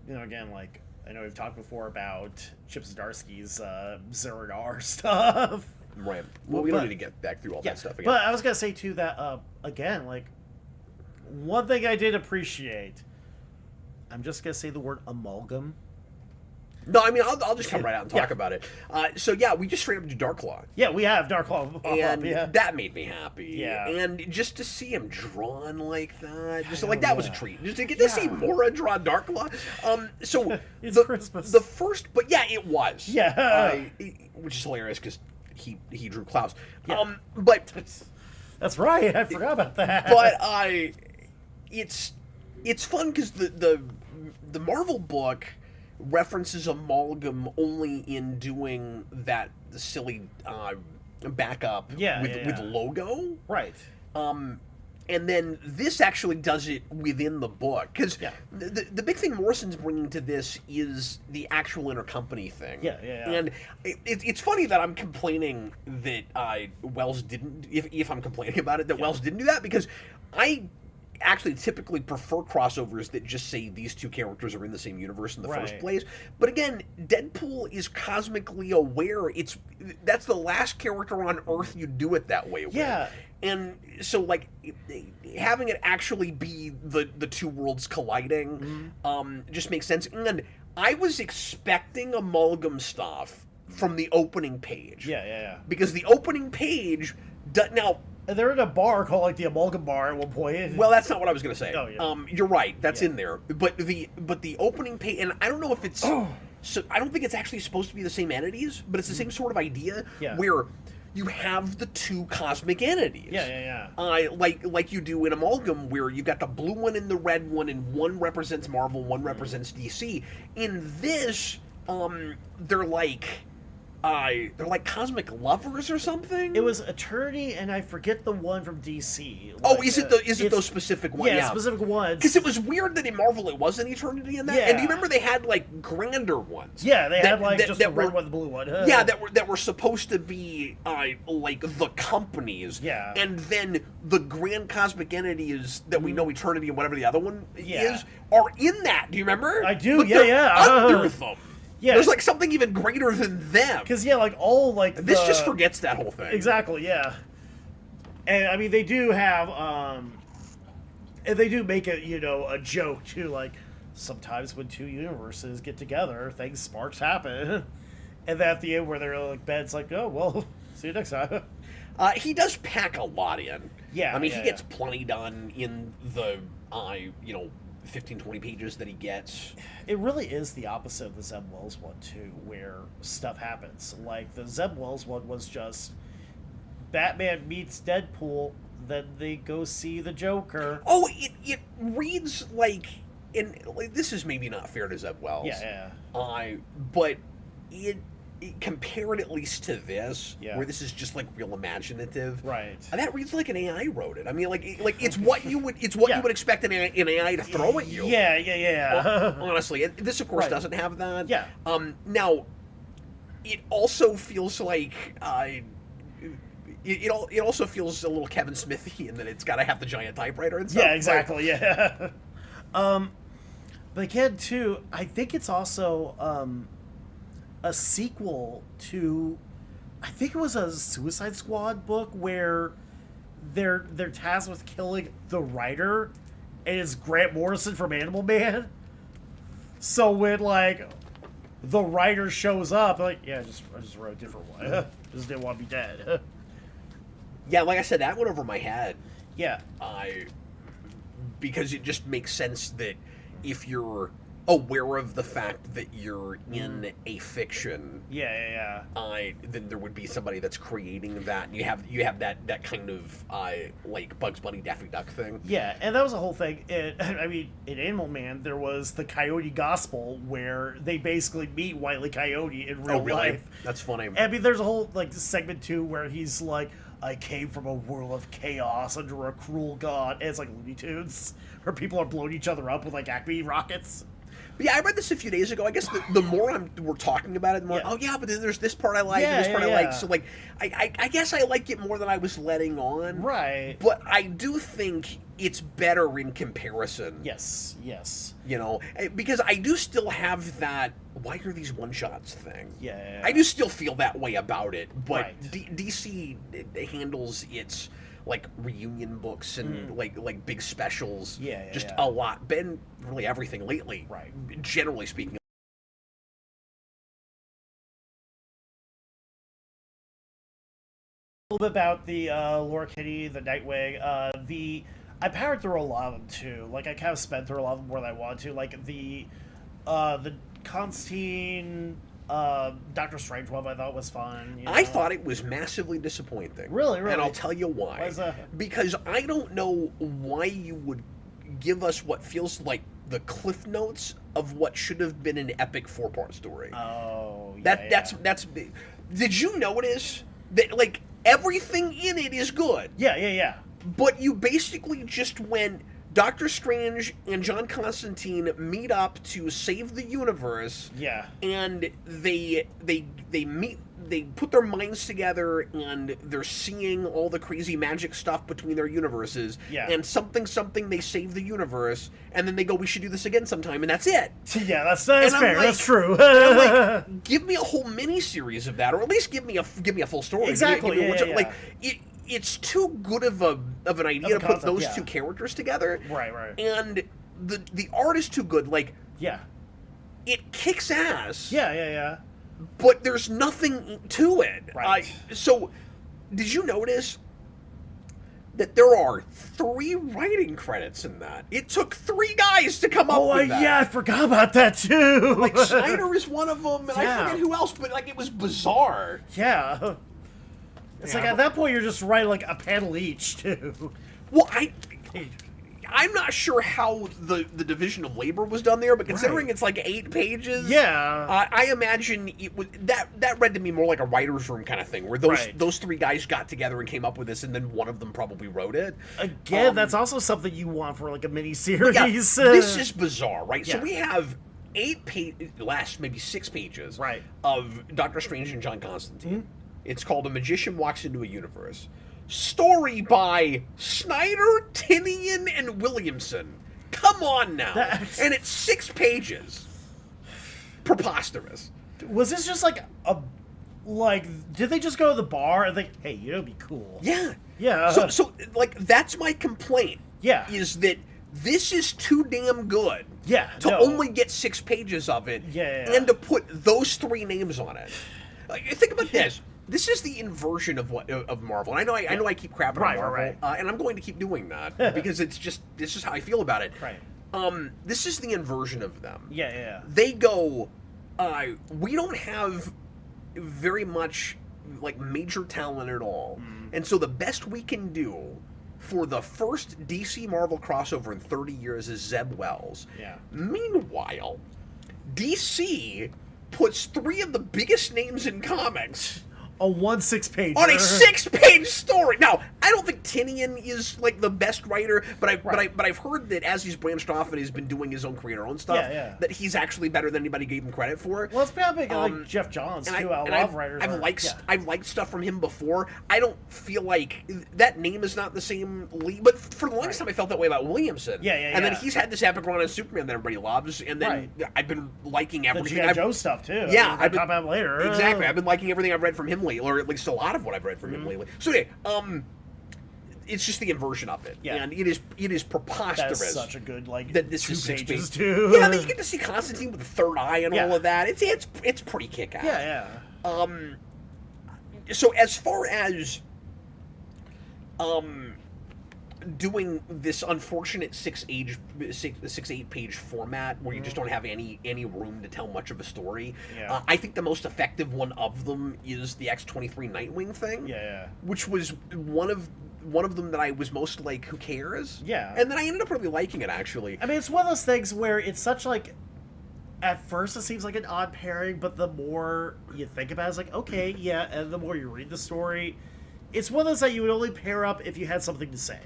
again, like, I know we've talked before about Chip Zdarsky's Zero-R stuff. Right. Well, we don't need to get back through all that stuff again. But I was going to say, too, that, again, like, one thing I did appreciate, I'm just going to say the word amalgam. No, I mean, I'll just come right out and talk about it. So, we just straight up do Darklaw. Yeah, we have Darklaw. And that made me happy. Yeah. And just to see him drawn like that, that was a treat. Just to get to see Yeah. Mora draw Darklaw. So, It's Christmas. The first, but yeah, it was. Yeah. Which is hilarious because he drew Klaus. Yeah. But That's right. I forgot about that. but it's fun because the Marvel book references amalgam only in doing that silly backup with logo. Right. And then this actually does it within the book. Because the big thing Morrison's bringing to this is the actual intercompany thing. Yeah. And it's funny that I'm complaining that Wells didn't, if I'm complaining about it, that Wells didn't do that, because I actually typically prefer crossovers that just say these two characters are in the same universe in the first place. But again, Deadpool is cosmically aware. That's the last character on Earth you do it that way with. Yeah. And so, like, having it actually be the two worlds colliding just makes sense. And I was expecting amalgam stuff from the opening page. Yeah. Because the opening page... Now... And they're in a bar called, like, the Amalgam Bar at one point. Well, that's not what I was going to say. Oh, yeah. You're right. That's in there. But the opening page... And I don't know if it's... So I don't think it's actually supposed to be the same entities, but it's the same sort of idea where you have the two cosmic entities. Yeah. Like you do in Amalgam, where you've got the blue one and the red one, and one represents Marvel, one represents DC. In this, they're like cosmic lovers or something. It was Eternity, and I forget the one from DC. Is it those specific ones? Yeah, specific ones. Because it was weird that in Marvel it wasn't Eternity in that. Yeah. And do you remember they had like grander ones? Yeah, they had like just the red were, one, the blue one. Yeah, that were supposed to be like the companies. Yeah. And then the grand cosmic entities that we know, Eternity and whatever the other one is, are in that. Do you remember? I do. But Yeah. they're under them. Yeah. There's like something even greater than them. Because like all like this just forgets that whole thing. Exactly. Yeah. And I mean they do have and they do make a a joke too, like sometimes when two universes get together, sparks happen. And then at the end where they're like Ben's like, oh well, see you next time. He does pack a lot in. Yeah. I mean he gets plenty done in the 15, 20 pages that he gets. It really is the opposite of the Zeb Wells one, too, where stuff happens. Like, the Zeb Wells one was just Batman meets Deadpool, then they go see the Joker. Oh, it reads like... this is maybe not fair to Zeb Wells. Yeah. But it compared at least to this, Yeah. where this is just like real imaginative. Right. That reads like an AI wrote it. I mean, like it's what you would you would expect an AI to throw at you. Yeah. Honestly, and this of course doesn't have that. Yeah. Now, it also feels like it also feels a little Kevin Smithy in that it's got to have the giant typewriter and stuff. Yeah, exactly. Yeah. But again, too, I think it's also a sequel to, I think it was a Suicide Squad book where they're tasked with killing the writer, and it's Grant Morrison from Animal Man. So when like the writer shows up, like, yeah, I just wrote a different one. Just didn't want to be dead. Yeah, like I said, that went over my head. Yeah. Because it just makes sense that if you're aware of the fact that you're in a fiction, yeah. then there would be somebody that's creating that, and you have that kind of like Bugs Bunny Daffy Duck thing. Yeah, and that was the whole thing. I mean, in Animal Man, there was the Coyote Gospel where they basically meet Wile E. Coyote in real life. That's funny. I mean, there's a whole like segment too where he's like, I came from a world of chaos under a cruel god. And it's like Looney Tunes, where people are blowing each other up with like Acme rockets. But yeah, I read this a few days ago. I guess the more we're talking about it, the more, oh yeah, but then there's this part I like, and this part I like. So like, I guess I like it more than I was letting on. Right. But I do think it's better in comparison. Yes. You know, because I do still have that, why are these one-shots thing. Yeah. I do still feel that way about it, but Right. DC handles its like reunion books and like big specials a lot. Been really everything lately, Right. Generally speaking. A little bit about the Laura Kinney, the Nightwing, I powered through a lot of them too. Like I kind of sped through a lot of them more than I wanted to. Like the Constantine, Doctor Strange one I thought was fun. You know? I thought it was massively disappointing. Really? And I'll tell you why. Why's that? Because I don't know why you would give us what feels like the cliff notes of what should have been an epic 4-part story. Oh, That's did you notice that like everything in it is good? Yeah. But you basically just went, Doctor Strange and John Constantine meet up to save the universe. Yeah. And they meet, they put their minds together, and they're seeing all the crazy magic stuff between their universes. Yeah. And something they save the universe, and then they go, we should do this again sometime, and that's it. Yeah, that's fair. Like, that's true. I'm like, give me a whole mini series of that, or at least give me a full story. Exactly. Like it's too good of an idea to put those two characters together. Right. And the art is too good. Like, yeah, it kicks ass. Yeah. But there's nothing to it. Right. So, did you notice that there are 3 writing credits in that? It took 3 guys to come up with that. Yeah, I forgot about that too. Like, Snyder is one of them, and I forget who else, but like, it was bizarre. Yeah. It's like at that point you're just writing like a panel each too. Well, I'm not sure how the division of labor was done there, but considering it's like 8 pages, I imagine it was, that read to me more like a writer's room kind of thing, where those 3 guys got together and came up with this, and then one of them probably wrote it. Again, that's also something you want for like a mini series. Yeah, this is bizarre, right? Yeah. So we have 8 pages, last maybe 6 pages, right, of Doctor Strange and John Constantine. Mm-hmm. It's called A Magician Walks into a Universe. Story by Snyder, Tinian, and Williamson. Come on now. And it's 6 pages. Preposterous. Was this just like did they just go to the bar and think, hey, you know, it'd be cool? Yeah. So like, that's my complaint. Yeah. Is that this is too damn good. Yeah. To only get 6 pages of it. Yeah. And to put those 3 names on it. Like, think about this. This is the inversion of Marvel, and I know I keep crapping on Marvel, and I'm going to keep doing that because it's just how I feel about it. Right. This is the inversion of them. Yeah. They go, we don't have very much like major talent at all, and so the best we can do for the first DC Marvel crossover in 30 years is Zeb Wells. Yeah. Meanwhile, DC puts 3 of the biggest names in comics on 1 6-page on a 6-page story. Now, I don't think Tinian is like the best writer, but I've heard that as he's branched off and he's been doing his own creator-owned stuff, that he's actually better than anybody gave him credit for. Well, it's probably like Jeff Johns too. I've liked stuff from him before. I don't feel like that name is not the same lead, but for the longest time I felt that way about Williamson. And then he's had this epic run on Superman that everybody loves, and then I've been liking everything. The G.I. Joe stuff too. Yeah, I'll talk about later. Exactly. I've been liking everything I've read from him lately, or at least a lot of what I've read from him lately. So anyway, it's just the inversion of it, Yeah. and it is preposterous. That's such a good that this 2 is 6 pages pages too. Yeah, then you get to see Constantine with the third eye and Yeah. all of that. It's pretty kick-ass. Yeah. So as far as doing this unfortunate 6-8 page format where you just don't have any room to tell much of a story, Yeah. I think the most effective one of them is the X-23 Nightwing thing. Yeah. Which was one of them that I was most like, who cares? Yeah. And then I ended up really liking it, actually. I mean, it's one of those things where it's such like, at first it seems like an odd pairing, but the more you think about it, it's like, okay, yeah, and the more you read the story, it's one of those that you would only pair up if you had something to say.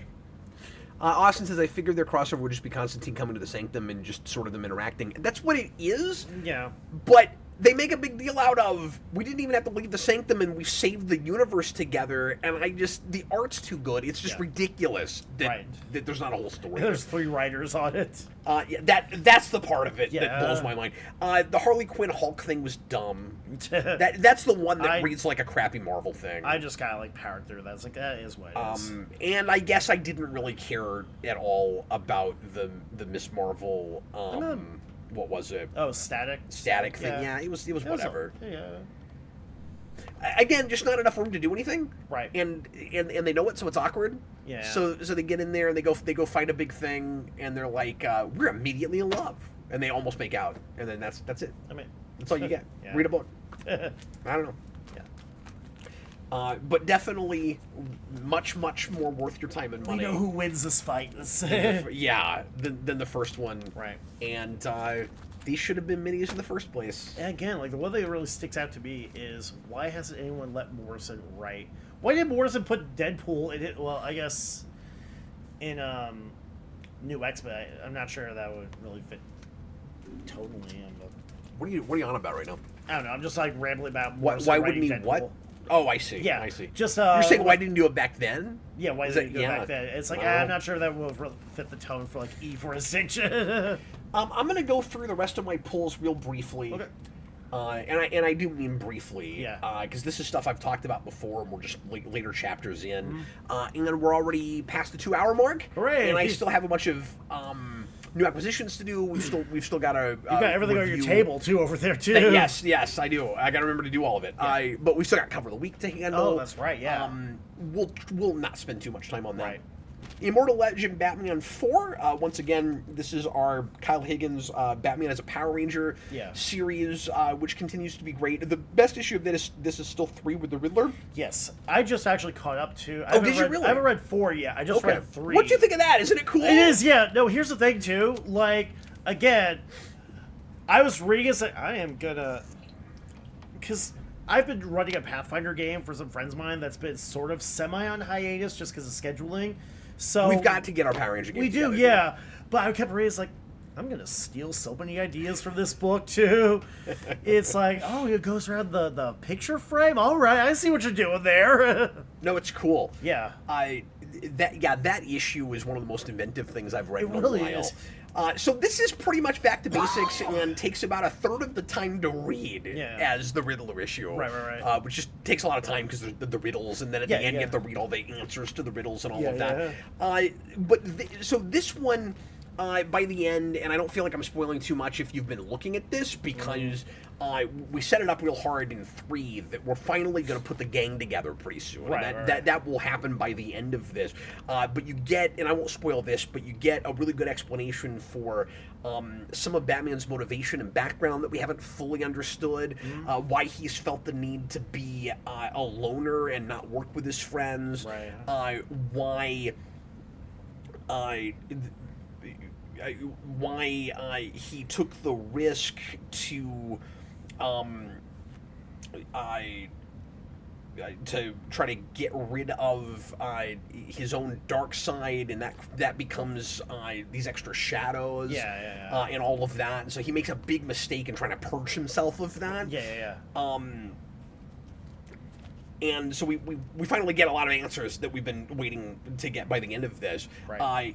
Austin says, I figured their crossover would just be Constantine coming to the Sanctum and just sort of them interacting. That's what it is. Yeah. But they make a big deal out of, we didn't even have to leave the Sanctum and we saved the universe together, and the art's too good. It's just ridiculous that there's not a whole story. There's 3 writers on it. Yeah, that's the part of it that blows my mind. The Harley Quinn Hulk thing was dumb. That's the one that reads like a crappy Marvel thing. I just kind of like powered through that. It's like, that is what it is. And I guess I didn't really care at all about the Miss Marvel. What was it? Oh, static thing. Yeah, it was whatever. Yeah. Again, just not enough room to do anything. Right. And they know it, so it's awkward. Yeah. So they get in there and they go fight a big thing, and they're like, we're immediately in love, and they almost make out, and then that's it. I mean, that's all you get. Yeah. Read a book. I don't know. But definitely much more worth your time and money. We know who wins this fight. Yeah, than the first one. Right. And these should have been minis in the first place. And again, like the one thing that really sticks out to me is, why hasn't anyone let Morrison write? Why did Morrison put Deadpool in it? Well, I guess in New X-Men, I'm not sure that would really fit totally. What are you on about right now? I don't know. I'm just like rambling about Why wouldn't he? Deadpool. What? Oh, I see. Yeah, I see. Just you're saying why didn't you do it back then? Yeah, why didn't you do it back then? It's like, I'm not sure that will really fit the tone for like E for Extinction. I'm gonna go through the rest of my pulls real briefly. Okay. And I do mean briefly. Yeah. Because this is stuff I've talked about before, and we're just later chapters in. And we're already past the 2-hour mark. Hooray! And I still have a bunch of new acquisitions to do. We've still got to. You got everything on your table too over there too. Yes, I do. I got to remember to do all of it. Yeah. But we still got cover of the week to handle. Oh, that's right. Yeah. We'll not spend too much time on that. Right. Immortal Legend Batman 4. Once again, this is our Kyle Higgins Batman as a Power Ranger series, which continues to be great. The best issue of this is still 3 with the Riddler. Yes, I just actually caught up to. Did you really? I haven't read 4 yet. I just read 3. What do you think of that? Isn't it cool? It is. Yeah. No. Here's the thing too. Like, again, I was reading it. I am gonna, because I've been running a Pathfinder game for some friends of mine that's been sort of semi on hiatus just because of scheduling. So we've got to get our Power Ranger game. We do, yeah. But I kept reading, it's like, I'm gonna steal so many ideas from this book too. It's like, oh, it goes around the picture frame. All right, I see what you're doing there. No, it's cool. Yeah. That issue is one of the most inventive things I've read in a while. It really is. So this is pretty much back to basics and takes about a third of the time to read as the Riddler issue. Right. Which just takes a lot of time because there's the riddles, and then at the end you have to read all the answers to the riddles and all of that. So this one, by the end, and I don't feel like I'm spoiling too much if you've been looking at this, because we set it up real hard in 3 that we're finally going to put the gang together pretty soon. That will happen by the end of this. But you get, and I won't spoil this, but you get a really good explanation for some of Batman's motivation and background that we haven't fully understood. Why he's felt the need to be a loner and not work with his friends. Why he took the risk to try to get rid of his own dark side, and that becomes these extra shadows and all of that. And so he makes a big mistake in trying to purge himself of that. And so we finally get a lot of answers that we've been waiting to get by the end of this.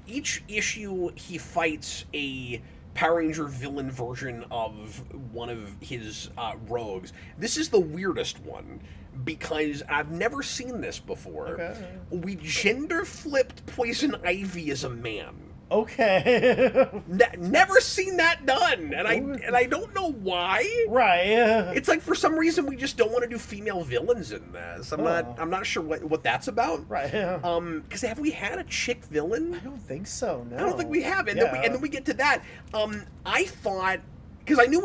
Each issue he fights a Power Ranger villain version of one of his rogues. This is the weirdest one because I've never seen this before. Okay. We gender flipped Poison Ivy as a man. Okay. Never seen that done, and I don't know why. Right. It's like for some reason we just don't want to do female villains in this. I'm not sure what that's about. Right. Because have we had a chick villain? I don't think so. No. I don't think we have. And then we get to that. I thought, because I knew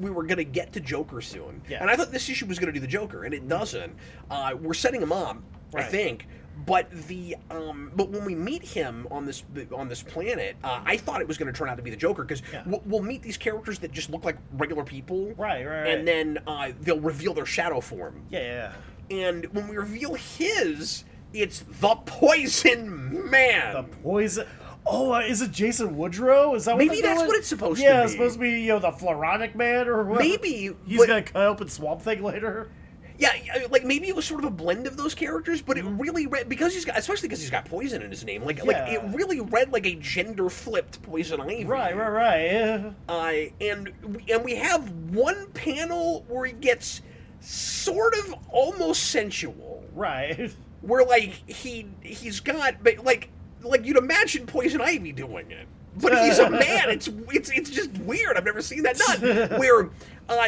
we were gonna get to Joker soon, and I thought this issue was gonna do the Joker, and it doesn't. We're setting him up, I think. But but when we meet him on this planet, I thought it was going to turn out to be the Joker because we'll meet these characters that just look like regular people, right. And then they'll reveal their shadow form. Yeah. And when we reveal his, it's the Poison Man. The Poison. Oh, is it Jason Woodrow? Is that what maybe that's what it's supposed to be? Yeah, it's supposed to be the Floronic Man or what? Maybe he's gonna cut open Swamp Thing later. Yeah, like maybe it was sort of a blend of those characters, but it really read because especially because he's got poison in his name. Like it really read like a gender flipped Poison Ivy. Right. Yeah. And we have one panel where he gets sort of almost sensual. Right. Where like he's got, but like you'd imagine Poison Ivy doing it. But he's a man. It's just weird. I've never seen that done. Where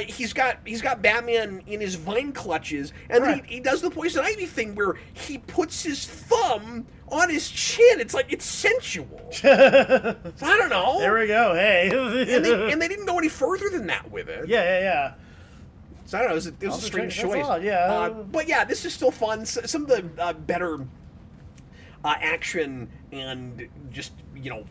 he's got Batman in his vine clutches, and then he does the Poison Ivy thing where he puts his thumb on his chin. It's like it's sensual. So I don't know. There we go. Hey. and they didn't go any further than that with it. Yeah. So I don't know. It was a strange choice. Odd, yeah. But yeah, this is still fun. Some of the better action and just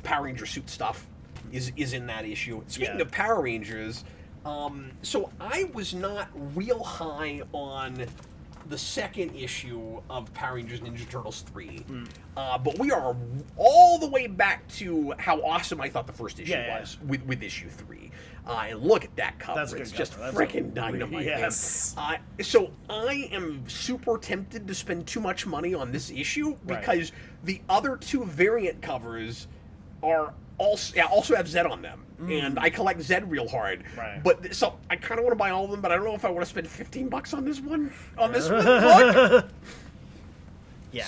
Power Ranger suit stuff is in that issue. Speaking of Power Rangers, so I was not real high on the second issue of Power Rangers Ninja Turtles 3, but we are all the way back to how awesome I thought the first issue was with issue 3. And look at that cover. It's just freaking dynamite. Yes. So I am super tempted to spend too much money on this issue because the other two variant covers are also have Zed on them. And I collect Zed real hard. Right. But so I kind of want to buy all of them, but I don't know if I want to spend $15 on this one. Book. Yeah.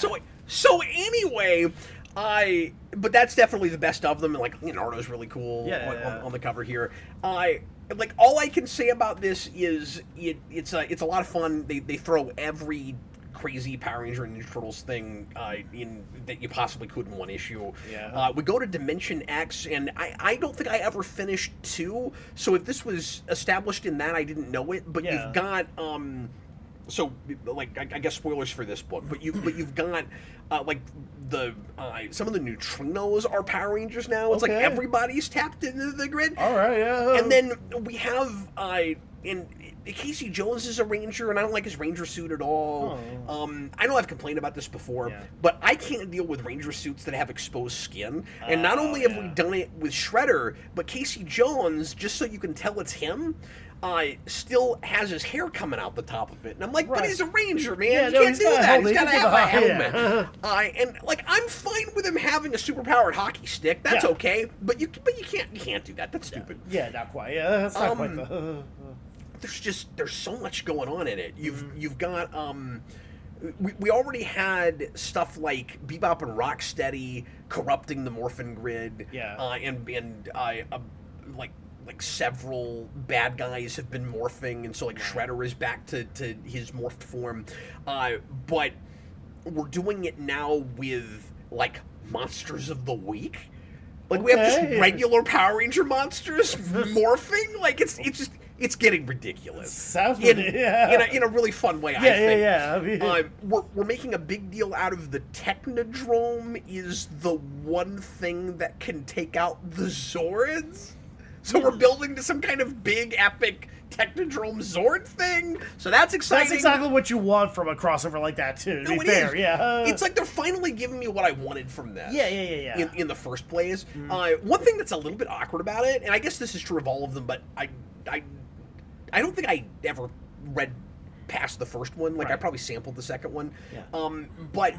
So anyway, but that's definitely the best of them. Like Leonardo's really cool on the cover here. Like all I can say about this is it's a lot of fun. They throw every crazy Power Ranger and Ninja Turtles thing in that you possibly could in one issue. Yeah. We go to Dimension X, and I don't think I ever finished 2. So if this was established in that, I didn't know it. But you've got so like I guess spoilers for this book, but you've got like the some of the neutrinos are Power Rangers now. It's like everybody's tapped into the grid. All right, yeah. And then we have in Casey Jones is a ranger, and I don't like his ranger suit at all. I know I've complained about this before, but I can't deal with ranger suits that have exposed skin. And not only have we done it with Shredder, but Casey Jones, just so you can tell it's him, still has his hair coming out the top of it. And I'm like, but he's a ranger, man. You can't do that. He's got to have a helmet. And like, I'm fine with him having a superpowered hockey stick. That's okay. But you can't do that. That's stupid. Yeah, not quite. Yeah, that's not quite the... There's so much going on in it. You've got we already had stuff like Bebop and Rocksteady corrupting the Morphin Grid. And like several bad guys have been morphing, and so like Shredder is back to his morphed form. But we're doing it now with like monsters of the week. Like we have just regular Power Ranger monsters morphing. Like it's getting ridiculous. Sounds in a really fun way. I think. Yeah. We're making a big deal out of the Technodrome is the one thing that can take out the Zords. So we're building to some kind of big epic Technodrome Zord thing. So that's exciting. That's exactly what you want from a crossover like that too. To be fair, it's like they're finally giving me what I wanted from this. Yeah. In the first place, one thing that's a little bit awkward about it, and I guess this is true of all of them, but I don't think I ever read past the first one. Like I probably sampled the second one. But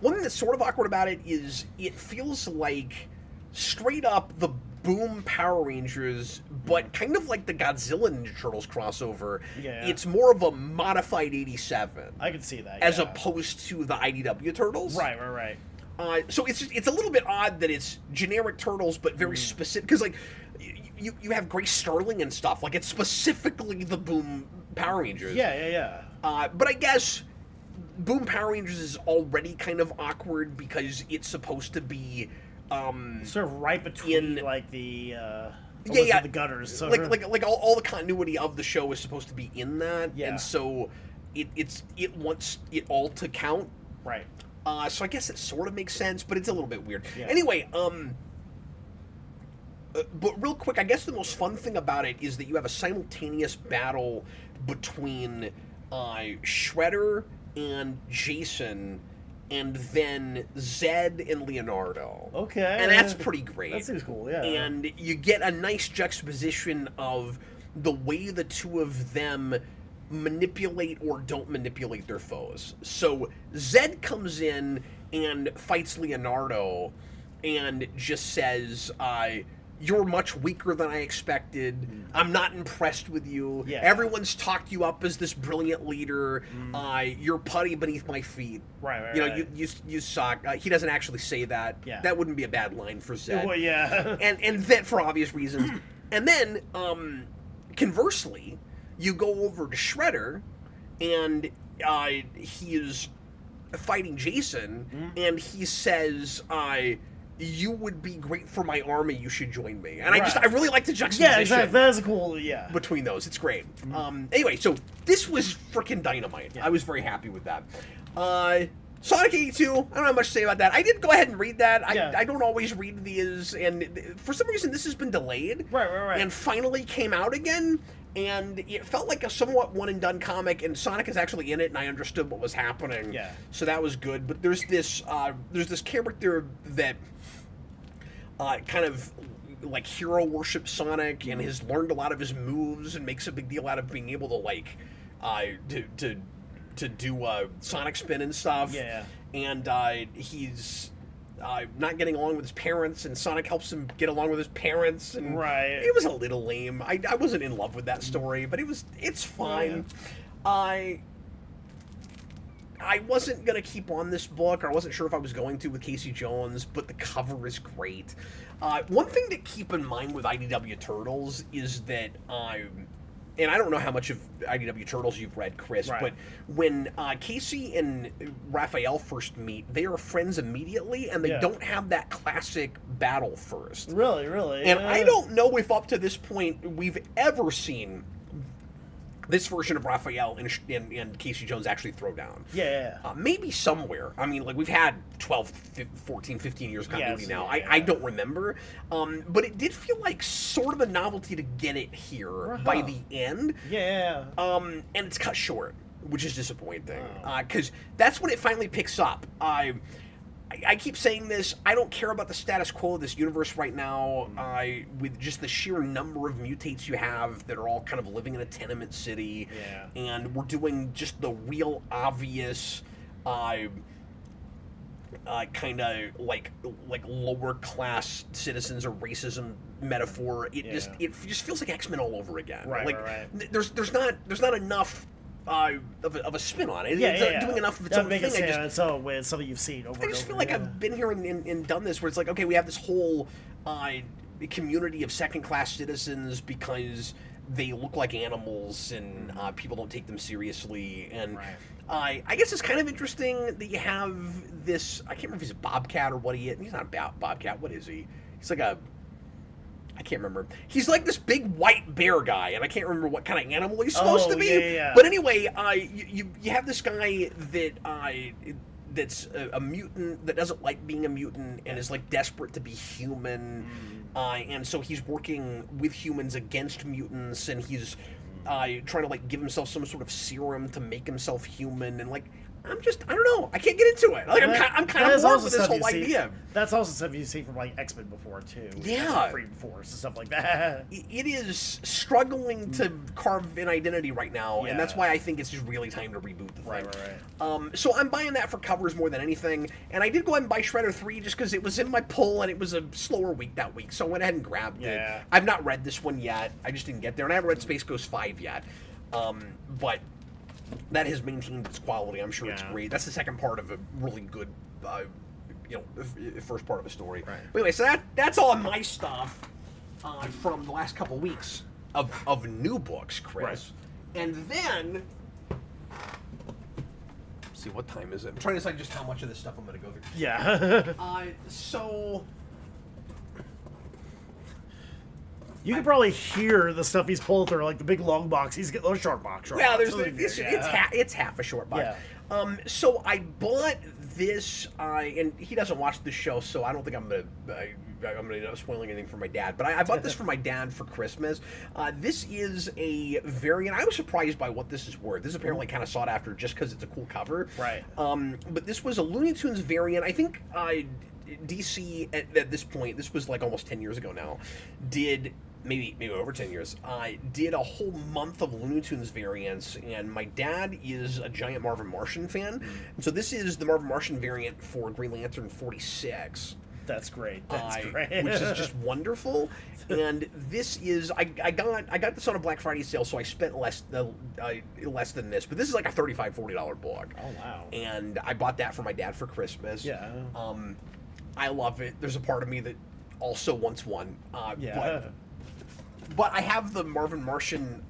one thing that's sort of awkward about it is it feels like straight up the Boom Power Rangers, but kind of like the Godzilla Ninja Turtles crossover. Yeah. It's more of a modified 87. I can see that. As yeah. opposed to the IDW Turtles. Right. So it's a little bit odd that it's generic Turtles, but very specific. Because, like, you have Grace Starling and stuff. Like, it's specifically the Boom Power Rangers. Yeah. But I guess Boom Power Rangers is already kind of awkward because it's supposed to be sort of right between like the the gutters. So like all the continuity of the show is supposed to be in that, and so it wants it all to count. Right. So I guess it sort of makes sense, but it's a little bit weird. Yeah. Anyway, but real quick, I guess the most fun thing about it is that you have a simultaneous battle between Shredder and Jason, and then Zed and Leonardo. Okay. And that's pretty great. That seems cool, yeah. And you get a nice juxtaposition of the way the two of them manipulate or don't manipulate their foes. So Zed comes in and fights Leonardo and just says, you're much weaker than I expected. I'm not impressed with you. Yeah. Everyone's talked you up as this brilliant leader. You're putty beneath my feet. Right. You know, you suck. He doesn't actually say that. Yeah. That wouldn't be a bad line for Zed. Well, yeah. and that for obvious reasons. And then, conversely, you go over to Shredder, and he is fighting Jason, and he says, you would be great for my army. You should join me. And I really like the juxtaposition. Yeah, exactly. That's cool. Yeah. Between those, it's great. Anyway, so this was freaking Dynamite. Yeah. I was very happy with that. Sonic 82. I don't have much to say about that. I did go ahead and read that. I don't always read these, and for some reason this has been delayed. Right. And finally came out again. And it felt like a somewhat one-and-done comic, and Sonic is actually in it, and I understood what was happening. Yeah. So that was good. But there's this character that kind of like hero worships Sonic and has learned a lot of his moves and makes a big deal out of being able to like to do Sonic spin and stuff. Yeah. And he's not getting along with his parents, and Sonic helps him get along with his parents. And right. It was a little lame. I wasn't in love with that story, but it's fine. Yeah. I wasn't going to keep on this book, or I wasn't sure if I was going to with Casey Jones, but the cover is great. One thing to keep in mind with IDW Turtles is that, and I don't know how much of IDW Turtles you've read, Chris, but when Casey and Raphael first meet, they are friends immediately, and they don't have that classic battle first. Really? And I don't know if up to this point we've ever seen this version of Raphael and Casey Jones actually throw down. Yeah. Maybe somewhere. I mean, like, we've had 12, 14, 15 years continuity now. I don't remember. But it did feel like sort of a novelty to get it here by the end. Yeah. And it's cut short, which is disappointing. Because that's when it finally picks up. I keep saying this, I don't care about the status quo of this universe right now, with just the sheer number of mutates you have that are all kind of living in a tenement city, and we're doing just the real obvious, kind of like lower class citizens or racism metaphor. It just feels like X-Men all over again. Right. There's not enough of a spin on it. It's not doing enough of its own thing. It's own way. It's something you've seen over and over. I just feel like I've been here and done this, where it's like, okay, we have this whole community of second-class citizens because they look like animals and people don't take them seriously. And I guess it's kind of interesting that you have this, I can't remember if he's a bobcat or what he is. He's not a bobcat. What is he? He's like I can't remember. He's like this big white bear guy, and I can't remember what kind of animal he's supposed to be. Yeah. But anyway, you have this guy that's a mutant that doesn't like being a mutant and is like desperate to be human, and so he's working with humans against mutants, and he's trying to like give himself some sort of serum to make himself human, and like I don't know. I can't get into it. Like, I'm kind of bored with this whole idea. That's also stuff you've seen from, like, X-Men before, too. Yeah. Freedom Force and stuff like that. It is struggling to carve an identity right now, and that's why I think it's just really time to reboot the thing. Right. So I'm buying that for covers more than anything, and I did go ahead and buy Shredder 3 just because it was in my pull, and it was a slower week that week, so I went ahead and grabbed it. I've not read this one yet. I just didn't get there, and I haven't read Space Ghost 5 yet. But that has maintained its quality. I'm sure it's great. That's the second part of a really good, first part of a story. Right. But anyway, so that's all of my stuff from the last couple weeks of new books, Chris. Right. And then, let's see, what time is it? I'm trying to decide just how much of this stuff I'm going to go through. Yeah. So... You can probably hear the stuff he's pulling through, like the big long box. He's got a short box. Yeah, it's half a short box. Yeah. So I bought this, and he doesn't watch the show, so I don't think I'm gonna end up spoiling anything for my dad. But I bought this for my dad for Christmas. This is a variant. I was surprised by what this is worth. This is apparently kind of sought after just because it's a cool cover. Right. But this was a Looney Tunes variant. I think DC at this point, this was like almost 10 years ago now, did. Maybe over 10 years, did a whole month of Looney Tunes variants, and my dad is a giant Marvin Martian fan, and so this is the Marvin Martian variant for Green Lantern 46. That's great. That's great. Which is just wonderful. And this is I got this on a Black Friday sale, so I spent less than this. But this is like a $35-$40 book. Oh wow! And I bought that for my dad for Christmas. Yeah. I love it. There's a part of me that also wants one. But I have the Marvin Martian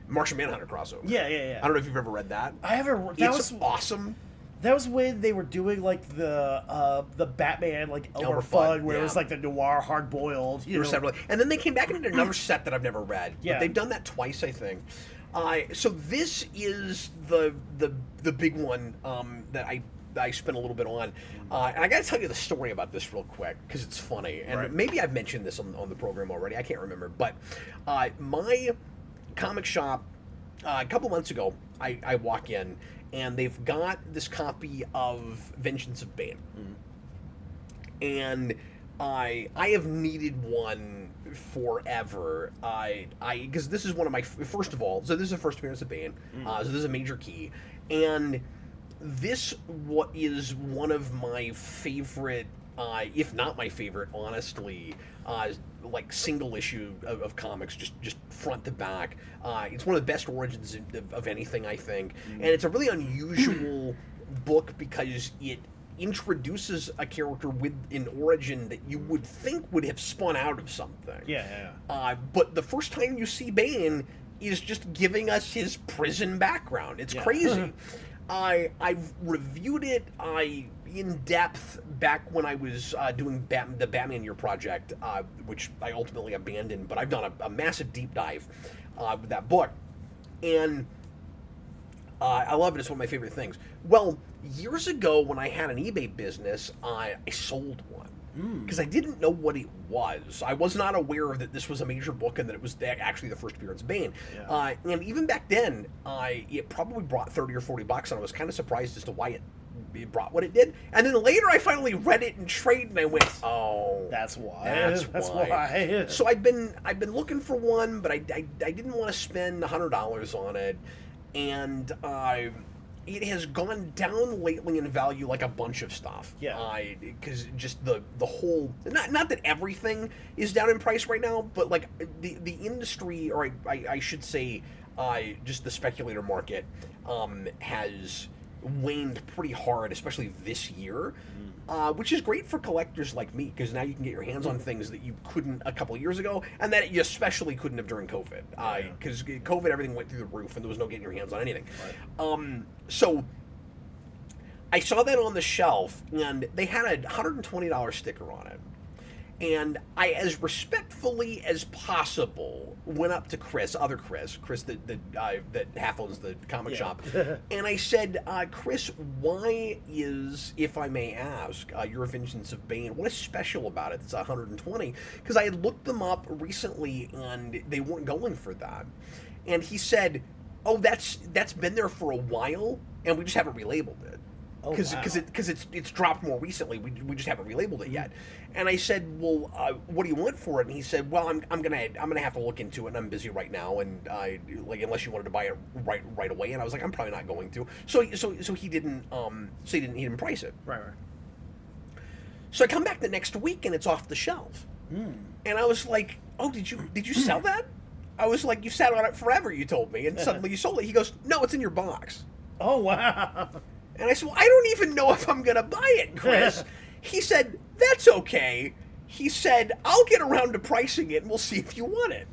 Martian Manhunter crossover. Yeah. I don't know if you've ever read that. I haven't. It's awesome. That was when they were doing like the Batman like Elmer Fudd, where it was like the noir hard boiled. And then they came back and did another set that I've never read. Yeah, but they've done that twice, I think. So this is the big one that I spent a little bit on. And I got to tell you the story about this real quick because it's funny. And maybe I've mentioned this on the program already. I can't remember. But my comic shop, a couple months ago, I walk in and they've got this copy of Vengeance of Bane. And I have needed one forever. Because this is one of my, first of all, so this is the first appearance of Bane. So this is a major key. And this is one of my favorite, if not my favorite, honestly, like single issue of comics, just front to back. It's one of the best origins of anything, I think, and it's a really unusual book because it introduces a character with an origin that you would think would have spun out of something. But the first time you see Bane is just giving us his prison background. It's crazy. I've reviewed it in depth back when I was doing the Batman Year project, which I ultimately abandoned, but I've done a massive deep dive with that book. And I love it. It's one of my favorite things. Well, years ago when I had an eBay business, I sold one. Because I didn't know what it was. I was not aware that this was a major book and that it was actually the first appearance of Bane. And even back then, it probably brought $30 or $40, and I was kind of surprised as to why it brought what it did. And then later I finally read it in trade, and I went, "Oh, that's why." That's why. So I've been looking for one, but I didn't want to spend $100 on it, and it has gone down lately in value like a bunch of stuff. Because just the whole, not that everything is down in price right now, but like the industry, or I should say, just the speculator market has waned pretty hard, especially this year. Which is great for collectors like me, because now you can get your hands on things that you couldn't a couple of years ago, and that you especially couldn't have during COVID. Because COVID, everything went through the roof, and there was no getting your hands on anything. So I saw that on the shelf, and they had a $120 sticker on it. And I, as respectfully as possible, went up to Chris that half owns the comic shop, and I said, Chris, why is, if I may ask, your Vengeance of Bane, what is special about it that's 120? Because I had looked them up recently, and they weren't going for that. And he said, Oh, that's been there for a while, and we just haven't relabeled it. Oh, Because it's dropped more recently. We just haven't relabeled it yet. And I said, well, what do you want for it? And he said, well, I'm gonna have to look into it, and I'm busy right now, and unless you wanted to buy it right away. And I was like, I'm probably not going to. So he didn't he didn't price it. Right. So I come back the next week, and it's off the shelf. And I was like, oh, did you sell that? I was like, you sat on it forever, you told me, and suddenly you sold it. He goes, no, it's in your box. Oh, wow. And I said, well, I don't even know if I'm going to buy it, Chris. He said, that's okay. He said, I'll get around to pricing it, and we'll see if you want it.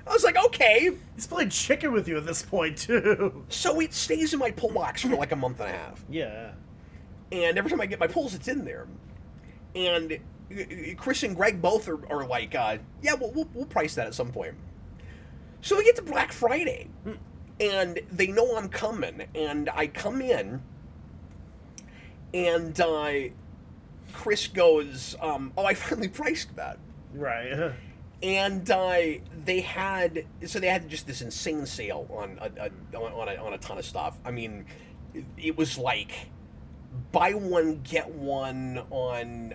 I was like, okay. He's playing chicken with you at this point, too. So it stays in my pull box for like a month and a half. Yeah. And every time I get my pulls, it's in there. And Chris and Greg both are like, yeah, we'll price that at some point. So we get to Black Friday, and they know I'm coming, and I come in, and Chris goes, oh, I finally priced that. Right. And they had just this insane sale on a ton of stuff. I mean, it was like buy one get one on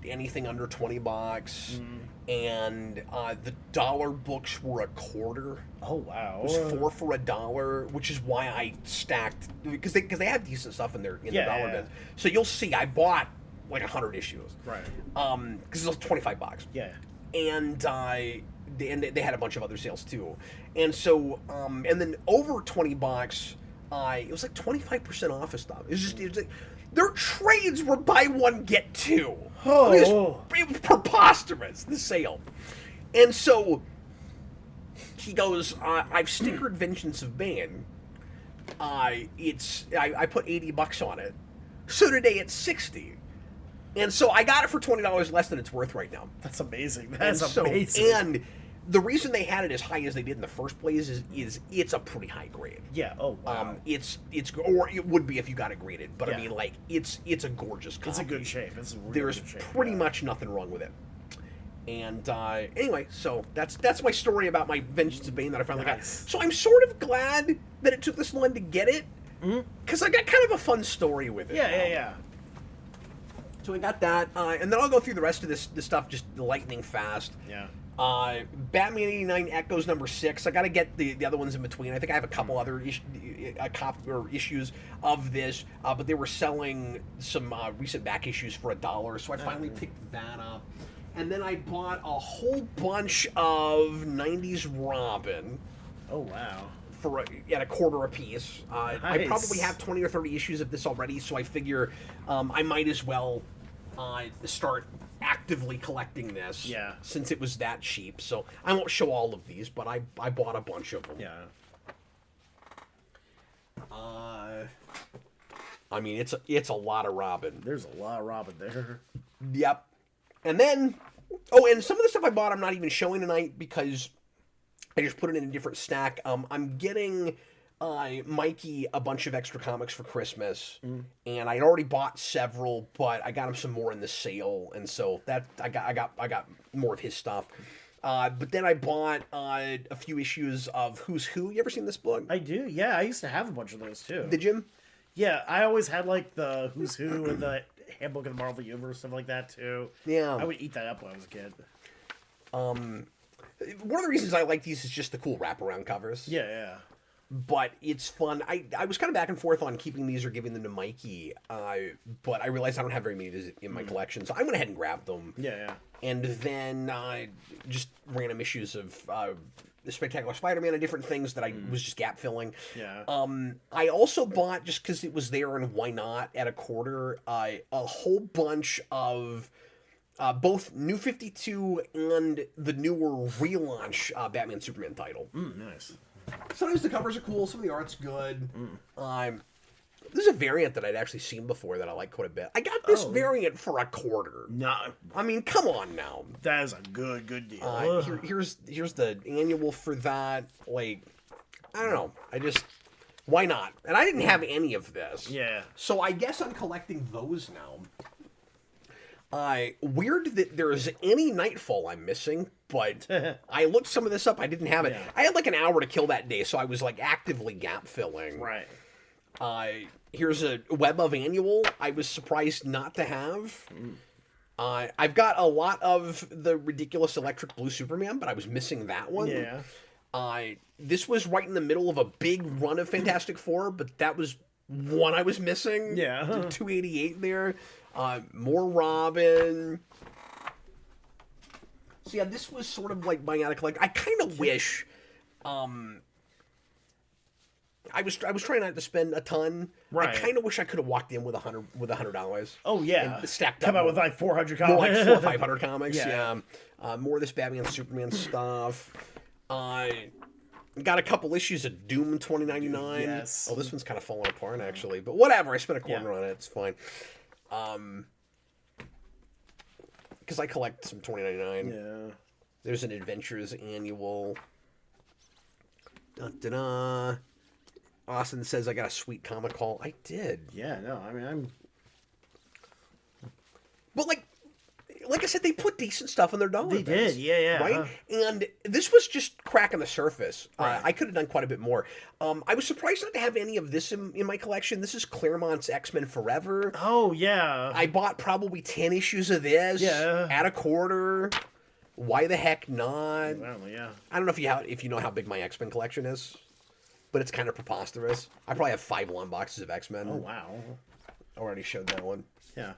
anything under $20, and the dollar books were $0.25. Oh, wow. It was 4 for $1, which is why I stacked, because they have decent stuff in the dollar bins. So you'll see I bought like 100 issues, right? Because it was $25. Yeah. And they had a bunch of other sales too, and so and then over $20, it was like 25% off of stuff. It was like, their trades were buy one get two. Oh, it was preposterous, the sale. And so he goes, I've stickered Vengeance of Bane. I put $80 on it. So today it's $60. And so I got it for $20 less than it's worth right now. That's amazing. That's amazing. And the reason they had it as high as they did in the first place is it's a pretty high grade. Yeah. Oh, wow. It's or it would be if you got it graded, but yeah. I mean, like it's a gorgeous copy. It's a good shape. It's a really There's good shape, pretty much nothing wrong with it. And anyway, so that's my story about my Vengeance of Bane that I finally got. So I'm sort of glad that it took this long to get it, because I got kind of a fun story with it. Yeah. So I got that, and then I'll go through the rest of this stuff just lightning fast. Yeah. Batman 89 Echoes #6. I got to get the other ones in between. I think I have a couple other issues of this, but they were selling some recent back issues for $1, so I finally picked that up. And then I bought a whole bunch of 90s Robin. Oh, wow. At $0.25 a piece. Nice. I probably have 20 or 30 issues of this already, so I figure I might as well start actively collecting this. Yeah. Since it was that cheap. So I won't show all of these, but I bought a bunch of them. Yeah. I mean, it's a lot of Robin. There's a lot of Robin there. Yep. And then, and some of the stuff I bought I'm not even showing tonight because I just put it in a different stack. I'm getting Mikey a bunch of extra comics for Christmas, and I'd already bought several, but I got him some more in the sale, and so that I got more of his stuff. But then I bought a few issues of Who's Who. You ever seen this book? I do. Yeah, I used to have a bunch of those too. Did you? Yeah, I always had like the Who's Who and the Handbook of the Marvel Universe, stuff like that too. Yeah, I would eat that up when I was a kid. One of the reasons I like these is just the cool wraparound covers. Yeah. But it's fun. I was kind of back and forth on keeping these or giving them to Mikey, but I realized I don't have very many in my collection, so I went ahead and grabbed them. Yeah. And then just random issues of the Spectacular Spider-Man and different things that I was just gap filling. Yeah. I also bought, just because it was there and why not, at $0.25, a whole bunch of both New 52 and the newer relaunch Batman Superman title. Nice. Sometimes the covers are cool, some of the art's good. There's a variant that I'd actually seen before that I like quite a bit. I got this variant for $0.25. No. I mean, come on now. That is a good deal. Here's the annual for that. Like, I don't know. Why not? And I didn't have any of this. Yeah. So I guess I'm collecting those now. Weird that there's any Nightfall I'm missing, but I looked some of this up. I didn't have it. Yeah. I had like an hour to kill that day, so I was like actively gap filling. Right. Here's a Web of Annual I was surprised not to have. I've got a lot of the ridiculous Electric Blue Superman, but I was missing that one. Yeah. This was right in the middle of a big run of Fantastic Four, but that was one I was missing. Yeah. 288 there. More Robin. So yeah, this was sort of like buying out a collect. I kind of wish. I was trying not to spend a ton. Right. I kind of wish I could have walked in with $100. Oh yeah. And stacked Come up out with like 400 more comics. like 400 or 500 comics. Yeah. Yeah. More of this Batman Superman stuff. Got a couple issues of Doom 2099. Yes. Oh, this one's kind of falling apart actually, but whatever. I spent a quarter on it. It's fine. Because I collect some 2099. Yeah. There's an Adventures Annual. Dun-dun-dun. Austin says I got a sweet comic haul. I did. Yeah. No. I mean, I'm. But like I said, they put decent stuff in their dollar They bins, did. Yeah. right? And this was just cracking the surface. Right. I could have done quite a bit more. I was surprised not to have any of this in my collection. This is Claremont's X-Men Forever. Oh yeah. I bought probably 10 issues of this. Yeah. At a quarter. Why the heck not? Well, yeah. I don't know if you know how big my X-Men collection is, but it's kind of preposterous. I probably have 5 long boxes of X-Men. Oh wow. I already showed that one. Yeah.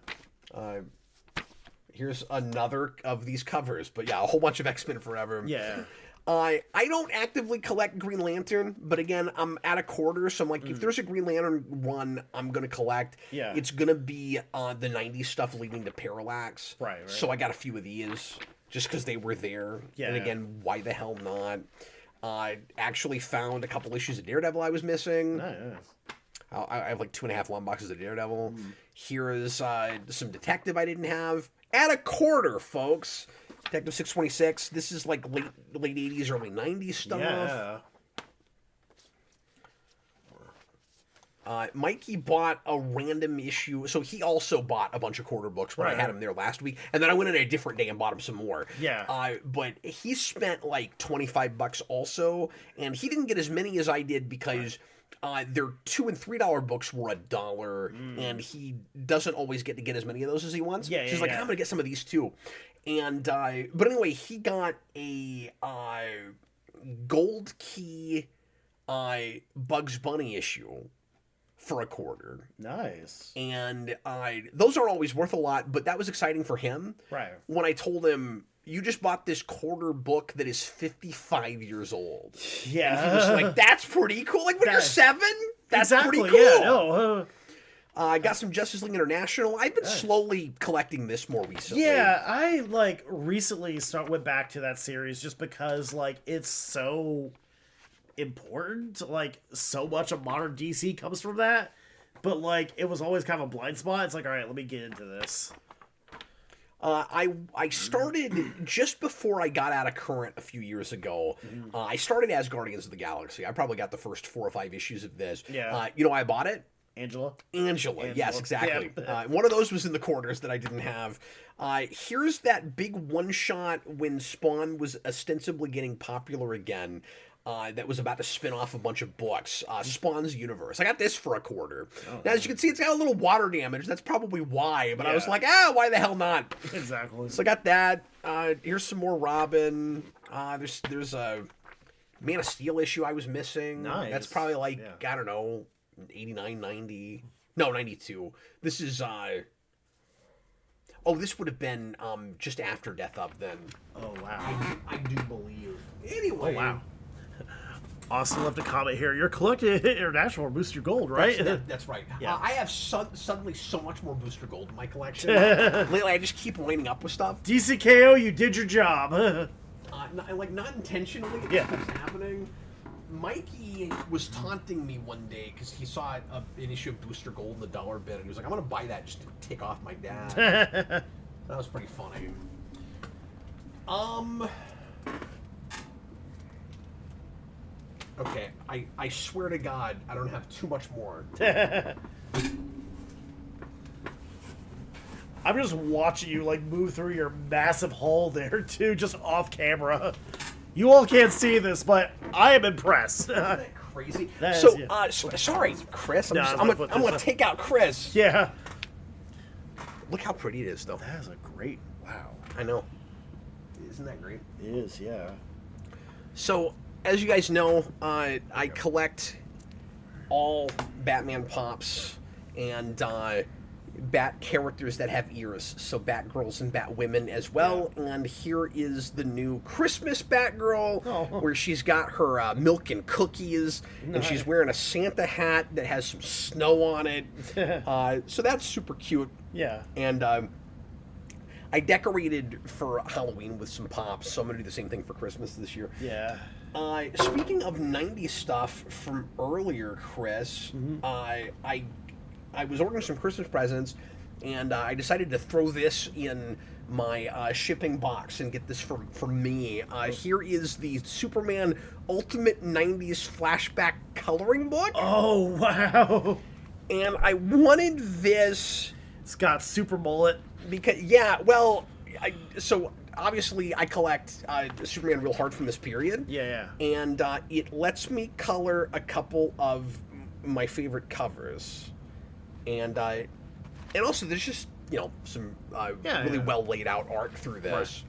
Here's another of these covers, but yeah, a whole bunch of X-Men Forever. Yeah. I don't actively collect Green Lantern, but again, I'm at a quarter, so I'm like, if there's a Green Lantern one I'm going to collect, Yeah. it's going to be the 90s stuff leading to Parallax. Right. So I got a few of these, just because they were there. Yeah. And again, why the hell not? I actually found a couple issues of Daredevil I was missing. Nice. I have like 2.5 long boxes of Daredevil. Here is some Detective I didn't have. At a quarter, folks. Detective 626. This is like late 80s, early 90s stuff. Yeah. Mikey bought a random issue. So he also bought a bunch of quarter books when I had him there last week. And then I went in a different day and bought him some more. Yeah. But he spent like $25 also. And he didn't get as many as I did because... their $2 and $3 books were $1, and he doesn't always get to get as many of those as he wants. Yeah, so he's like, I'm gonna get some of these too. And but anyway, he got a Gold Key Bugs Bunny issue for a quarter. Nice. And those aren't always worth a lot, but that was exciting for him. Right. When I told him, you just bought this quarter book that is 55 years old. Yeah. And he was like, that's pretty cool. Like, when you're 7, that's exactly, pretty cool. Yeah, no. I got some Justice League International. I've been slowly collecting this more recently. Yeah, I, like, recently went back to that series just because, like, it's so important. Like, so much of modern DC comes from that. But, like, it was always kind of a blind spot. It's like, all right, let me get into this. I started just before I got out of Current a few years ago. I started as Guardians of the Galaxy. I probably got the first 4 or 5 issues of this. Yeah. You know why I bought it? Angela, yes, exactly. Yeah. One of those was in the quarters that I didn't have. Here's that big one-shot when Spawn was ostensibly getting popular again. That was about to spin off a bunch of books. Spawn's Universe. I got this for a quarter. Now, as you can see, it's got a little water damage. That's probably why. But I was like, why the hell not? Exactly. So I got that. Here's some more Robin. There's a Man of Steel issue I was missing. Nice. That's probably like, I don't know, 89, 90. No, 92. This is... this would have been just after Death Up then. Oh, wow. I do believe. Anyway. Oh, wow. Austin left a comment here. You're collecting International or Booster Gold, right? That's right. Yeah. I have suddenly so much more Booster Gold in my collection. Lately, I just keep lining up with stuff. DCKO, you did your job. Not intentionally. It Yeah. keeps happening. Mikey was taunting me one day because he saw an issue of Booster Gold in the dollar bin, and he was like, I'm going to buy that just to tick off my dad. That was pretty funny. Okay, I swear to God, I don't have too much more. I'm just watching you like move through your massive hole there too, just off camera. You all can't see this, but I am impressed. Crazy. That So, is, yeah. sorry, Chris. I'm, No, just, I'm I'm, gonna gonna, put I'm this gonna up. take out Chris. Yeah. Look how pretty it is, though. That is a great. Wow. I know. Isn't that great? It is, yeah. So, as you guys know, I collect all Batman pops and Bat characters that have ears. So, Batgirls and Batwomen as well. Yeah. And here is the new Christmas Batgirl, where she's got her milk and cookies, and she's wearing a Santa hat that has some snow on it. So, that's super cute. Yeah. And I decorated for Halloween with some pops, so I'm going to do the same thing for Christmas this year. Yeah. Speaking of 90s stuff from earlier, Chris, I was ordering some Christmas presents, and I decided to throw this in my shipping box and get this for me. Here is the Superman Ultimate 90s Flashback Coloring Book. Oh, wow. And I wanted this... It's got super mullet. Because, yeah, well, so obviously I collect Superman real hard from this period. Yeah. And it lets me color a couple of my favorite covers. And also there's just, some really well laid out art through this.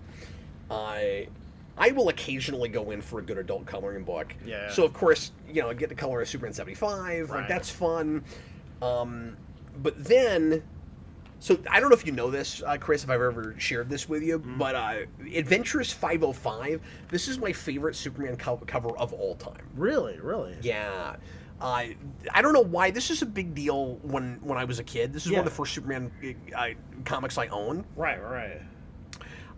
Right. I will occasionally go in for a good adult coloring book. Yeah. So, of course, I get to color a Superman 75. Right. Like, that's fun. But then... So, I don't know if you know this, Chris, if I've ever shared this with you, but Adventures 505, this is my favorite Superman cover of all time. Really? Yeah. I don't know why. This is a big deal when I was a kid. This is one of the first Superman comics I owned. Right.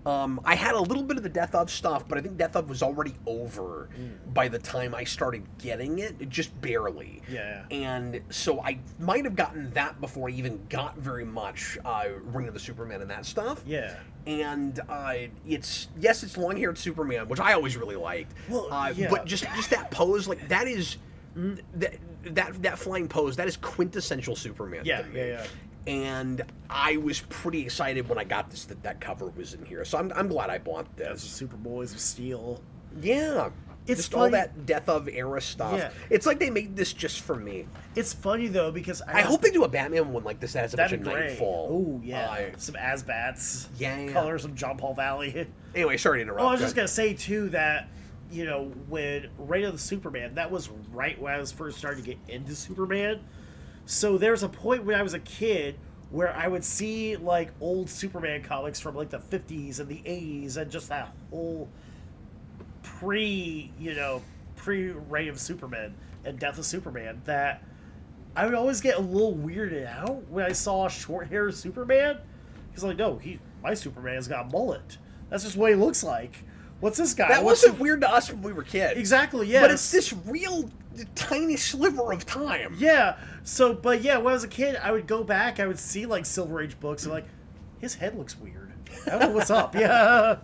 I had a little bit of the Death of stuff, but I think Death of was already over by the time I started getting it, just barely. Yeah. And so I might have gotten that before I even got very much Reign of the Superman and that stuff. Yeah. And it's long-haired Superman, which I always really liked. Well, but just that pose, like that is that flying pose, that is quintessential Superman. Yeah. To me. And I was pretty excited when I got this that cover was in here. So I'm glad I bought this. Superboys of Steel. Yeah. It's just funny. all that Death of era stuff. Yeah. It's like they made this just for me. It's funny though because I hope they do a Batman one like this that has a bunch of Nightfall. Oh yeah, some Asbats. Yeah. Colors of John Paul Valley. Anyway, sorry to interrupt. Oh, I was just gonna say too that when Reign of the Superman, that was right when I was first starting to get into Superman. So there's a point when I was a kid where I would see like old Superman comics from like the 50s and the 80s and just that whole pre Reign of Superman and Death of Superman that I would always get a little weirded out when I saw short hair Superman. He's like, no, my Superman's got a mullet. That's just what he looks like. What's this guy? That wasn't weird to us when we were kids. Exactly, yeah. But it's this real tiny sliver of time. Yeah. So, but yeah, when I was a kid, I would go back, I would see like Silver Age books, and like, his head looks weird. I don't know what's up. Yeah.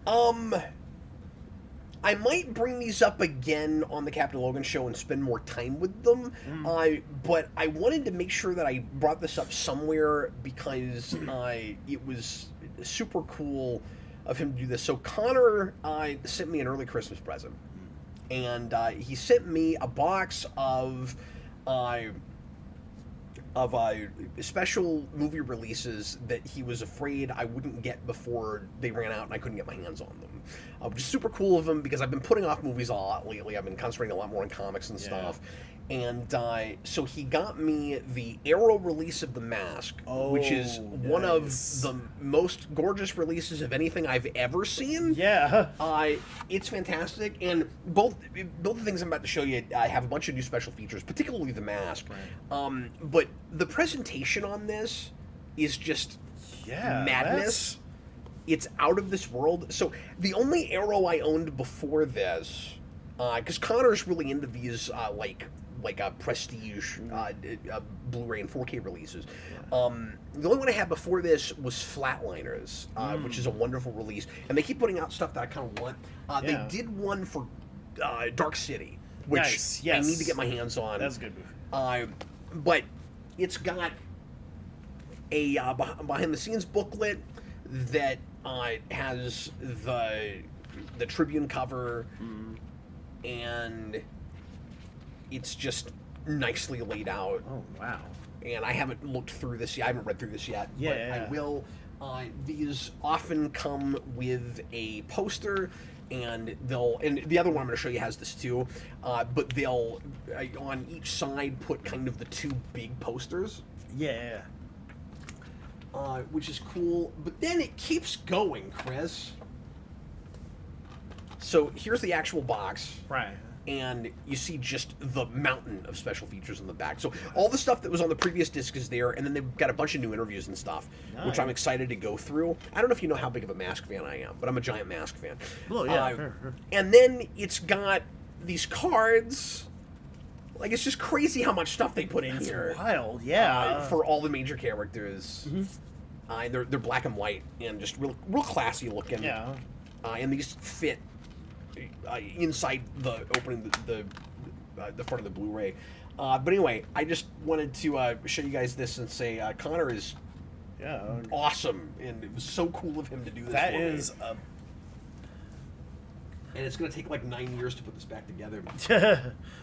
I might bring these up again on the Captain Logan show and spend more time with them. But I wanted to make sure that I brought this up somewhere because it was super cool of him to do this. So Connor sent me an early Christmas present, and he sent me a box of special movie releases that he was afraid I wouldn't get before they ran out and I couldn't get my hands on them. Which is super cool of him because I've been putting off movies a lot lately. I've been concentrating a lot more on comics and stuff. And so he got me the Arrow release of The Mask, which is one of the most gorgeous releases of anything I've ever seen. Yeah. It's fantastic, and both the things I'm about to show you have a bunch of new special features, particularly The Mask. Right. But the presentation on this is just madness. It's out of this world. So the only Arrow I owned before this, because Connor's really into these like a prestige Blu-ray and 4K releases. The only one I had before this was Flatliners, which is a wonderful release, and they keep putting out stuff that I kind of want. They did one for Dark City, which I need to get my hands on. That's a good movie. But it's got a behind-the-scenes booklet that has the Tribune cover, and it's just nicely laid out. Oh, wow. And I haven't looked through this yet. I haven't read through this yet. Yeah, but yeah. I will. These often come with a poster, and the other one I'm going to show you has this too, but they'll on each side put kind of the two big posters. Yeah. Which is cool. But then it keeps going, Chris. So here's the actual box. Right. And you see just the mountain of special features in the back. So all the stuff that was on the previous disc is there, and then they've got a bunch of new interviews and stuff, which I'm excited to go through. I don't know if you know how big of a Mask fan I am, but I'm a giant Mask fan. Well, yeah, sure. And then it's got these cards. Like, it's just crazy how much stuff they put in here. It's wild, yeah. For all the major characters. And they're black and white and just real classy looking. Yeah. And these fit inside the opening the front of the Blu-ray. But anyway, I just wanted to show you guys this and say Connor is awesome, and it was so cool of him to do this. That is and it's going to take like 9 years to put this back together.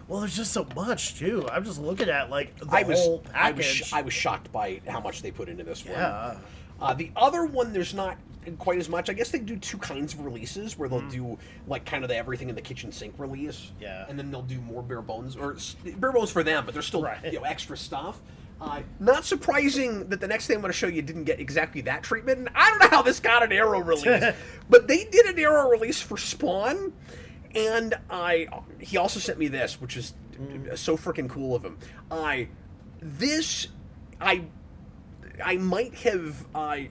Well, there's just so much too. I'm just looking at like the whole package. I was shocked by how much they put into this one. Yeah. The other one, there's not quite as much. I guess they do two kinds of releases where they'll do like kind of the everything in the kitchen sink release. Yeah. And then they'll do more bare bones, or bare bones for them, but there's still right. Extra stuff. Not surprising that the next thing I'm going to show you didn't get exactly that treatment. And I don't know how this got an Arrow release, but they did an Arrow release for Spawn, and he also sent me this, which is so freaking cool of him. I might have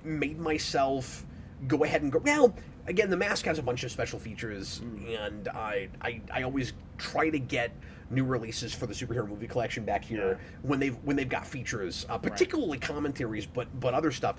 made myself go ahead and go. Well, again, the Mask has a bunch of special features, and I always try to get new releases for the superhero movie collection back here when they've got features, particularly commentaries, but other stuff.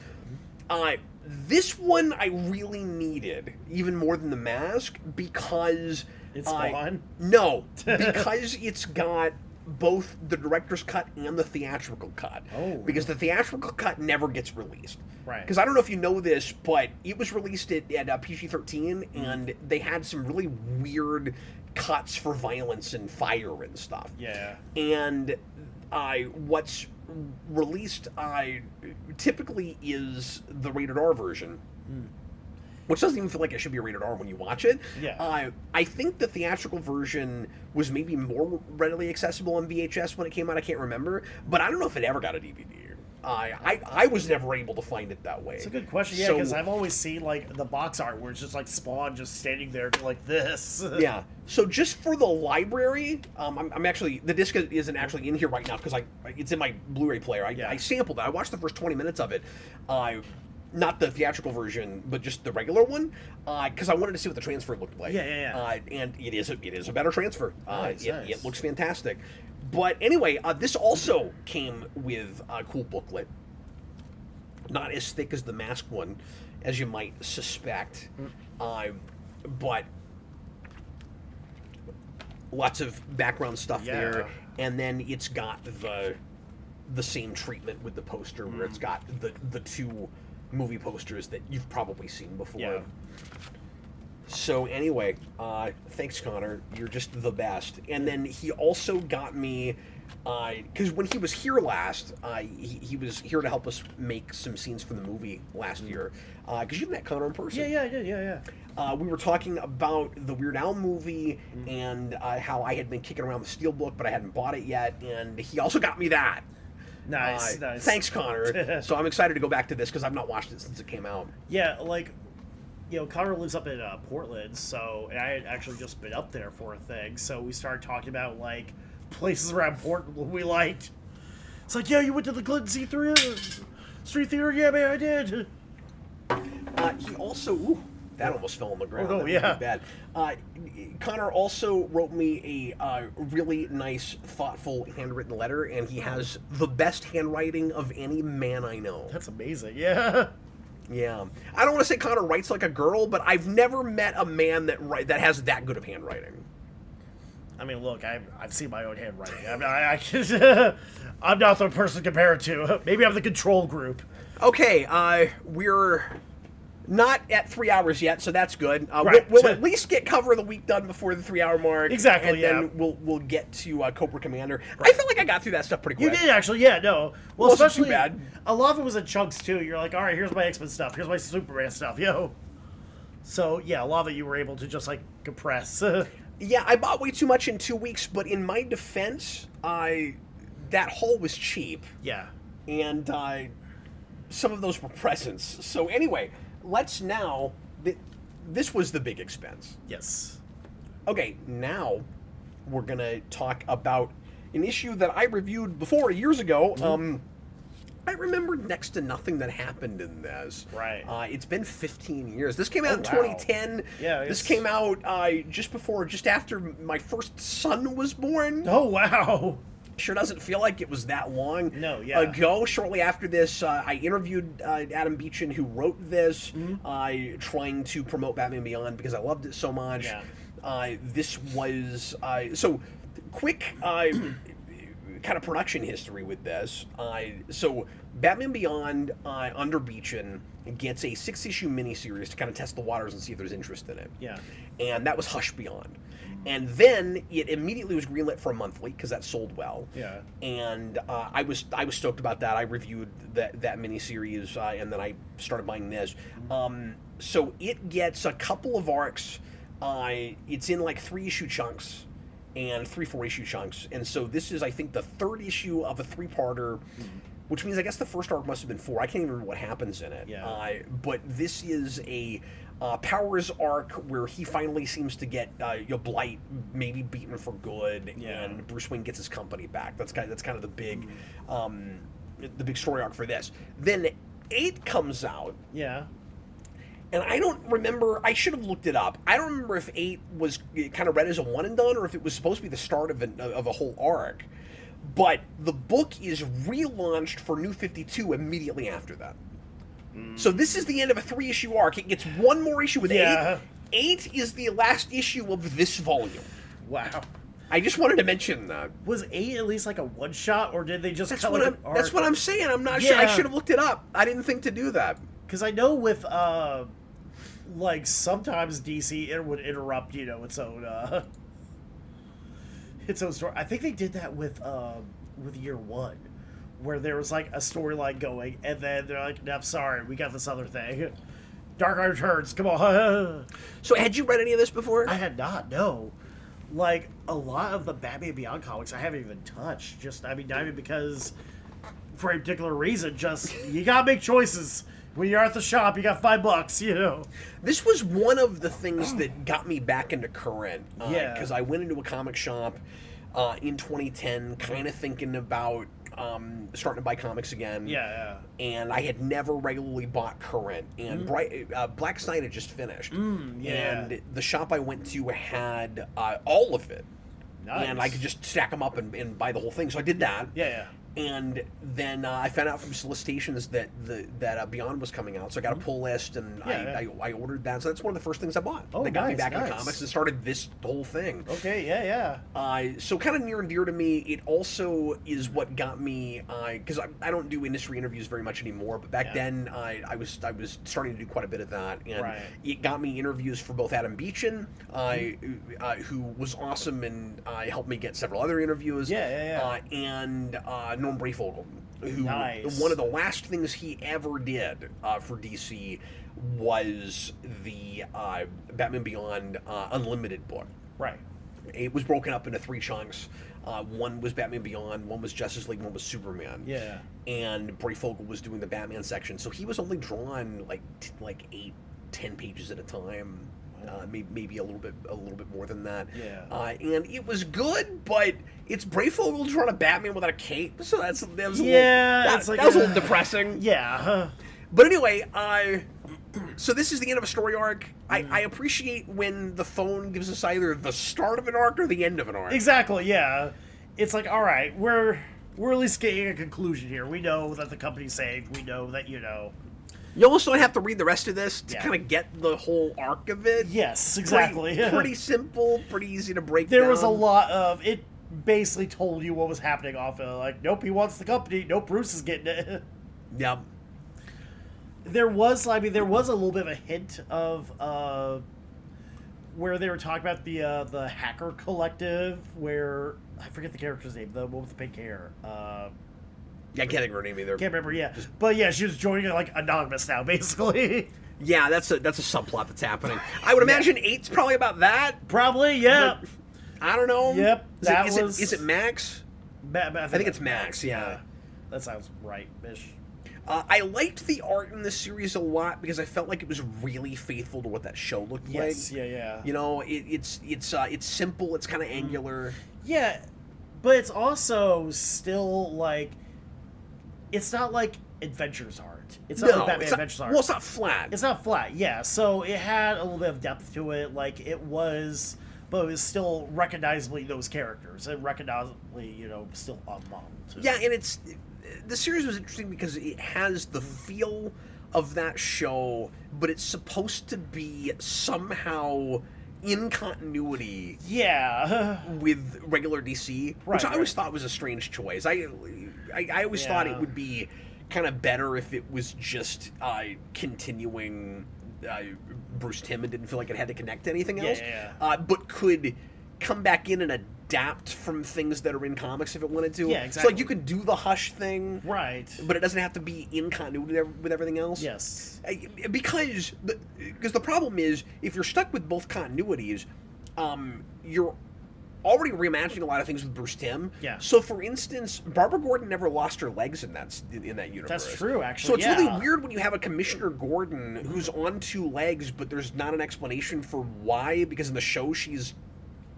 This one I really needed even more than the Mask because it's Spawn. No, because it's got both the director's cut and the theatrical cut. Oh. Because the theatrical cut never gets released. Right. Because I don't know if you know this, but it was released at PG-13, and they had some really weird cuts for violence and fire and stuff. Yeah. And what's released typically is the rated R version. Which doesn't even feel like it should be rated R when you watch it. Yeah. I think the theatrical version was maybe more readily accessible on VHS when it came out. I can't remember. But I don't know if it ever got a DVD. I was never able to find it that way. It's a good question, yeah, because I've always seen, like, the box art where it's just, like, Spawn just standing there like this. Yeah. So just for the library, I'm actually, the disc isn't actually in here right now because it's in my Blu-ray player. I sampled it. I watched the first 20 minutes of it. Not the theatrical version, but just the regular one, because I wanted to see what the transfer looked like. Yeah. And it is a better transfer. Nice. It looks fantastic. But anyway, this also came with a cool booklet. Not as thick as the Mask one, as you might suspect, but lots of background stuff there. And then it's got the same treatment with the poster, where it's got the two movie posters that you've probably seen before. Yeah. So anyway, thanks, Connor. You're just the best. And then he also got me, because when he was here last, he was here to help us make some scenes for the movie last year. Because you met Connor in person. Yeah, I did. Yeah. We were talking about the Weird Al movie and how I had been kicking around the Steelbook, but I hadn't bought it yet. And he also got me that. Nice. Thanks, Connor. So I'm excited to go back to this because I've not watched it since it came out. Yeah, like, Connor lives up in Portland, and I had actually just been up there for a thing, so we started talking about, like, places around Portland we liked. It's like, you went to the Clinton Street Theater? Yeah, man, I did. He also... that almost fell on the ground. Oh, that yeah. was bad. Connor also wrote me a really nice, thoughtful, handwritten letter, and he has the best handwriting of any man I know. That's amazing, yeah. Yeah. I don't want to say Connor writes like a girl, but I've never met a man that has that good of handwriting. I mean, look, I've seen my own handwriting. I'm not the person to compare it to. Maybe I'm the control group. Okay, we're not at 3 hours yet, so that's good. Right. We'll at least get cover of the week done before the 3 hour mark. Exactly, and yeah. then we'll get to Cobra Commander. I feel like I got through that stuff pretty You quick. did, actually, yeah, no. Well, Wasn't especially, too bad. a lot of it was in chunks, too. You're like, all right, here's my X-Men stuff. Here's my Superman stuff, yo. So, yeah, a lot of it you were able to just, like, compress. Yeah, I bought way too much in 2 weeks, but in my defense, that haul was cheap. Yeah. And some of those were presents. So anyway, let's now... This was the big expense. Yes. Okay, now we're going to talk about an issue that I reviewed before years ago. I remember next to nothing that happened in this. Right. It's been 15 years. This came out in wow. 2010. Yeah. This came out just after my first son was born. Oh, wow. Sure doesn't feel like it was that long ago. Shortly after this, I interviewed Adam Beechin, who wrote this, trying to promote Batman Beyond because I loved it so much. Yeah. This was... so, quick kind of production history with this. So, Batman Beyond, under Beechin, gets a 6-issue miniseries to kind of test the waters and see if there's interest in it. Yeah. And that was Hush Beyond. And then it immediately was greenlit for a monthly because that sold well. Yeah. And I was stoked about that. I reviewed that miniseries, and then I started buying this. So it gets a couple of arcs. It's in like 3-issue chunks and 3-4-issue chunks. And so this is, I think, the 3rd issue of a 3-parter, which means I guess the first arc must have been 4. I can't even remember what happens in it. Yeah. But this is a Powers arc where he finally seems to get Blight maybe beaten for good, and Bruce Wayne gets his company back. That's kind of the big story arc for this. Then 8 comes out. Yeah. And I don't remember, I should have looked it up. I don't remember if 8 was kind of read as a one and done or if it was supposed to be the start of a whole arc. But the book is relaunched for New 52 immediately after that. So this is the end of a 3-issue arc. It gets one more issue with 8. 8 is the last issue of this volume. Wow. I just wanted to mention that. Was 8 at least like a one-shot, or did they just That's cut what like an arc? That's what I'm saying. I'm not sure. I should have looked it up. I didn't think to do that. Because I know with, like, sometimes DC would interrupt, its own story. I think they did that with Year One, where there was, like, a storyline going, and then they're like, no, sorry, we got this other thing. Dark Knight Returns, come on. So had you read any of this before? I had not, no. Like, a lot of the Batman Beyond comics I haven't even touched. Not even because, for a particular reason, you gotta make choices. When you're at the shop, you got $5, This was one of the things that got me back into current. Yeah. Because I went into a comic shop in 2010, kind of thinking about starting to buy comics again. Yeah. And I had never regularly bought current. And Black Knight had just finished. And the shop I went to had all of it. Nice. And I could just stack them up and buy the whole thing. So I did that. Yeah. And then I found out from solicitations that Beyond was coming out, so I got a pull list, and I ordered that. So that's one of the first things I bought. Oh, that got me nice, back into comics and started this whole thing. Okay, yeah. So kind of near and dear to me. It also is what got me, because I don't do industry interviews very much anymore, but back then I was starting to do quite a bit of that, and it got me interviews for both Adam Beechin, who was awesome and helped me get several other interviews. And Norm Breyfogle, who one of the last things he ever did for DC was the Batman Beyond Unlimited book. Right. It was broken up into 3 chunks. One was Batman Beyond, one was Justice League, one was Superman. Yeah. And Breyfogle was doing the Batman section, so he was only drawn like 8-10 pages at a time. Maybe a little bit more than that. Yeah. And it was good, but it's Breyfogle drawing a Batman without a cape, so that was a little depressing. Yeah. But anyway, so this is the end of a story arc. I appreciate when the phone gives us either the start of an arc or the end of an arc. Exactly. Yeah. It's like, all right, we're at least getting a conclusion here. We know that the company's saved. We know that You almost don't have to read the rest of this to Yeah. kind of get the whole arc of it. Yes, exactly. Pretty simple, pretty easy to break There down. was a lot of it. Basically, told you what was happening off of like, nope, he wants the company. Nope, Bruce is getting it. Yep. There was a little bit of a hint of where they were talking about the hacker collective, where I forget the character's name, the one with the pink hair. Yeah, I can't think of her name either. Can't remember. Yeah, but yeah, she was joining like anonymous now, basically. Yeah, that's a subplot that's happening. I would imagine 8's probably about that. Probably, yeah. But I don't know. Yep, Is it Max? I think it's Max, yeah. That sounds right-ish. I liked the art in this series a lot because I felt like it was really faithful to what that show looked like. Yes, yeah. You know, it's simple. It's kind of angular. Yeah, but it's also still like, it's not like Adventures art. It's not like Batman Adventures art. Well, it's not flat. It's not flat, yeah. So it had a little bit of depth to it. Like it was, but it was still recognizably those characters and recognizably, still a mom. Yeah, and the series was interesting because it has the feel of that show, but it's supposed to be somehow in continuity. Yeah. With regular DC, which I always thought was a strange choice. I always thought it would be kind of better if it was just continuing Bruce Timm and didn't feel like it had to connect to anything else. But could come back in and adapt from things that are in comics if it wanted to. Yeah, exactly. So like you could do the Hush thing, right? But it doesn't have to be in continuity with everything else. Yes. Because the problem is if you're stuck with both continuities, you're already reimagining a lot of things with Bruce Timm. Yeah. So for instance, Barbara Gordon never lost her legs in that universe. That's true, actually. So it's really weird when you have a Commissioner Gordon who's on 2 legs, but there's not an explanation for why. Because in the show she's.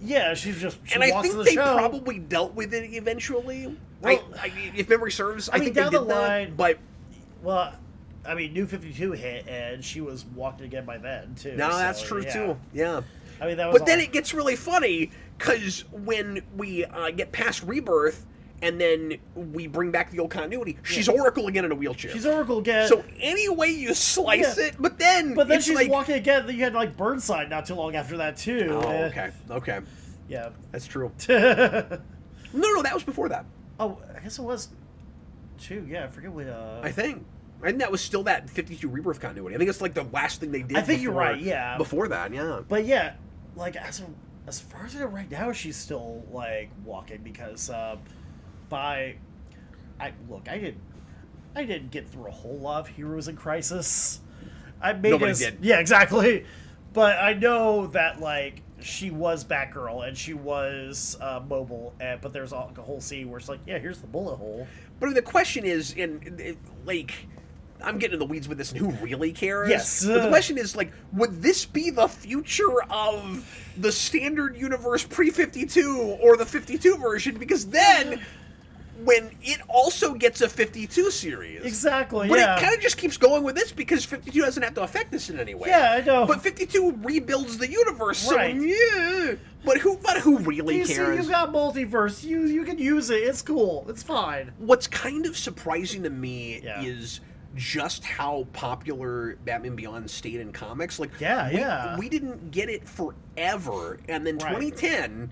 Yeah, she and I think they probably dealt with it eventually. Well, if memory serves, I think down they the did line, that. But New 52 hit, and she was walking again by then too. No, that's true too. Yeah. I mean, that was. But then it gets really funny because when we get past Rebirth and then we bring back the old continuity, she's Oracle again in a wheelchair. She's Oracle again. So any way you slice it, but then she's like, walking again. You had like Burnside not too long after that too. Oh, okay. Yeah, that's true. No, that was before that. Oh, I guess it was too. Yeah, I forget what. I think that was still that 52 Rebirth continuity. I think it's like the last thing they did. I think you're right. Yeah. Before that, yeah. But yeah, like as far as I know right now, she's still like walking because I didn't get through a whole lot of Heroes in Crisis. Nobody did. Yeah, exactly. But I know that like she was Batgirl and she was mobile, but there's a whole scene where it's like, yeah, here's the bullet hole. But the question is, I'm getting in the weeds with this, and who really cares? Yes. But the question is, would this be the future of the standard universe pre-52 or the 52 version? Because then, when it also gets a 52 series. Exactly, but it kind of just keeps going with this because 52 doesn't have to affect this in any way. Yeah, I know. But 52 rebuilds the universe, right. So yeah. But who really DC, cares? You've got multiverse. You can use it. It's cool. It's fine. What's kind of surprising to me is just how popular Batman Beyond stayed in comics. We didn't get it forever, and then 2010,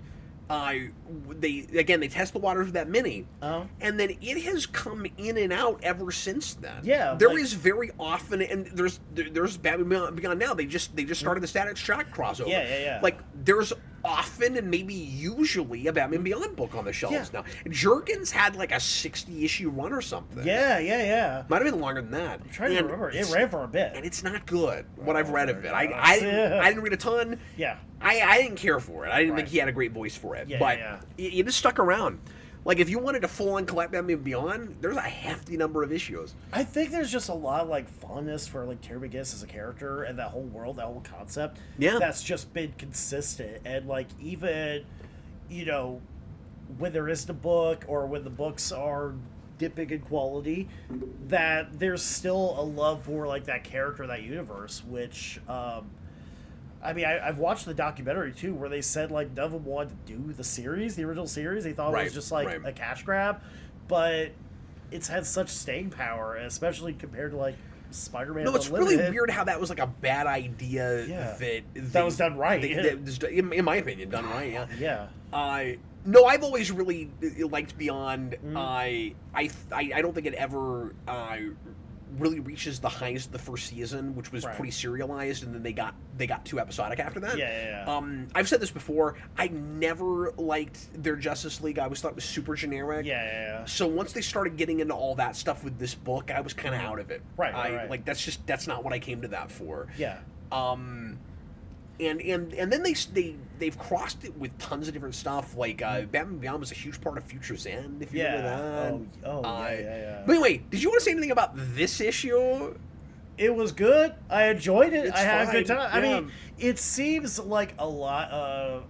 they test the waters with that mini, and then it has come in and out ever since then. Yeah, there is very often, and there's Batman Beyond now. They just started the Static Shock crossover. Yeah. Like there's often and maybe usually a Batman Beyond book on the shelves now. Jurgens had like a 60-issue run or something. Yeah. Might have been longer than that. I'm trying to remember. It ran for a bit. And it's not good, what I've read of it. I didn't read a ton. Yeah. I didn't care for it. I didn't think he had a great voice for it. But it just stuck around. Like, if you wanted to full-on collect Batman Beyond, there's a hefty number of issues. I think there's just a lot of, fondness for, Terry McGinnis as a character and that whole world, that whole concept. Yeah. That's just been consistent. And, even, when there isn't a book or when the books are dipping in quality, that there's still a love for, that character, that universe, which, I've watched the documentary, too, where they said, none of them wanted to do the series, the original series. They thought it was just, a cash grab. But it's had such staying power, especially compared to, Spider-Man No, it's Unlimited. really weird how that was like a bad idea. Yeah. That was done right. In my opinion, done right. Yeah. Yeah. No, I've always really liked Beyond. Mm. I don't think it ever really reaches the highs of the first season, which was Right. pretty serialized, and then they got too episodic after that. Yeah. I've said this before. I never liked their Justice League. I always thought it was super generic. Yeah. So once they started getting into all that stuff with this book, I was kind of out of it. Right. Like that's not what I came to that for. Yeah. And then they've crossed it with tons of different stuff. Like Batman Beyond was a huge part of Future's End. If you remember that. Yeah. But anyway, did you want to say anything about this issue? It was good. I enjoyed it. It's I had a good fine. time. I Yeah. mean, it seems like a lot of.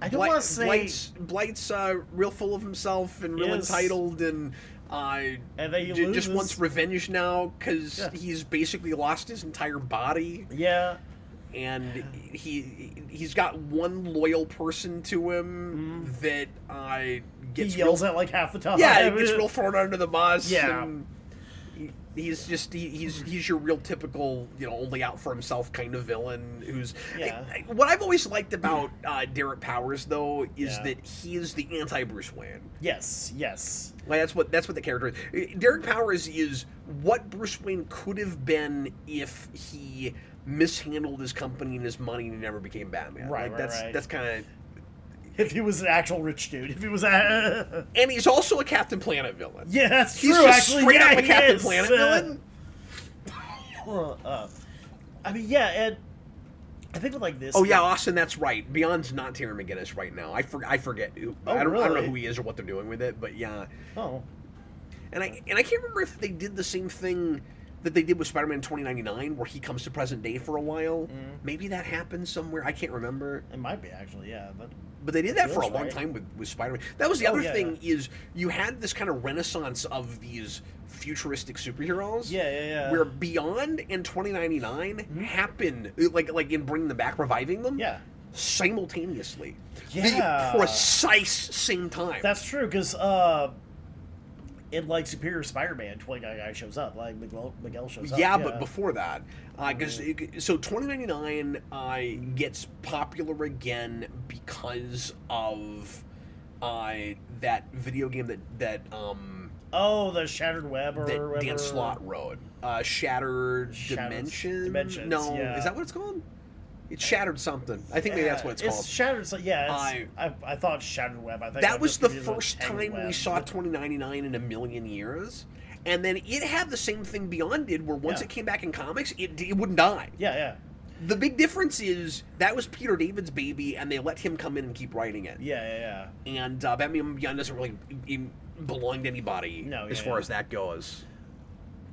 I don't want to say. Blight's real full of himself and real Yes. entitled and. And then he just loses. wants revenge now because Yeah. he's basically lost his entire body. Yeah. And he's got one loyal person to him that gets He yells at like half the time. Yeah, he gets real thrown under the bus. Yeah. And he's your real typical, only out for himself kind of villain who's... Yeah. What I've always liked about Derek Powers, though, is Yeah. that he is the anti-Bruce Wayne. Yes. Like that's what the character is. Derek Powers is what Bruce Wayne could have been if he mishandled his company and his money and he never became Batman. Right. That's kind of... If he was an actual rich dude. If he was And he's also a Captain Planet villain. Yeah, that's He's true. just Actually, straight yeah, up a he Captain is. Planet villain. I mean, yeah, and I think with like this. Oh yeah, Austin, that's right. Beyond's not Terry McGinnis right now. I forget who. I don't know really? who he is or what they're doing with it, but yeah. Oh. And I can't remember if they did the same thing that they did with Spider-Man 2099, where he comes to present day for a while. Maybe that happened somewhere. I can't remember. It might be actually, yeah. But they did that for a feels long right. time with Spider-Man. That was the other yeah, thing is you had this kind of renaissance of these futuristic superheroes. Yeah. Where Beyond and 2099 happen, like in bringing them back, reviving them. Yeah. Simultaneously. Yeah. The precise same time. That's true, because in like Superior Spider-Man, 2099 shows up. Like Miguel shows up. Yeah, but before that, so 2099 gets popular again because of that video game that the Shattered Web or that whatever. Dan Slott wrote. Shattered Dimension. Dimensions, No, yeah. is that what it's called? It's Shattered something. I think maybe that's what it's called. It's Shattered. So yeah, I thought Shattered Web. I think That was the confused with first Tangled time we Web. saw 2099 in a million years. And then it had the same thing Beyond did, where once Yeah. it came back in comics, it wouldn't die. Yeah. The big difference is that was Peter David's baby, and they let him come in and keep writing it. Yeah. And Batman Beyond doesn't really belong to anybody as far as that goes.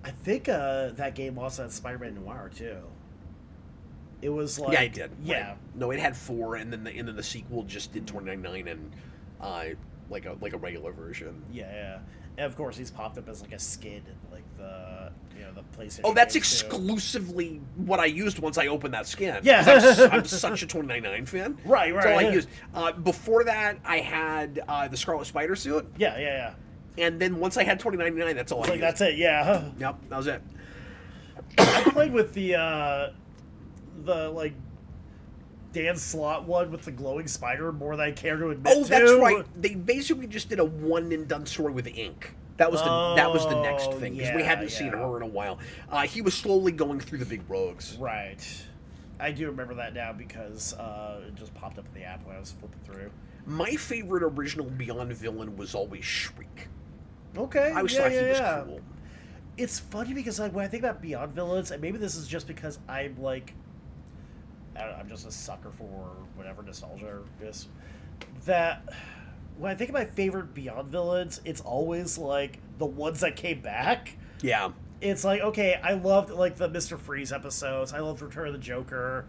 I think that game also had Spider-Man Noir too. It was like Yeah, it did. Yeah. Right. No, it had 4, and then the sequel just did 2099 and like a regular version. Yeah. And of course, he's popped up as like a skin in like the PlayStation. Oh, that's games, too. exclusively what I used once I opened that skin. Yeah. 'Cause I'm such a 2099 fan. Right. That's all I used. Before that, I had the Scarlet Spider suit. Yeah. And then once I had 2099, that's all It's I like used. that's it. Yeah. Yep, that was it. I played with the like Dan Slott one with the glowing spider more than I care to admit. Oh, that's to. right. They basically just did a one and done story with ink. That was the next thing because we hadn't seen her in a while. He was slowly going through the big rogues. Right. I do remember that now because it just popped up in the app when I was flipping through. My favorite original Beyond villain was always Shriek. Okay. I always thought he was cool. It's funny because like when I think about Beyond villains, and maybe this is just because I'm like, I'm just a sucker for whatever nostalgia is. That when I think of my favorite Beyond villains, it's always like the ones that came back. Yeah. It's like, okay, I loved like the Mr. Freeze episodes. I loved Return of the Joker.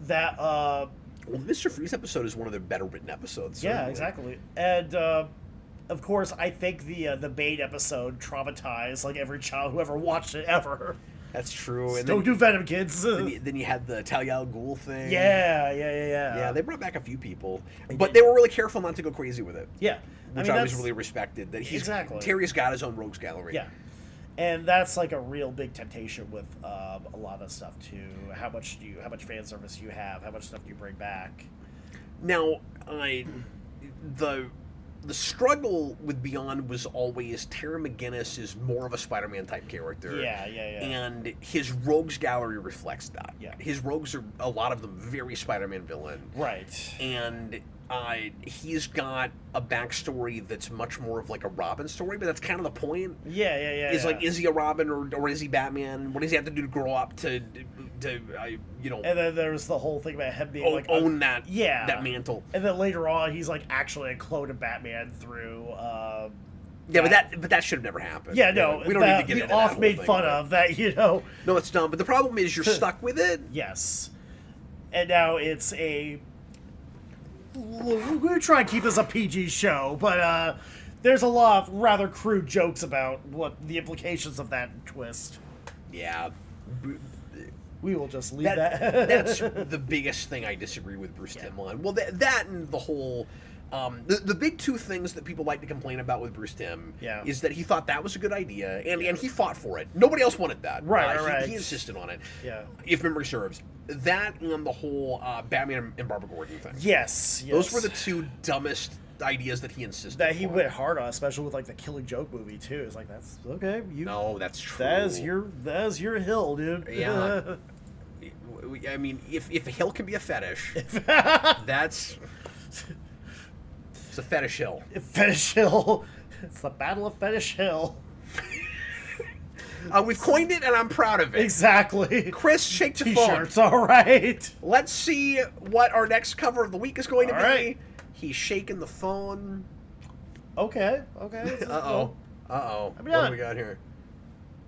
That Well, the Mr. Freeze episode is one of their better written episodes. yeah, certainly. exactly. And of course, I think the Bane episode traumatized like every child who ever watched it ever. That's true. And Don't do Venom, kids. then you had the Talia al Ghul thing. Yeah. Yeah, they brought back a few people, but they were really careful not to go crazy with it. Yeah, Which I always really respected. That he's Exactly. Terry's got his own rogues gallery. Yeah, And that's like a real big temptation with a lot of stuff too. How much fan service you have? How much stuff do you bring back? Now, the struggle with Beyond was always Terry McGinnis is more of a Spider-Man type character. Yeah. And his rogues gallery reflects that. Yeah. His rogues are, a lot of them, very Spider-Man villain. Right. And he's got a backstory that's much more of like a Robin story, but that's kind of the point. Yeah. Is like, is he a Robin or is he Batman? What does he have to do to grow up to you know? And then there's the whole thing about him being own that mantle. And then later on, he's like actually a clone of Batman through. But that should have never happened. Yeah, no, we don't need to get into that off whole made thing, fun of that, you know. No, it's dumb. But the problem is you're stuck with it. Yes, and now it's a. We're going to try and keep this a PG show, but there's a lot of rather crude jokes about what the implications of that twist. Yeah. We will just leave that. That's the biggest thing I disagree with Bruce Timm on. Well, that and the whole... the big two things that people like to complain about with Bruce Timm is that he thought that was a good idea, and he fought for it. Nobody else wanted that. Right. He insisted on it. Yeah. If memory serves. That and the whole Batman and Barbara Gordon thing. Yes. Those were the two dumbest ideas that he insisted that he on. went hard on, especially with like the Killing Joke movie too. It's like, that's okay. No, that's true. That is your hill, dude. Yeah. I mean, if a hill can be a fetish, it's a fetish hill. Fetish Hill. It's the Battle of Fetish Hill. We've coined it, and I'm proud of it. Exactly. Chris, shake the phone. T-shirts, all right. Let's see what our next cover of the week is going to be. Right. He's shaking the phone. Okay. Uh-oh. What do not- we got here?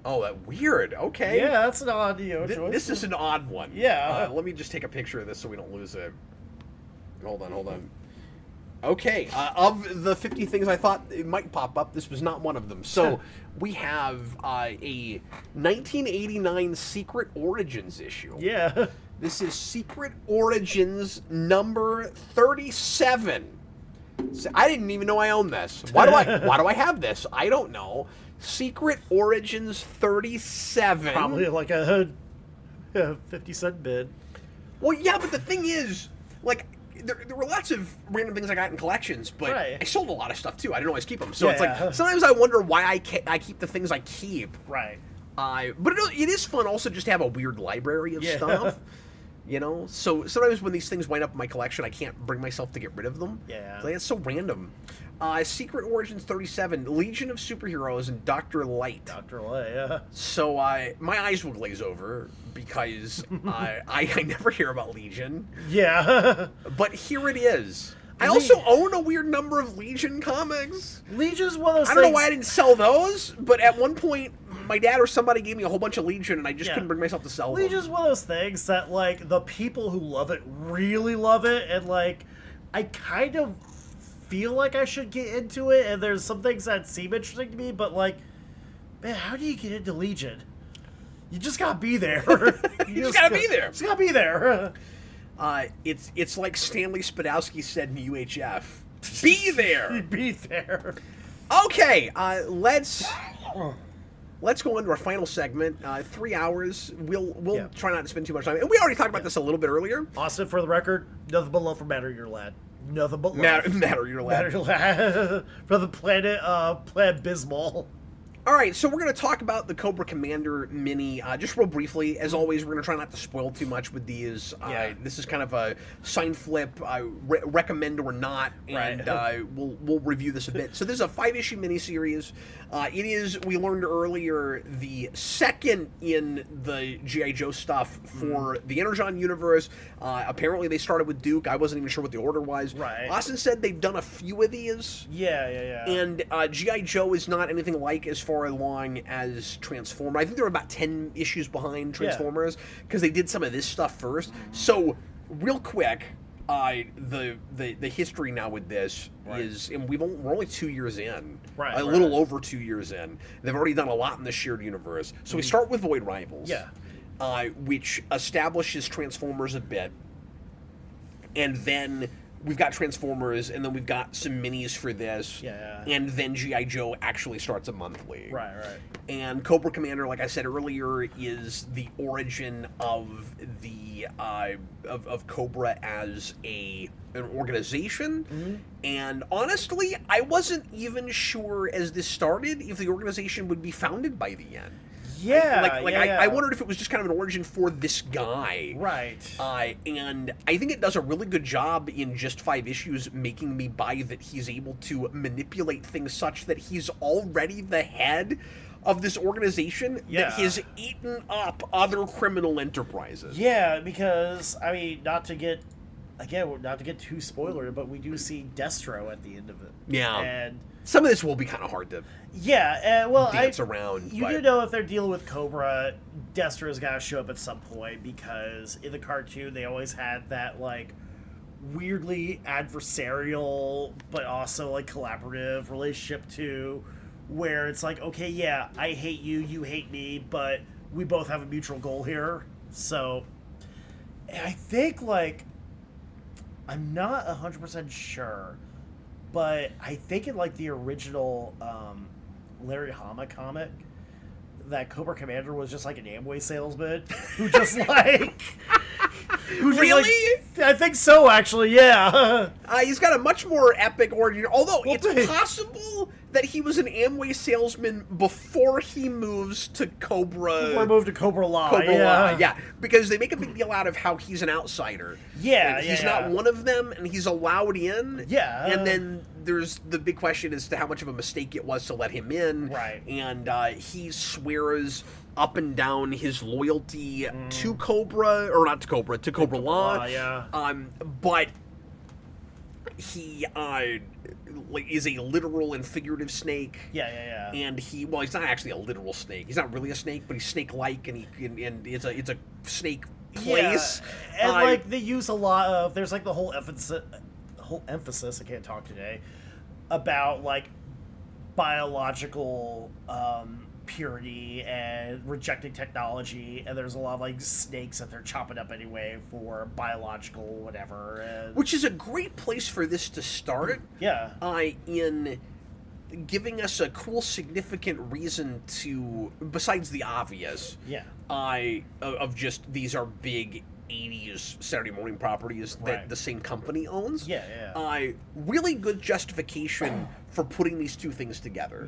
Oh, that weird. Okay. Yeah, that's an odd choice. This is an odd one. Yeah. Let me just take a picture of this so we don't lose it. Hold on. Okay, of the 50 things I thought it might pop up, this was not one of them. So we have a 1989 Secret Origins issue. Yeah. This is Secret Origins number 37. So I didn't even know I owned this. Why do I have this? I don't know. Secret Origins 37. Probably like a 50-cent bid. Well, yeah, but the thing is, like, there were lots of random things I got in collections, but I sold a lot of stuff too. I didn't always keep them, so it's like sometimes I wonder why I keep the things I keep. Right. But it is fun also just to have a weird library of stuff. You know, so sometimes when these things wind up in my collection, I can't bring myself to get rid of them. Yeah. Like, it's so random. Secret Origins 37, Legion of Superheroes, and Dr. Light. Dr. Light, yeah. So my eyes will glaze over because I never hear about Legion. Yeah. But here it is. I also own a weird number of Legion comics. Legion's one of those things... I don't know why I didn't sell those, but at one point, my dad or somebody gave me a whole bunch of Legion, and I just couldn't bring myself to sell them. Legion's one of those things that, like, the people who love it really love it, and, like, I kind of feel like I should get into it, and there's some things that seem interesting to me, but, like, man, how do you get into Legion? You just gotta be there. You just gotta be there. Just gotta be there. It's like Stanley Spadowski said in UHF. Be there. Be there. Okay, let's go into our final segment. 3 hours. We'll try not to spend too much time. And we already talked about this a little bit earlier. Austin, for the record, nothing but love for Matter Your Lad. Nothing but love. Matter Your Lad. Matter Your Lad. For the planet Bismol. All right, so we're going to talk about the Cobra Commander mini just real briefly. As always, we're going to try not to spoil too much with these. This is kind of a sign flip, recommend or not, and we'll review this a bit. So this is a 5-issue miniseries. It is, we learned earlier, the second in the G.I. Joe stuff for the Energon universe. Apparently they started with Duke. I wasn't even sure what the order was. Right. Austin said they've done a few of these. Yeah. And G.I. Joe is not anything like as far along as Transformers. I think they're about 10 issues behind Transformers because they did some of this stuff first. So, real quick, the history now with this is, and we're only 2 years in, a little over 2 years in. They've already done a lot in the shared universe. So we start with Void Rivals, which establishes Transformers a bit, and then we've got Transformers, and then we've got some minis for this. Yeah. And then G.I. Joe actually starts a monthly. Right. And Cobra Commander, like I said earlier, is the origin of the of Cobra as an organization. Mm-hmm. And honestly, I wasn't even sure as this started if the organization would be founded by the end. Yeah, I wondered if it was just kind of an origin for this guy. Right. And I think it does a really good job in just 5 issues making me buy that he's able to manipulate things such that he's already the head of this organization that has eaten up other criminal enterprises. Yeah, because, I mean, not to get too spoiler, but we do see Destro at the end of it. Yeah. And some of this will be kind of hard to dance around. You do know if they're dealing with Cobra, Destro's got to show up at some point, because in the cartoon they always had that, like, weirdly adversarial but also, like, collaborative relationship too, where it's like, okay, yeah, I hate you, you hate me, but we both have a mutual goal here. So I think, like, I'm not 100% sure, but I think in, like, the original Larry Hama comic, that Cobra Commander was just, like, an Amway salesman who just, like... Really? I think so, actually, yeah. He's got a much more epic origin, although it's possible that he was an Amway salesman before he moves to Cobra. Before he moved to Cobra Law. Yeah, because they make a big deal out of how he's an outsider. Yeah, he's not one of them, and he's allowed in. Yeah. And then there's the big question as to how much of a mistake it was to let him in. Right. And he swears up and down his loyalty to Cobra, or not to Cobra, to Cobra Law. Yeah. But he is a literal and figurative snake. Yeah. And he's not actually a literal snake. He's not really a snake, but he's snake-like, and it's a snake place. Yeah. And like they use a lot of, there's like the whole emphasis, I can't talk today, about like biological purity and rejecting technology, and there's a lot of like snakes that they're chopping up anyway for biological whatever, which is a great place for this to start. In giving us a cool, significant reason to, besides the obvious, of just these are big 80s Saturday morning properties that the same company owns. Really good justification for putting these two things together.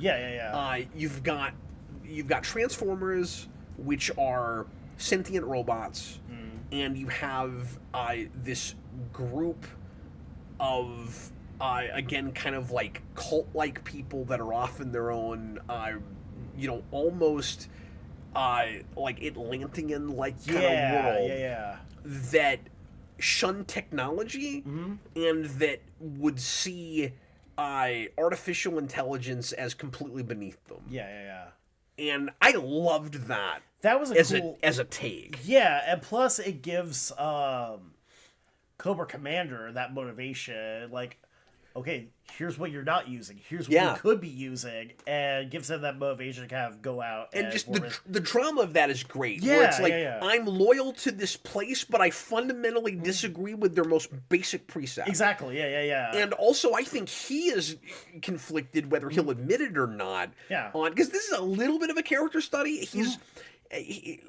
You've got Transformers, which are sentient robots, and you have this group of again, kind of like cult-like people that are off in their own, almost like Atlantean-like kind of world that shun technology and that would see artificial intelligence as completely beneath them. And I loved that. That was as a take. Yeah, and plus it gives Cobra Commander that motivation, like, okay, here's what you're not using. Here's what you could be using, and gives them that motivation to kind of go out. And just the drama of that is great. Where it's like, I'm loyal to this place, but I fundamentally disagree with their most basic precepts. Exactly, yeah. And also, I think he is conflicted, whether he'll admit it or not. Because this is a little bit of a character study. He's...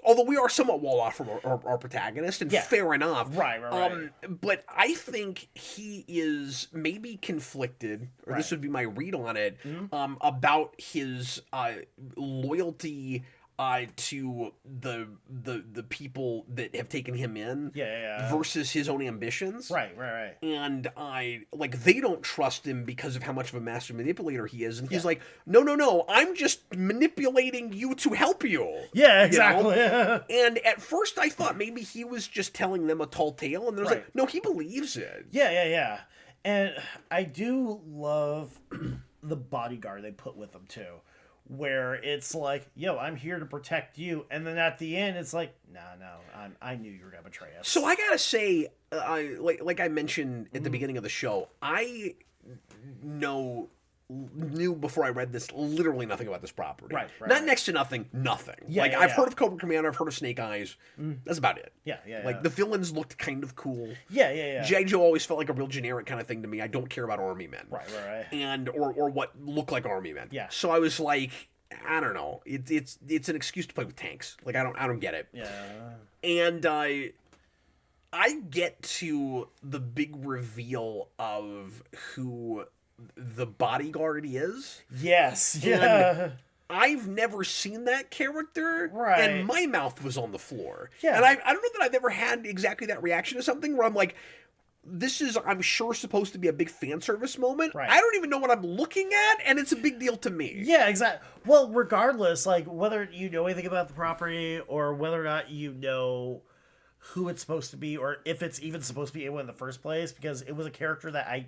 although we are somewhat wall off from our protagonist, and fair enough. Right. But I think he is maybe conflicted, or this would be my read on it, about his loyalty to the people that have taken him in versus his own ambitions. Right. And they don't trust him because of how much of a master manipulator he is. And he's like, no, I'm just manipulating you to help you. Yeah, exactly. And at first I thought maybe he was just telling them a tall tale, and there's like, no, he believes it. Yeah. And I do love the bodyguard they put with him too, where it's like, yo, I'm here to protect you, and then at the end it's like, no, I knew you were gonna betray us. So I gotta say, like I mentioned at the beginning of the show, I know knew before I read this literally nothing about this property. Right, Not next to nothing, nothing. Yeah, like, yeah, I've yeah. heard of Cobra Commander, I've heard of Snake Eyes. That's about it. Yeah. Like, the villains looked kind of cool. Yeah. G.I. Joe always felt like a real generic kind of thing to me. I don't care about army men. Right. And, or what look like army men. Yeah. So I was like, I don't know. It's an excuse to play with tanks. Like, I don't get it. Yeah. And I get to the big reveal of who the bodyguard is. Yes. Yeah. And I've never seen that character. Right. And my mouth was on the floor. Yeah. And I don't know that I've ever had exactly that reaction to something where I'm like, this is, I'm sure, supposed to be a big fan service moment. Right. I don't even know what I'm looking at, and it's a big deal to me. Yeah, exactly. Well, regardless, like, whether you know anything about the property or whether or not you know who it's supposed to be or if it's even supposed to be anyone in the first place, because it was a character that I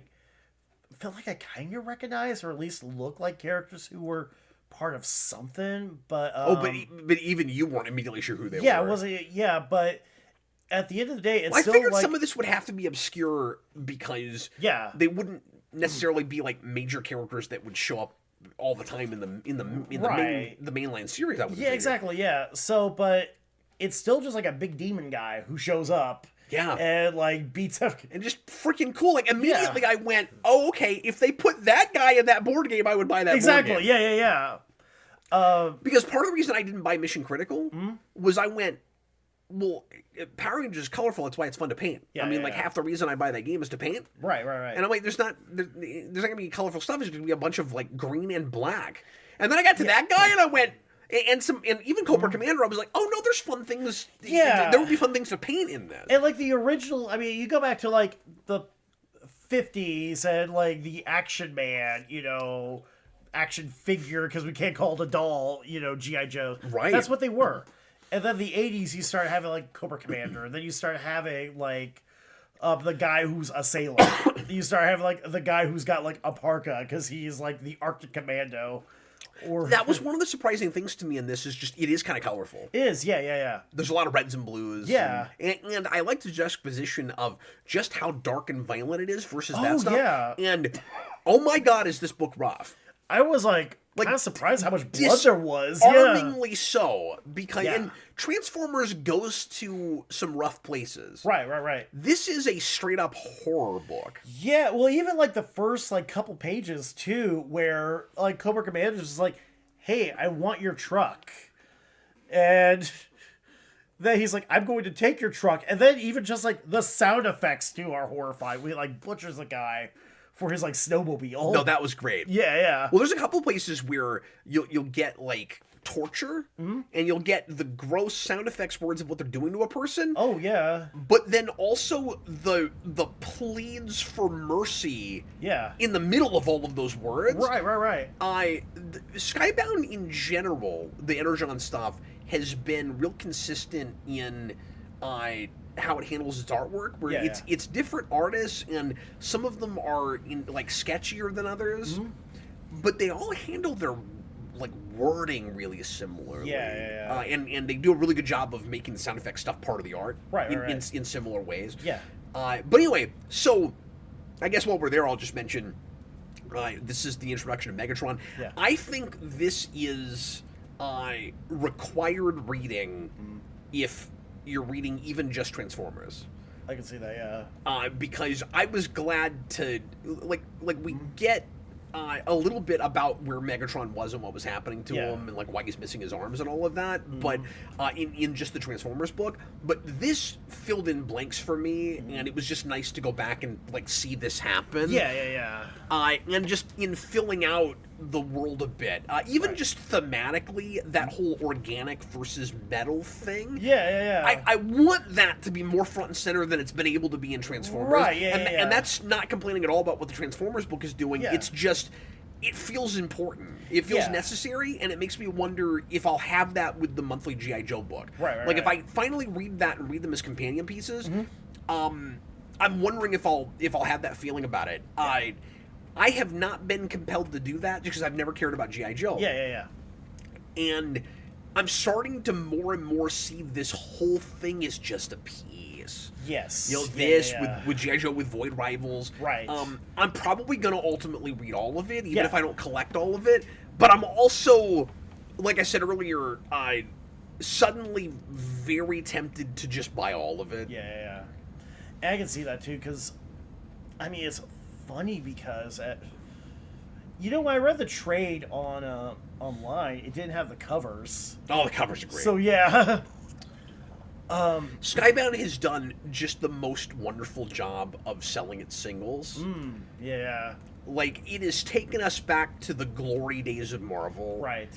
felt like I kind of recognized, or at least looked like characters who were part of something, but... but even you weren't immediately sure who they were. Yeah, it wasn't... Yeah, but... At the end of the day, it's I still figured like... some of this would have to be obscure because Yeah. they wouldn't necessarily be like major characters that would show up all the time in Right. the mainline series. I would Yeah, figure. exactly, yeah. So, but it's still just like a big demon guy who shows up Yeah. and like beats up... And just freaking cool. Like immediately I went, oh, okay, if they put that guy in that board game, I would buy that Exactly, board game. yeah. Because part of the reason I didn't buy Mission Critical was I went, well, Power Rangers is colorful, that's why it's fun to paint. Yeah, I mean, yeah, like yeah. half the reason I buy that game is to paint. Right. And I'm like, there's not gonna be colorful stuff. There's gonna be a bunch of like green and black. And then I got to that guy and I went, and even Cobra Commander, I was like, oh no, there's fun things. Yeah. There would be fun things to paint in this. And like the original, I mean, you go back to like the 50s and like the Action Man, action figure, because we can't call it a doll, G.I. Joe. Right. That's what they were. And then the 80s, you start having like Cobra Commander. And then you start having like the guy who's a sailor. You start having like the guy who's got like a parka because he's like the Arctic Commando. Or That was one of the surprising things to me in this, is just it is kind of colorful. yeah. There's a lot of reds and blues. Yeah. And I like the juxtaposition of just how dark and violent it is versus that Oh, stuff. yeah. And oh my god, is this book rough? I was like kind of surprised how much blood there was. Yeah. Disarmingly so. Because Yeah. and Transformers goes to some rough places. Right. This is a straight up horror book. Yeah, well, even like the first like couple pages too, where like Cobra Commander is like, "Hey, I want your truck," and then he's like, "I'm going to take your truck," and then even just like the sound effects too are horrifying. We like butchers a guy for his like snowmobile. No, that was great. Yeah. Well, there's a couple places where you'll get like torture, and you'll get the gross sound effects words of what they're doing to a person. Oh yeah. But then also the pleads for mercy Yeah. in the middle of all of those words. Right. Skybound in general, the Energon stuff, has been real consistent in how it handles its artwork, where Yeah, it's different artists, and some of them are like sketchier than others, but they all handle their like wording really similarly. Yeah. And they do a really good job of making the sound effect stuff part of the art. Right. In similar ways. Yeah. But anyway, so I guess while we're there, I'll just mention this is the introduction of Megatron. Yeah. I think this is required reading if you're reading even just Transformers. I can see that. Yeah. Because I was glad to like we get a little bit about where Megatron was and what was happening to him, and like why he's missing his arms and all of that. But in just the Transformers book, but this filled in blanks for me, and it was just nice to go back and like see this happen. Yeah. And just in filling out the world a bit, even just thematically, that whole organic versus metal thing. Yeah. I want that to be more front and center than it's been able to be in Transformers. Right, And that's not complaining at all about what the Transformers book is doing. Yeah. It's just, it feels important. It feels necessary, and it makes me wonder if I'll have that with the monthly G.I. Joe book. Right. Like, if I finally read that and read them as companion pieces, I'm wondering if I'll have that feeling about it. I have not been compelled to do that just because I've never cared about G.I. Joe. Yeah. And I'm starting to more and more see this whole thing as just a piece. space. Yes. You know, Yeah, this yeah, yeah. with G.I. Joe with Void Rivals. Right. I'm probably going to ultimately read all of it, even Yeah. if I don't collect all of it. But I'm also, like I said earlier, suddenly very tempted to just buy all of it. Yeah, yeah, yeah. And I can see that too, because, I mean, it's funny because, when I read the trade on online, it didn't have the covers. Oh, the covers are great. So, yeah. Skybound has done just the most wonderful job of selling its singles. Yeah. Like, it has taken us back to the glory days of Marvel. Right.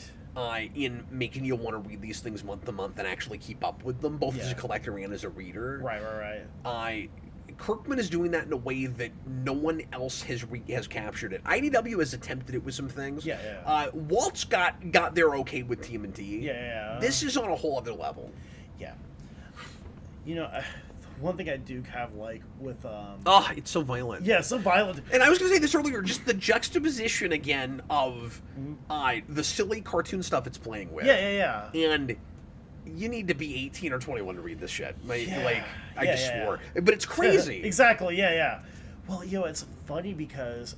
In making you want to read these things month to month and actually keep up with them, both as a collector and as a reader. Right. Kirkman is doing that in a way that no one else has captured it. IDW has attempted it with some things. Yeah. Walt's got there okay with TMNT. Yeah. This is on a whole other level. Yeah. One thing I do kind of like with It's so violent. Yeah, so violent. And I was going to say this earlier, just the juxtaposition again of the silly cartoon stuff it's playing with. Yeah. And you need to be 18 or 21 to read this shit. I just swore. Yeah. But it's crazy. Exactly, yeah. Well, it's funny because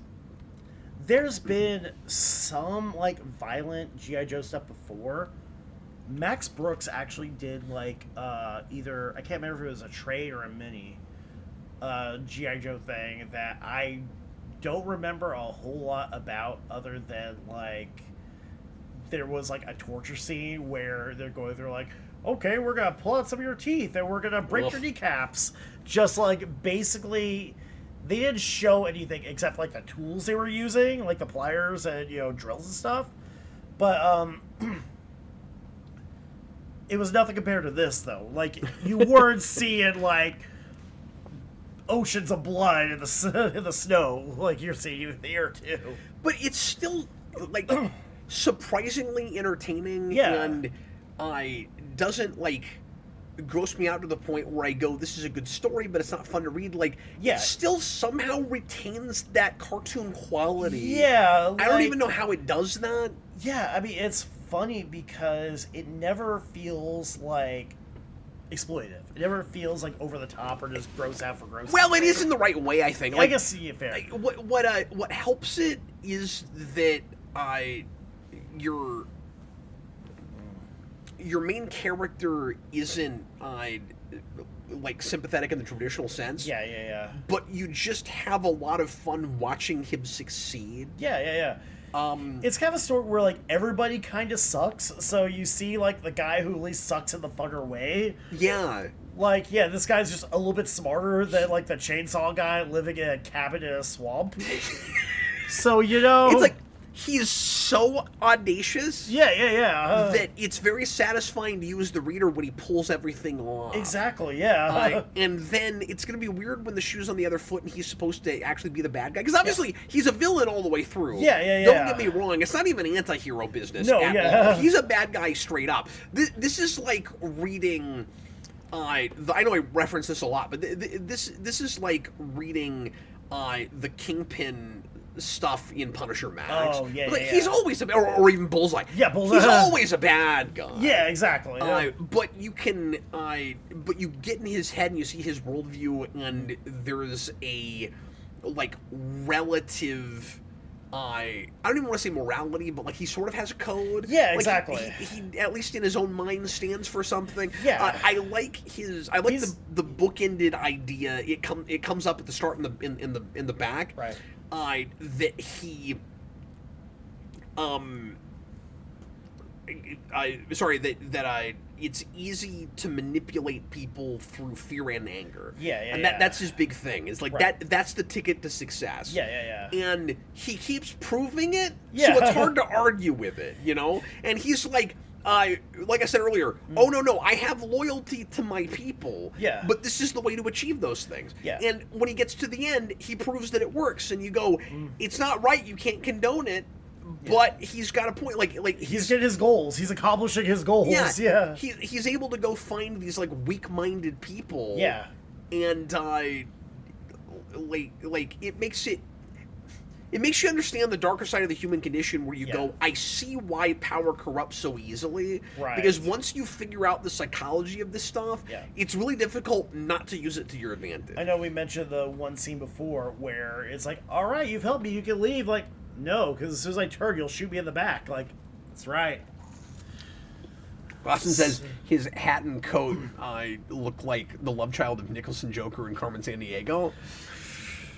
there's been some, violent G.I. Joe stuff before. Max Brooks actually did, either... I can't remember if it was a trade or a mini G.I. Joe thing that I don't remember a whole lot about other than, there was, a torture scene where they're going through, okay, we're going to pull out some of your teeth and we're going to break your kneecaps. Just, basically... They didn't show anything except, the tools they were using, the pliers and, drills and stuff. But, it was nothing compared to this, though. You weren't seeing, oceans of blood in the snow, like you're seeing here, too. But it's still, surprisingly entertaining. Yeah. And doesn't, gross me out to the point where I go, this is a good story, but it's not fun to read. It still somehow retains that cartoon quality. Yeah. I don't even know how it does that. Yeah, I mean, it's funny because it never feels exploitive. It never feels over the top or just gross out for gross. Well, it is in the right way, I think. I guess, yeah, fair. What helps it is that your main character isn't sympathetic in the traditional sense. Yeah. But you just have a lot of fun watching him succeed. Yeah. It's kind of a story where everybody kind of sucks, so you see the guy who at least sucks in the funner way. Yeah. This guy's just a little bit smarter than the chainsaw guy living in a cabin in a swamp. So it's he's so audacious. Yeah. That it's very satisfying to you as the reader when he pulls everything off. Exactly, yeah. And then it's going to be weird when the shoe's on the other foot and he's supposed to actually be the bad guy. Because obviously, he's a villain all the way through. Yeah. Don't get me wrong. It's not even anti-hero business at all. He's a bad guy straight up. This is like reading... I know I reference this a lot, but this is like reading the Kingpin stuff in Punisher Max. Oh, yeah, He's always a or even Bullseye. Yeah, Bullseye. He's always a bad guy. Yeah, exactly. Yeah. But you can, but you get in his head and you see his worldview, and there's a relative. I don't even want to say morality, but he sort of has a code. Yeah, exactly. He at least in his own mind stands for something. Yeah. I like the bookended idea. It comes up at the start in the back. Right. That he it's easy to manipulate people through fear and anger. Yeah. That's his big thing. It's that's the ticket to success. Yeah. And he keeps proving it, Yeah. so it's hard to argue with it, And he's like I said earlier, oh no, I have loyalty to my people. Yeah. But this is the way to achieve those things. Yeah. And when he gets to the end, he proves that it works, and you go, it's not right, you can't condone it, but he's got a point. He's getting his goals. He's accomplishing his goals. Yeah. He's able to go find these weak-minded people. Yeah. And it makes it. it makes you understand the darker side of the human condition, where you Yeah. go, I see why power corrupts so easily. Right. Because once you figure out the psychology of this stuff, Yeah. it's really difficult not to use it to your advantage. I know we mentioned the one scene before where it's like, all right, you've helped me, you can leave. Like, no, because as soon as I turn, you'll shoot me in the back. Like, that's right. Boston says his hat and coat look like the love child of Nicholson Joker and Carmen Sandiego.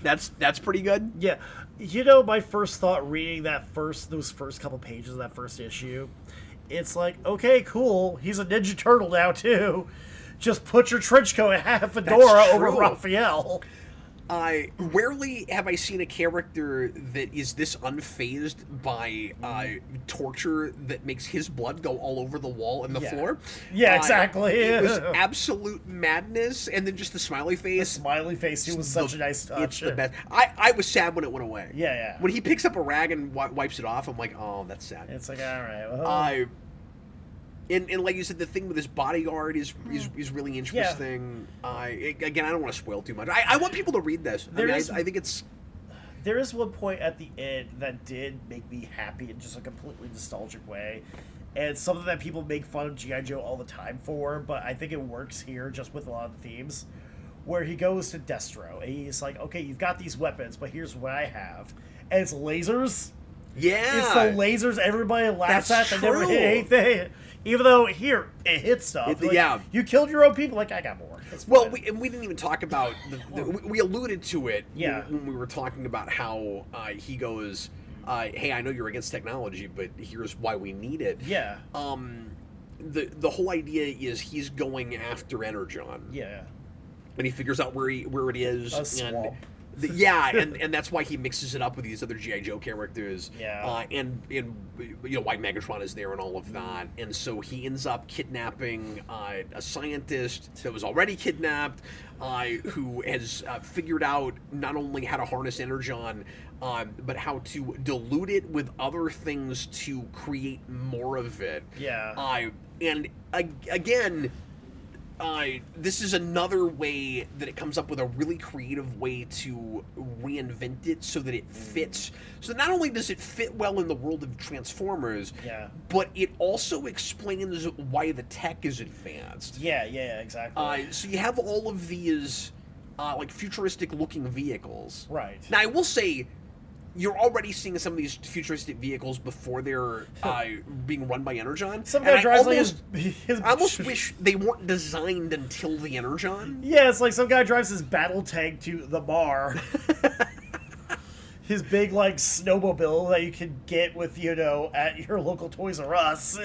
That's pretty good. Yeah. You know, my first thought reading those first couple pages of that first issue, it's like, okay, cool. He's a Ninja Turtle now, too. Just put your trench coat and have fedora over Raphael. Rarely have I seen a character that is this unfazed by torture that makes his blood go all over the wall and the floor. Yeah, exactly. It was absolute madness, and then just the smiley face. The smiley face, he was such a nice touch. It's the best. I was sad when it went away. Yeah, yeah. When he picks up a rag and wipes it off, I'm like, oh, that's sad. It's like, all right. Well, And like you said, the thing with his bodyguard is really interesting. Again, I don't want to spoil too much. I want people to read this. I think it's... There is one point at the end that did make me happy in just a completely nostalgic way. And it's something that people make fun of G.I. Joe all the time for, but I think it works here just with a lot of the themes. Where he goes to Destro, and he's like, okay, you've got these weapons, but here's what I have. And it's lasers. Yeah. It's the lasers everybody laughs That's at that never true. hit anything. Even though here, it hits stuff. Like, you killed your own people. Like, I got more. Well, we didn't even talk about... we alluded to it Yeah. when we were talking about how he goes, hey, I know you're against technology, but here's why we need it. Yeah. The whole idea is he's going after Energon. Yeah. And he figures out where it is. A swamp. And that's why he mixes it up with these other G.I. Joe characters. Yeah. And why Megatron is there and all of that. And so he ends up kidnapping a scientist that was already kidnapped, who has figured out not only how to harness Energon, but how to dilute it with other things to create more of it. Yeah. And again... this is another way that it comes up with a really creative way to reinvent it so that it fits. So not only does it fit well in the world of Transformers, but it also explains why the tech is advanced. Yeah, exactly. So you have all of these like futuristic-looking vehicles. Right. Now, I will say, you're already seeing some of these futuristic vehicles before they're being run by Energon. Some guy drives I almost wish they weren't designed until the Energon. Yeah, it's like some guy drives his battle tank to the bar. His big, like, snowmobile that you can get with, at your local Toys R Us.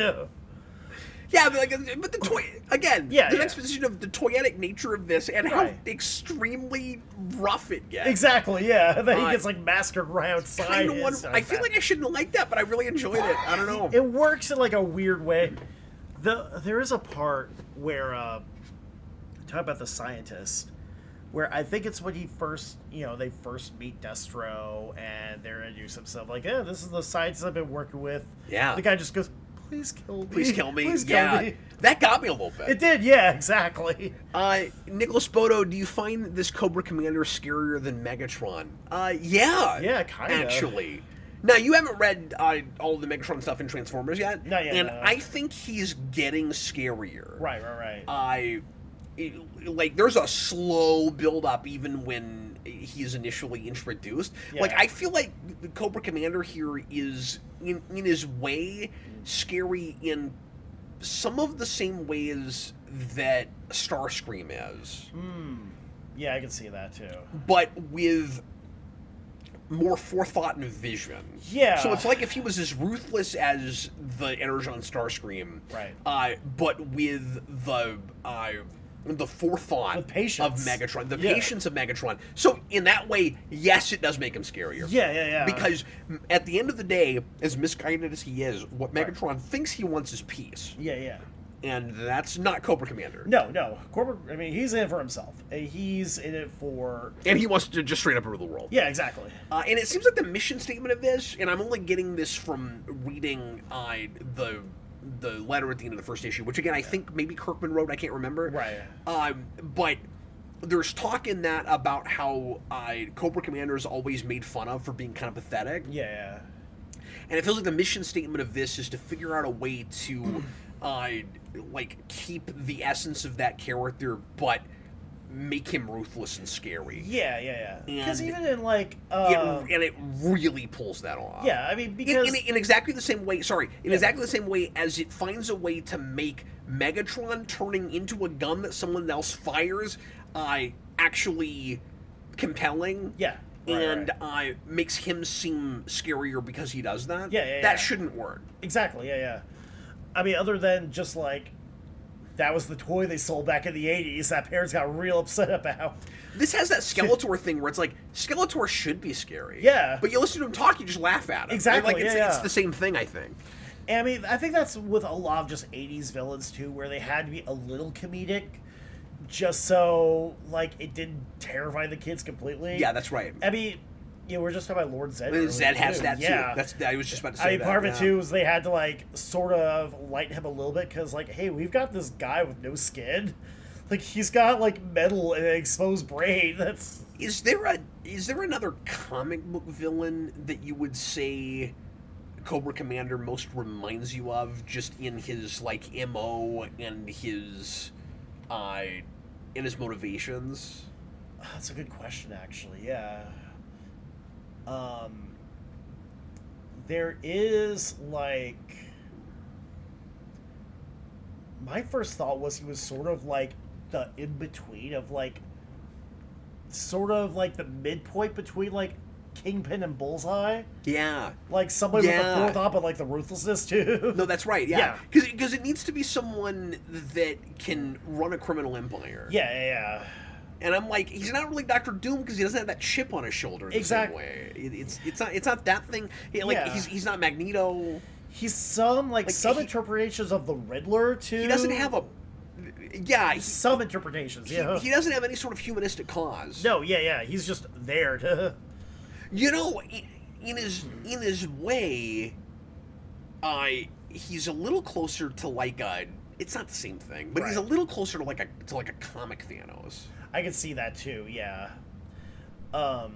Yeah, but the toy again. Yeah, the exposition of the toyetic nature of this and how extremely rough it gets. Exactly. Yeah, then he gets like massacred right outside. I feel like I shouldn't have liked that, but I really enjoyed it. I don't know. It works in like a weird way. There is a part where talk about the scientist, where I think it's when he first, they first meet Destro and they're introduced himself like, yeah, this is the scientist I've been working with. Yeah. The guy just goes, please kill me. Please kill me. Please kill me. That got me a little bit. It did, yeah, exactly. Nicholas Bodo, do you find this Cobra Commander scarier than Megatron? Yeah. Yeah, kind of. Actually. Now, you haven't read all of the Megatron stuff in Transformers yet. Not yet, and no. I think he's getting scarier. Right. There's a slow build-up even when he's initially introduced. Yeah. Like, I feel like the Cobra Commander here is, in his way, scary in some of the same ways that Starscream is. Yeah, I can see that, too. But with more forethought and vision. Yeah. So it's like if he was as ruthless as the Energon Starscream. Right. But with the forethought with patience of Megatron, the patience of Megatron. So in that way, yes, it does make him scarier. Yeah. Because at the end of the day, as misguided as he is, what Megatron thinks he wants is peace. Yeah. And that's not Cobra Commander. No. Cobra, I mean, he's in it for himself. He's in it for... And he wants to just straight up rule the world. Yeah, exactly. And it seems like the mission statement of this, and I'm only getting this from reading the letter at the end of the first issue, which again I think maybe Kirkman wrote, I can't remember. Right. But there's talk in that about how Cobra Commander is always made fun of for being kind of pathetic. Yeah. And it feels like the mission statement of this is to figure out a way to, like, keep the essence of that character, but make him ruthless and scary. Yeah. Because even in, like... and it really pulls that off. Yeah, I mean, because... In exactly the same way, exactly the same way as it finds a way to make Megatron turning into a gun that someone else fires actually compelling. Yeah. And makes him seem scarier because he does that. That shouldn't work. Exactly, yeah. I mean, other than just, like, that was the toy they sold back in the 80s that parents got real upset about. This has that Skeletor thing where it's like, Skeletor should be scary. Yeah. But you listen to him talk, you just laugh at him. Exactly, it's the same thing, I think. And I mean, I think that's with a lot of just 80s villains, too, where they had to be a little comedic just so, like, it didn't terrify the kids completely. Yeah, that's right. I mean, you know, we're just talking about Lord Zed. Zed has that, too. Yeah. I was just about to say that. Part of it, too, is they had to, like, sort of lighten him a little bit, because, like, hey, we've got this guy with no skin. Like, he's got, like, metal and an exposed brain. That's... Is there another comic book villain that you would say Cobra Commander most reminds you of, just in his, like, MO and his motivations? That's a good question, actually. Yeah. There is, like... My first thought was he was sort of like the in-between of, like... Sort of like the midpoint between, like, Kingpin and Bullseye. Yeah. Like, somebody with the forethought, but, like, the ruthlessness, too. No, that's right, yeah. Because it needs to be someone that can run a criminal empire. Yeah. And I'm like, he's not really Dr. Doom because he doesn't have that chip on his shoulder the same way. It's not that thing. He's not Magneto. He's some interpretations of the Riddler too. He doesn't have a some interpretations. Yeah, he doesn't have any sort of humanistic cause. No, yeah. He's just there to. You know, in his way, he's a little closer to like a. It's not the same thing, but he's a little closer to like a comic Thanos. I can see that too, yeah. But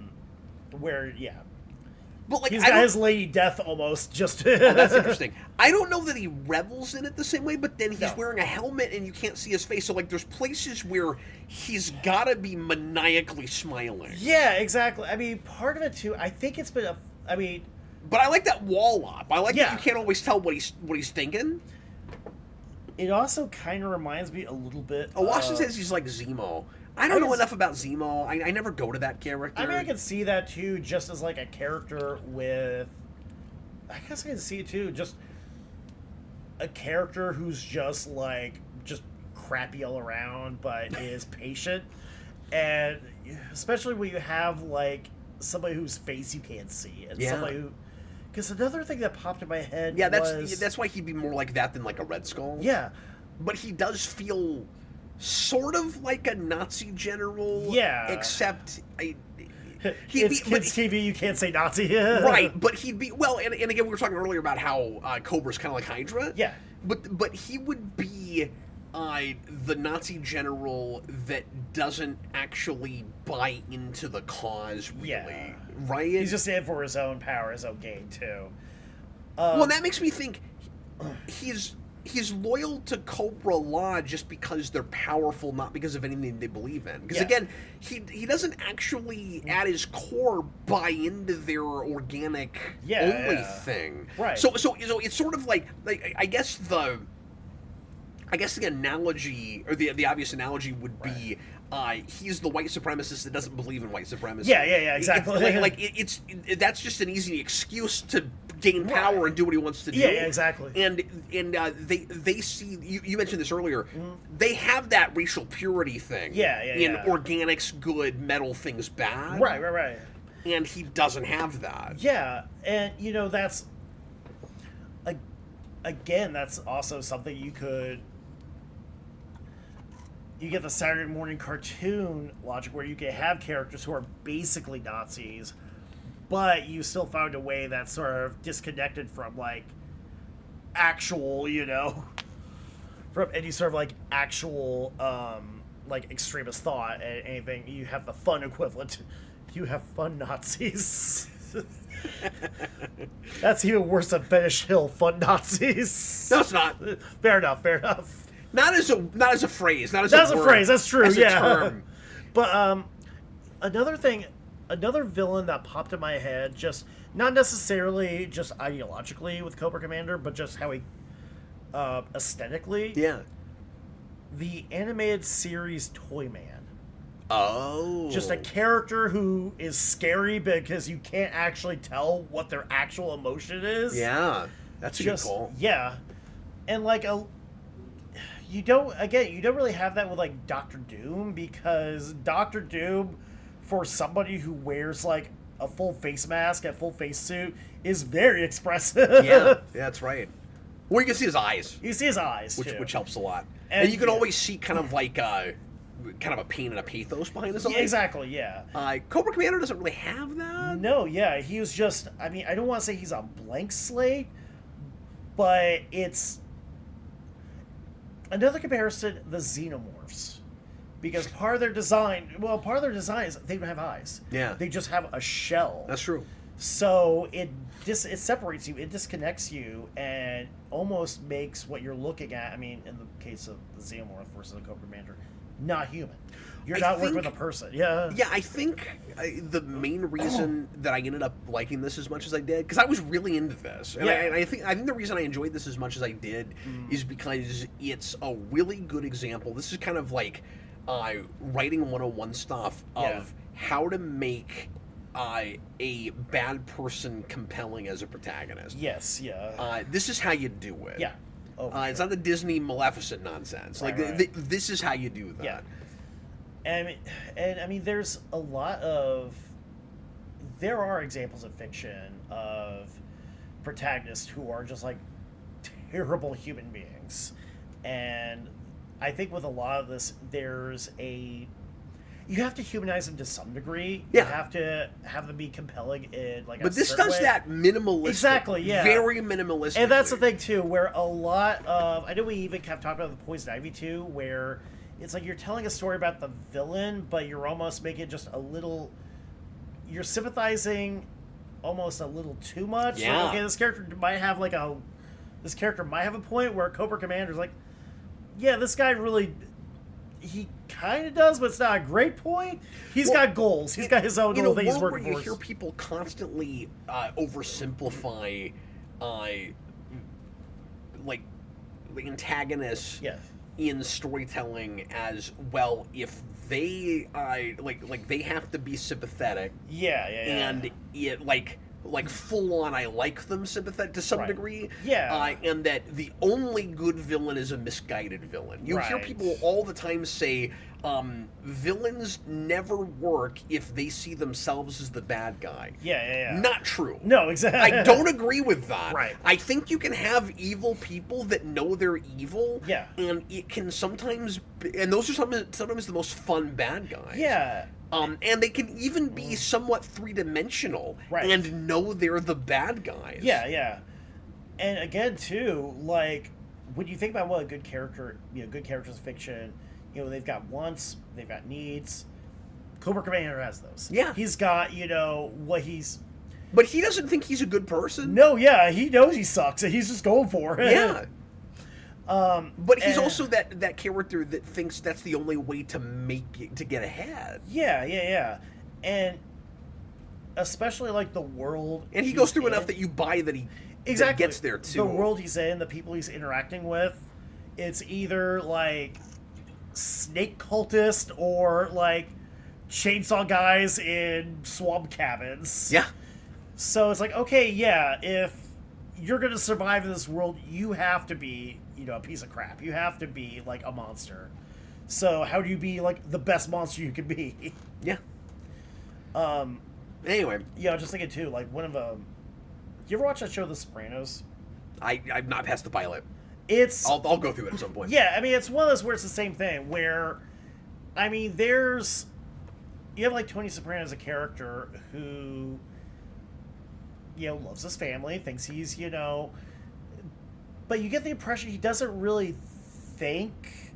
like, he's got his Lady Death almost just. Oh, that's interesting. I don't know that he revels in it the same way, but then he's wearing a helmet and you can't see his face. So like, there's places where he's got to be maniacally smiling. Yeah, exactly. I mean, part of it too. I think it's been But I like that wall op. I like that you can't always tell what he's thinking. It also kind of reminds me a little bit. Washington says he's like Zemo. I don't know enough about Zemo. I never go to that character. I mean, I can see that too, just as like a character with. I guess I can see it too, just a character who's just crappy all around, but is patient, and especially when you have like somebody whose face you can't see, and somebody who. Because another thing that popped in my head that's why he'd be more like that than like a Red Skull. Yeah. But he does feel sort of like a Nazi general. Yeah. Except... It's kids' TV, you can't say Nazi. Right, but he'd be... Well, and again, we were talking earlier about how Cobra's kind of like Hydra. Yeah. But he would be... the Nazi general that doesn't actually buy into the cause, really, right? He's just in for his own power, his own gain, too. Well, that makes me think he's loyal to Cobra Law just because they're powerful, not because of anything they believe in. Because again, he doesn't actually, at his core, buy into their organic only thing. Right. So it's sort of like I guess the analogy, or the obvious analogy would be, he's the white supremacist that doesn't believe in white supremacy. Yeah, exactly. That's just an easy excuse to gain power and do what he wants to do. Yeah, exactly. And they see, you mentioned this earlier, they have that racial purity thing. In organics good, metal things bad. Right. And he doesn't have that. Yeah, and that's, again, that's also something you get the Saturday morning cartoon logic where you can have characters who are basically Nazis, but you still found a way that's sort of disconnected from like actual, from any sort of like actual like extremist thought and anything. You have the fun equivalent. You have fun Nazis. That's even worse than Fetish Hill fun Nazis. No, it's not. Fair enough. Fair enough. Not as a phrase. Not as That's a word, phrase. That's true. as a Yeah. term. But another villain that popped in my head, just not necessarily just ideologically with Cobra Commander, but just how he aesthetically. Yeah. The animated series Toyman. Oh. Just a character who is scary because you can't actually tell what their actual emotion is. Yeah. That's a good call. Yeah. And like you don't really have that with like Doctor Doom, because Doctor Doom, for somebody who wears like a full face mask, a full face suit, is very expressive. Yeah, that's right. Well, you can see his eyes. You see his eyes, which helps a lot. And you can always see kind of like kind of a pain and a pathos behind his eyes. Yeah, exactly, yeah. Cobra Commander doesn't really have that. No, yeah, he was just, I mean, I don't want to say he's a blank slate, but it's another comparison, the Xenomorphs. Because part of their design is they don't have eyes. Yeah. They just have a shell. That's true. So it separates you, it disconnects you, and almost makes what you're looking at, I mean, in the case of the Xenomorph versus the Cobra Commander, not human. You're not working with a person. Yeah. Yeah, I think the main reason that I ended up liking this as much as I did, because I was really into this, and Yeah. I think the reason I enjoyed this as much as I did is because it's a really good example. This is kind of like writing 101 stuff of how to make a bad person compelling as a protagonist. Yes, yeah. This is how you do it. Yeah. Oh, It's not the Disney Maleficent nonsense. Right, like right. This is how you do that. Yeah. And I mean, there are examples of fiction of protagonists who are just like terrible human beings, and I think with a lot of this, you have to humanize them to some degree. Yeah. You have to have them be compelling in like. But this does that minimalistic. Exactly. Yeah. Very minimalistic. And that's the thing too, where a lot of, I know we even kind of talked about the Poison Ivy too, where it's like you're telling a story about the villain, but you're almost making it just a little. You're sympathizing almost a little too much. Yeah. Like, okay, this character might have a point where Cobra Commander's like, yeah, this guy really, he kind of does, but it's not a great point. He's got goals. He's got his own little thing he's working where for. you hear people constantly oversimplify, like the antagonists in storytelling as well. If they like they have to be sympathetic. And it like full on, I like them sympathetic to some degree. And that the only good villain is a misguided villain. You hear people all the time say, villains never work if they see themselves as the bad guy. Not true. No, exactly. I don't agree with that. Right. I think you can have evil people that know they're evil. Yeah. And it can sometimes, and those are sometimes the most fun bad guys. Yeah. And they can even be somewhat three-dimensional and know they're the bad guys. Yeah. And again, too, like, when you think about what a good character, good characters in fiction, they've got wants, they've got needs. Cobra Commander has those. Yeah. He's got, what he's... But he doesn't think he's a good person. No, yeah, he knows he sucks, and he's just going for it. Yeah. But he's also that character that thinks that's the only way to get ahead. Yeah. And especially like the world. And he goes through enough that you buy that he that gets there too. The world he's in, the people he's interacting with, it's either like snake cultists or like chainsaw guys in swamp cabins. Yeah. So it's like, okay, yeah, if you're going to survive in this world, you have to be, a piece of crap. You have to be like a monster. So how do you be like the best monster you can be? Yeah. Anyway. Yeah, I was just thinking too, like one of them. You ever watch that show, The Sopranos? I've not passed the pilot. I'll go through it at some point. Yeah, I mean, it's one of those where it's the same thing, where, I mean, you have like Tony Soprano as a character who, loves his family, thinks he's, but you get the impression he doesn't really think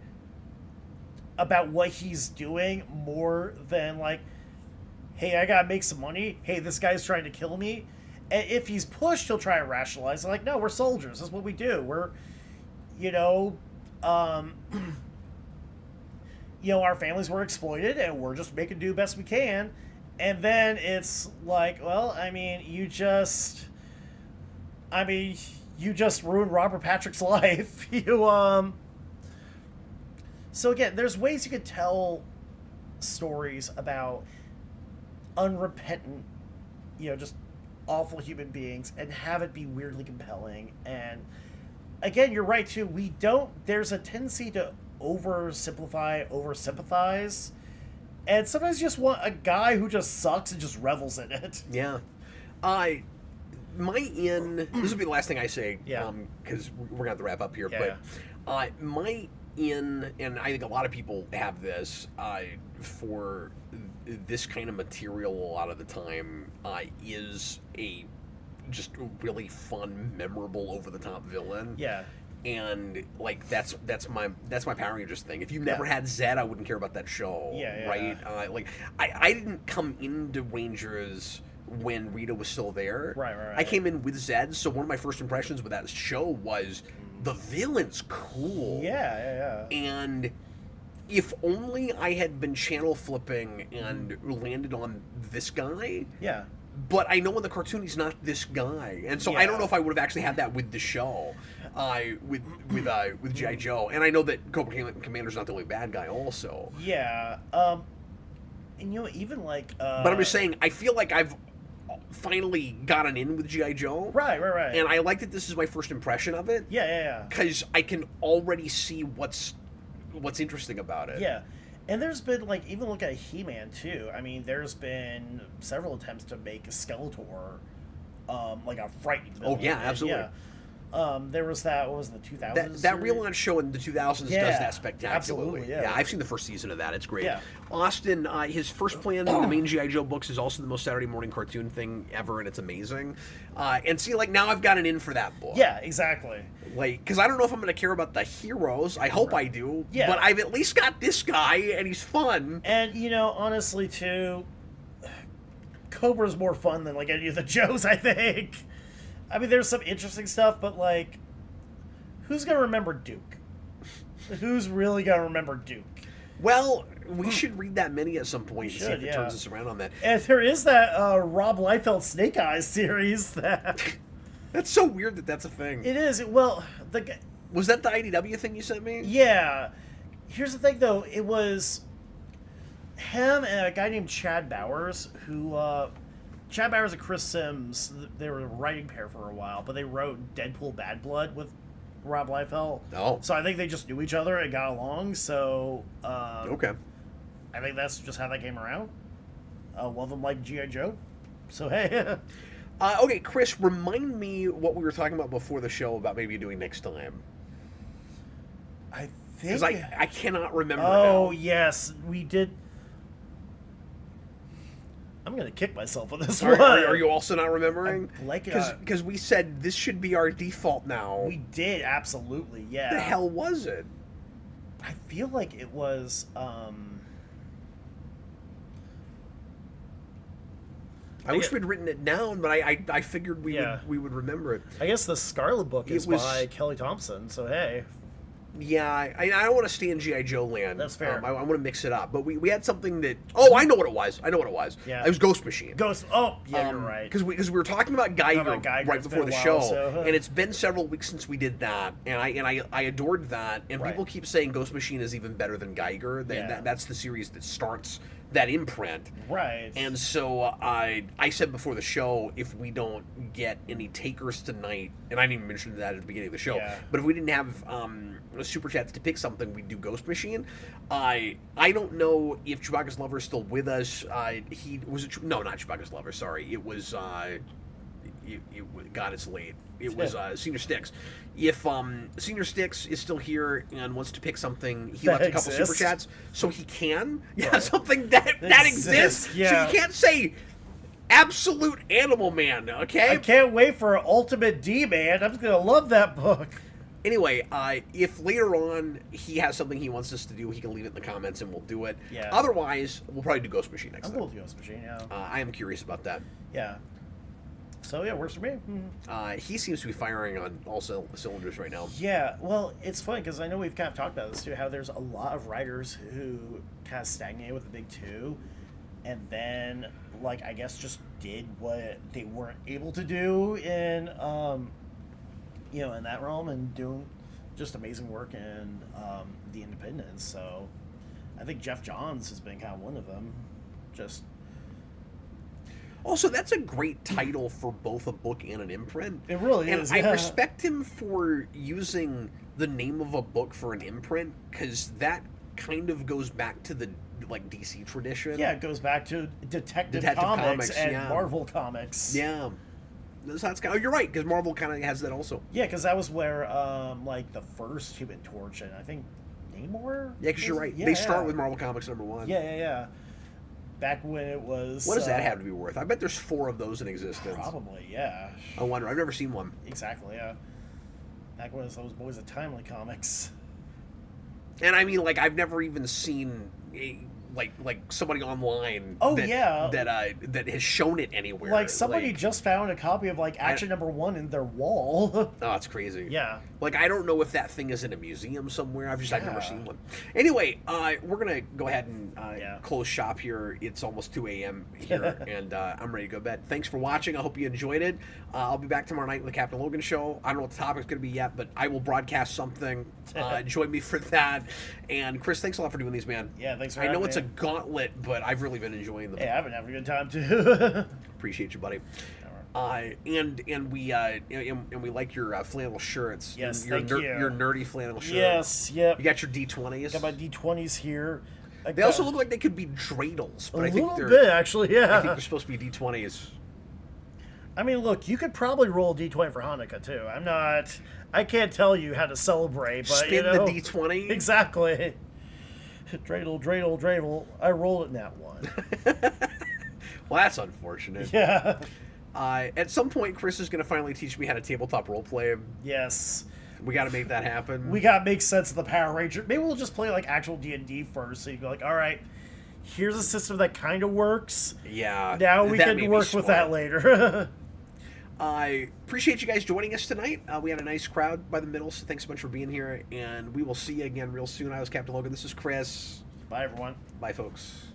about what he's doing more than like, hey, I gotta make some money. Hey, this guy's trying to kill me. And if he's pushed, he'll try and rationalize. Like, no, we're soldiers. That's what we do. We're, you know, our families were exploited, and we're just making do best we can. And then it's like, well, you just ruined Robert Patrick's life. So again, there's ways you could tell stories about unrepentant, just awful human beings and have it be weirdly compelling. And again, you're right too. There's a tendency to oversimplify, oversympathize, and sometimes you just want a guy who just sucks and just revels in it. Yeah. This will be the last thing I say, because we're going to have to wrap up here, but my in, and I think a lot of people have this, for this kind of material a lot of the time, is a just really fun, memorable, over-the-top villain. Yeah. And like that's my Power Rangers thing. If you never had Zed, I wouldn't care about that show. Right? I didn't come into Rangers when Rita was still there. Right. I came in with Zed, so one of my first impressions with that show was the villain's cool. Yeah. And if only I had been channel flipping and landed on this guy. Yeah. But I know in the cartoon he's not this guy, and so I don't know if I would have actually had that with the show, with G.I. Joe. And I know that Cobra Commander's not the only bad guy, also. Yeah. And even like. But I'm just saying, I feel like I've finally gotten in with G.I. Joe. Right. And I like that this is my first impression of it. Yeah. Because I can already see what's interesting about it. Yeah. And there's been, like, even look at He-Man, too. There's been several attempts to make Skeletor, like, a frightening villain. Oh, yeah, absolutely. Yeah. There was that, what was it, the 2000s? That relaunch show in the 2000s does that spectacularly. Absolutely, yeah. I've seen the first season of that. It's great. Yeah. Austin, his first plan in the main G.I. Joe books is also the most Saturday morning cartoon thing ever, and it's amazing. And see, like, now I've got an in for that book. Yeah, exactly. Like, because I don't know if I'm going to care about the heroes. I hope I do. Yeah. But I've at least got this guy, and he's fun. And, honestly, too, Cobra's more fun than, like, any of the Joes, I think. There's some interesting stuff, but, like, who's going to remember Duke? Who's really going to remember Duke? Well, we should read that mini at some point and see if it yeah. turns us around on that. And there is that Rob Liefeld Snake Eyes series that... That's so weird that that's a thing. It is. Well, was that the IDW thing you sent me? Yeah. Here's the thing, though. It was him and a guy named Chad Bowers, who... Chad Bowers and Chris Sims, they were a writing pair for a while, but they wrote Deadpool Bad Blood with Rob Liefeld. Oh. So I think they just knew each other and got along, so... okay. I think that's just how that came around. One of them liked G.I. Joe. So, hey... Okay, Chris, remind me what we were talking about before the show about maybe doing next time. I think... Because I cannot remember Oh, now. yes, we did... I'm going to kick myself on this one. Are you also not remembering? Because we said this should be our default now. We did, absolutely, yeah. What the hell was it? I feel like it was... I wish we'd written it down, but I figured we would remember it. I guess the Scarlet book is by Kelly Thompson, so hey. Yeah, I don't want to stay in G.I. Joe land. That's fair. I want to mix it up. But we had something that... Oh, I know what it was. Yeah. It was Ghost Machine. You're right. Because we were talking about Geiger right before the show, so... and it's been several weeks since we did that, and I adored that, and people keep saying Ghost Machine is even better than Geiger. That's the series that starts that imprint. Right. And so I said before the show, if we don't get any takers tonight, and I didn't even mention that at the beginning of the show, but if we didn't have super chats to pick something, we'd do Ghost Machine. I don't know if Chewbacca's Lover is still with us. No, not Chewbacca's Lover. Sorry, it was. God, it's late. It was Senior Sticks. If Senior Sticks is still here and wants to pick something, he left a couple super chats, so he can. Yeah, something that exists. Yeah. So you can't say Absolute Animal Man. Okay. I can't wait for Ultimate D-Man. I'm just gonna love that book. Anyway, if later on he has something he wants us to do, he can leave it in the comments and we'll do it. Yeah. Otherwise, we'll probably do Ghost Machine next I'm time. cool with Ghost Machine, yeah. I am curious about that. Yeah. So, yeah, works for me. He seems to be firing on all cylinders right now. Yeah, well, it's funny because I know we've kind of talked about this too, how there's a lot of writers who kind of stagnated with the big two and then, like, I guess just did what they weren't able to do in, in that realm and doing just amazing work in the independents. So I think Jeff Johns has been kind of one of them. Just... Also, that's a great title for both a book and an imprint. It really and is. I Yeah. respect him for using the name of a book for an imprint, because that kind of goes back to the DC tradition. Yeah, it goes back to Detective Comics, Comics and yeah. Marvel Comics. Yeah. That's kind of, you're right, because Marvel kind of has that also. Yeah, because that was where the first Human Torch and I think Namor. Yeah, because you're right. Yeah, they start with Marvel Comics #1. Yeah. Back when it was. What does that have to be worth? I bet there's 4 of those in existence. Probably, yeah. I wonder. I've never seen one. Exactly, yeah. Back when it was those boys at Timely Comics. And I mean, I've never even seen somebody online. Oh, that, yeah. that has shown it anywhere. Like somebody just found a copy of Action #1 in their wall. Oh, it's crazy. Yeah. I don't know if that thing is in a museum somewhere. I've never Yeah. seen one. Anyway, we're gonna go ahead and Yeah. close shop here. It's almost 2 a.m. here, and I'm ready to go to bed. Thanks for watching. I hope you enjoyed it. I'll be back tomorrow night with the Captain Logan show. I don't know what the topic's gonna be yet, but I will broadcast something. Join me for that. And Chris, thanks a lot for doing these, man. Yeah, thanks for I know having it's me. a gauntlet, but I've really been enjoying them. Hey, I've been having a good time too. Appreciate you, buddy. And we like your flannel shirts. Yes, your thank you. Your nerdy flannel shirt. Yes, yep. You got your D20s. Got my D20s here. They also look like they could be dreidels, but a I think little they're bit actually. Yeah. I think they're supposed to be D20s. I mean, look, you could probably roll a D20 for Hanukkah too. I can't tell you how to celebrate, but Spin the D20. Exactly. Dreidel, dreidel, dreidel. I rolled it in that one. Well, that's unfortunate. Yeah. At some point, Chris is going to finally teach me how to tabletop roleplay. Yes. We got to make that happen. We gotta make sense of the Power Ranger. Maybe we'll just play actual D&D first, so you go all right, here's a system that kind of works. Yeah. Now we that can may be work with that smart. later. I appreciate you guys joining us tonight. We had a nice crowd by the middle, so thanks so much for being here. And we will see you again real soon. I was Captain Logan. This is Chris. Bye, everyone. Bye, folks.